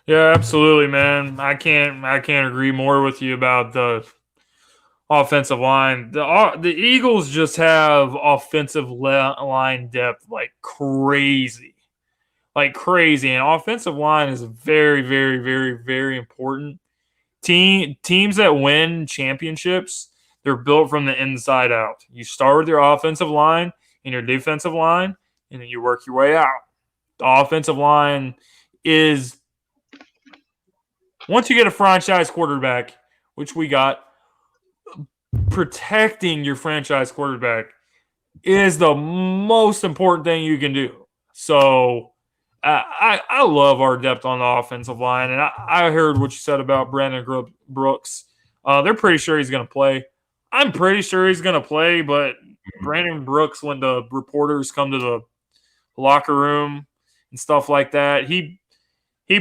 Yeah, absolutely, man. I can't agree more with you about the offensive line. The Eagles just have offensive line depth like crazy. And offensive line is very, very, very, very important. teams that win championships, they're built from the inside out. You start with your offensive line and your defensive line, and then you work your way out. The offensive line is, once you get a franchise quarterback, which we got, protecting your franchise quarterback is the most important thing you can do. So I love our depth on the offensive line, and I heard what you said about Brandon Brooks. They're pretty sure he's going to play. I'm pretty sure he's going to play, but Brandon Brooks, when the reporters come to the locker room and stuff like that, he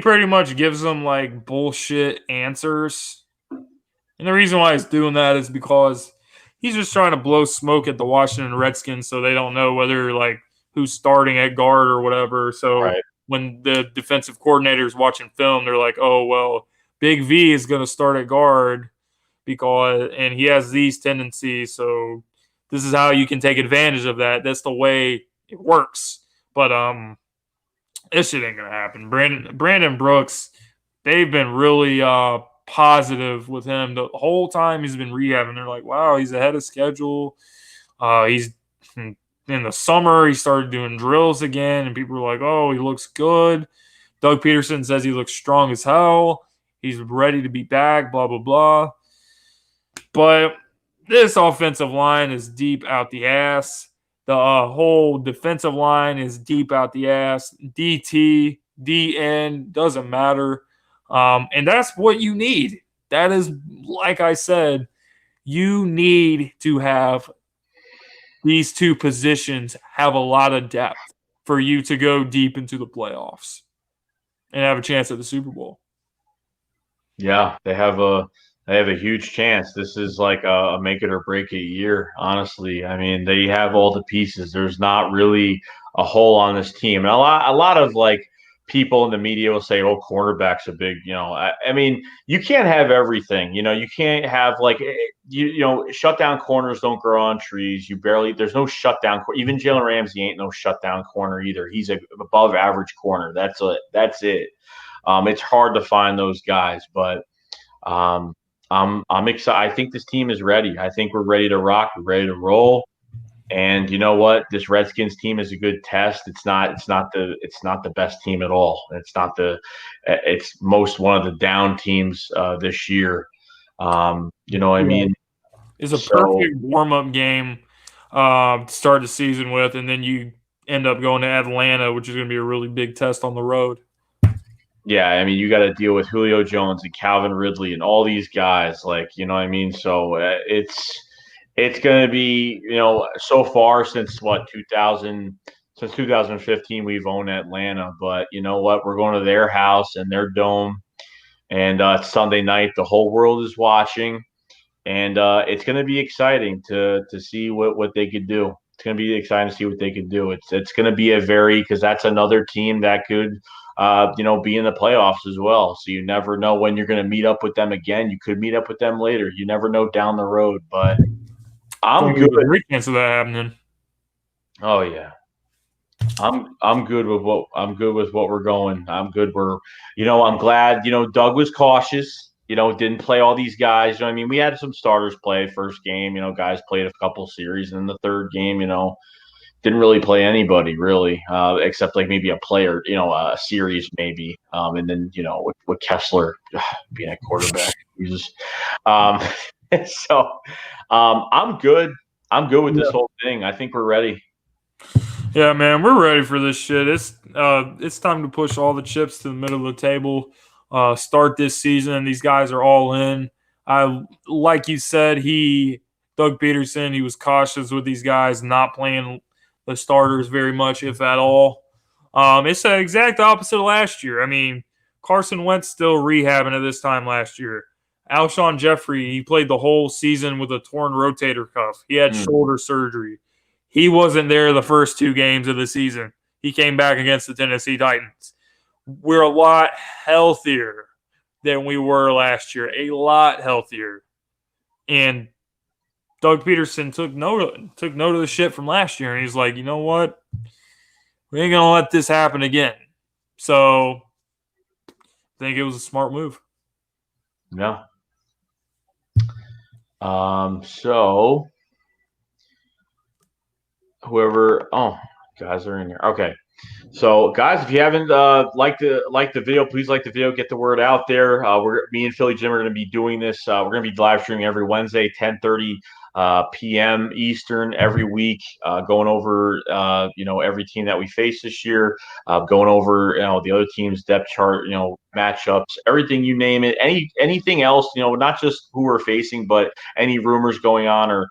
pretty much gives them like bullshit answers. And the reason why he's doing that is because he's just trying to blow smoke at the Washington Redskins so they don't know whether like who's starting at guard or whatever. So when the defensive coordinator is watching film, they're like, oh, well, Big V is going to start at guard and he has these tendencies. So this is how you can take advantage of that. That's the way it works. But this shit ain't going to happen. Brandon Brooks, they've been really positive with him the whole time he's been rehabbing. They're like, wow, he's ahead of schedule. He's in the summer, he started doing drills again, and people were like, oh, he looks good. Doug Peterson says he looks strong as hell. He's ready to be back, blah, blah, blah. But this offensive line is deep out the ass. The whole defensive line is deep out the ass. DT, DN, doesn't matter. And that's what you need. That is, like I said, you need to have these two positions have a lot of depth for you to go deep into the playoffs and have a chance at the Super Bowl. Yeah, they have a huge chance. This is like a make it or break it year, honestly. I mean, they have all the pieces. There's not really a hole on this team. And a lot of like people in the media will say, "Oh, cornerback's a big," I mean, you can't have everything. You can't have like shutdown corners don't grow on trees. There's no shutdown. Even Jalen Ramsey ain't no shutdown corner either. He's a above average corner. That's it. It's hard to find those guys, but I'm excited. I think this team is ready. I think we're ready to rock. We're ready to roll. And you know what? This Redskins team is a good test. It's not the best team at all. It's one of the down teams this year. You know what I mean? It's a perfect warm-up game to start the season with, and then you end up going to Atlanta, which is going to be a really big test on the road. Yeah, I mean, you got to deal with Julio Jones and Calvin Ridley and all these guys, like, you know what I mean? So it's going to be, so far since 2015, we've owned Atlanta. But you know what? We're going to their house and their dome, and it's Sunday night. The whole world is watching, and it's going to be exciting to see what they could do. It's going to be exciting to see what they could do. It's going to be because that's another team that could be in the playoffs as well. So you never know when you're going to meet up with them again. You could meet up with them later. You never know down the road. But I'm good. There's a great chance of that happening. Oh yeah, I'm good with what we're going. I'm good. I'm glad. Doug was cautious. Didn't play all these guys. You know what I mean? We had some starters play first game. Guys played a couple series, and in the third game, didn't really play anybody really, except like maybe a player, a series maybe. And then with Kessler being a quarterback, Jesus. So I'm good. I'm good with this whole thing. I think we're ready. Yeah, man, we're ready for this shit. It's time to push all the chips to the middle of the table. Start this season. These guys are all in. Like you said, Doug Peterson, he was cautious with these guys not playing the starters very much, if at all. It's the exact opposite of last year. I mean, Carson Wentz still rehabbing at this time last year. Alshon Jeffrey, he played the whole season with a torn rotator cuff. He had shoulder surgery. He wasn't there the first two games of the season. He came back against the Tennessee Titans. We're a lot healthier than we were last year. A lot healthier. And Doug Peterson took note of the shit from last year, and he's like, you know what? We ain't gonna let this happen again. So I think it was a smart move. Yeah, So whoever, guys are in here. Okay. So, guys, if you haven't liked the video, please like the video. Get the word out there. Me and Philly Jim are going to be doing this. We're going to be live streaming every Wednesday, 10:30 p.m. Eastern every week, going over every team that we face this year, going over the other team's depth chart, matchups, everything you name it, anything else, not just who we're facing, but any rumors going on or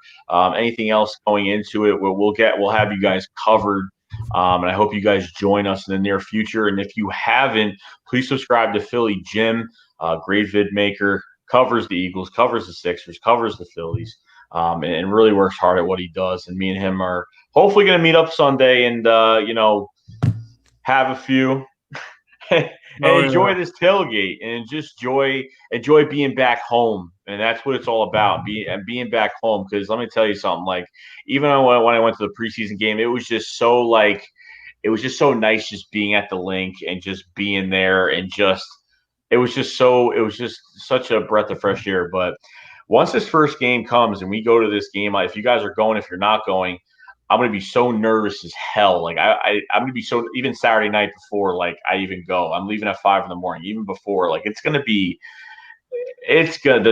anything else going into it. We'll have you guys covered. And I hope you guys join us in the near future. And if you haven't, please subscribe to Philly Jim, great vid maker, covers the Eagles, covers the Sixers, covers the Phillies, and really works hard at what he does. And me and him are hopefully going to meet up Sunday and, have a few and enjoy this tailgate and just enjoy being back home. And that's what it's all about, being back home. Because let me tell you something, like even when I went to the preseason game, it was just so nice just being at the link and just being there and it was just such a breath of fresh air. But once this first game comes and we go to this game, if you guys are going, if you're not going, I'm gonna be so nervous as hell. Like I'm gonna be so, even Saturday night before like I even go. I'm leaving at 5 in the morning, even before. Like the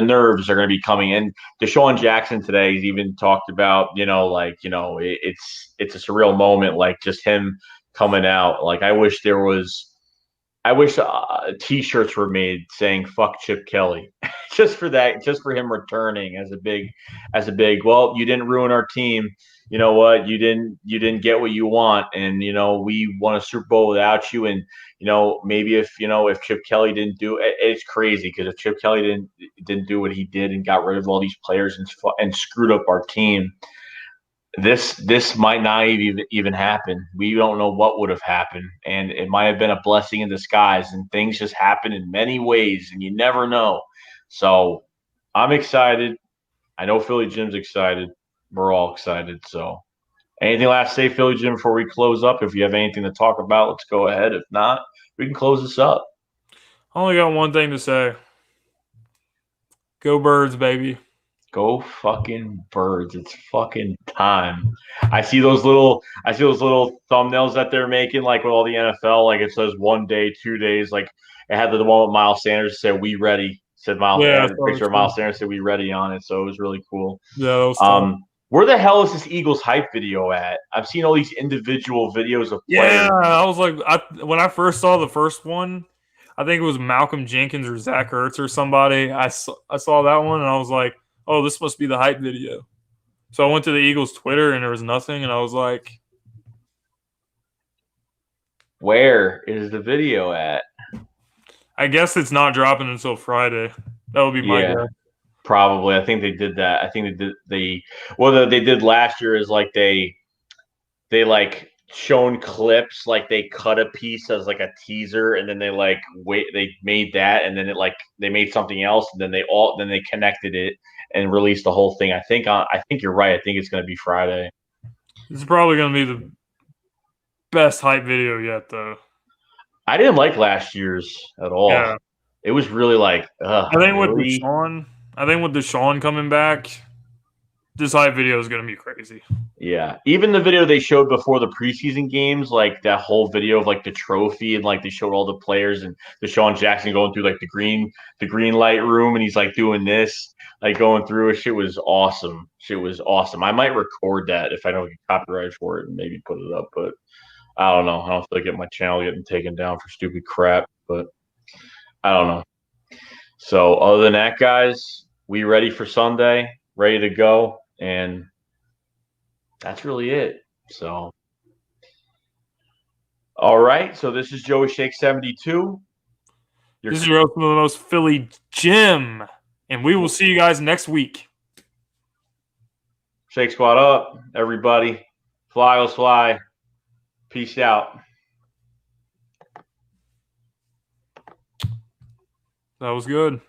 nerves are gonna be coming in. Deshaun Jackson today, he's even talked about, it's a surreal moment, like just him coming out. Like I wish T-shirts were made saying "fuck Chip Kelly," just for that, just for him returning as a big. Well, you didn't ruin our team. You know what? You didn't get what you want, and we won a Super Bowl without you. And maybe if Chip Kelly didn't do it, it's crazy because if Chip Kelly didn't do what he did and got rid of all these players and screwed up our team, this might not even happen. We don't know what would have happened, and it might have been a blessing in disguise. And things just happen in many ways, and you never know. So I'm excited. I know Philly Jim's excited. We're all excited. So anything last to say, Philly Jim, before we close up? If you have anything to talk about, let's go ahead. If not, we can close this up. I only got one thing to say. Go Birds, baby. Go fucking Birds. It's fucking time. I see those little thumbnails that they're making, like with all the NFL, like it says 1 day, 2 days. Like it had the one with Miles Sanders said "We ready." Said Miles, Yeah, had a picture of Miles Sanders said "We ready" on it, so it was really cool. Yeah, that was tough. Where the hell is this Eagles hype video at? I've seen all these individual videos of players. Yeah, I was like, when I first saw the first one, I think it was Malcolm Jenkins or Zach Ertz or somebody. I saw that one and I was like, oh, this must be the hype video. So I went to the Eagles Twitter and there was nothing, and I was like, where is the video at? I guess it's not dropping until Friday. That would be my guess. Probably. I think they did that. I think what they did last year is like they like shown clips, like they cut a piece as like a teaser, and then they made that, and then they made something else, and then they connected it and released the whole thing. I think you're right. I think it's going to be Friday. This is probably going to be the best hype video yet, though. I didn't like last year's at all. Yeah. It was really like, I think with Deshaun coming back, this hype video is going to be crazy. Yeah. Even the video they showed before the preseason games, like that whole video of like the trophy, and like they showed all the players and Deshaun Jackson going through like the green light room, and he's like doing this, like going through it. Shit was awesome. I might record that if I don't get copyrighted for it and maybe put it up, but I don't know. I don't feel like get my channel getting taken down for stupid crap, but I don't know. So other than that, guys, we ready for Sunday, ready to go, and that's really it. So, all right. So this is Joey Shake 72. This is your most Philly Jim, and we will see you guys next week. Shake Squad up, everybody. Fly, will fly. Peace out. That was good.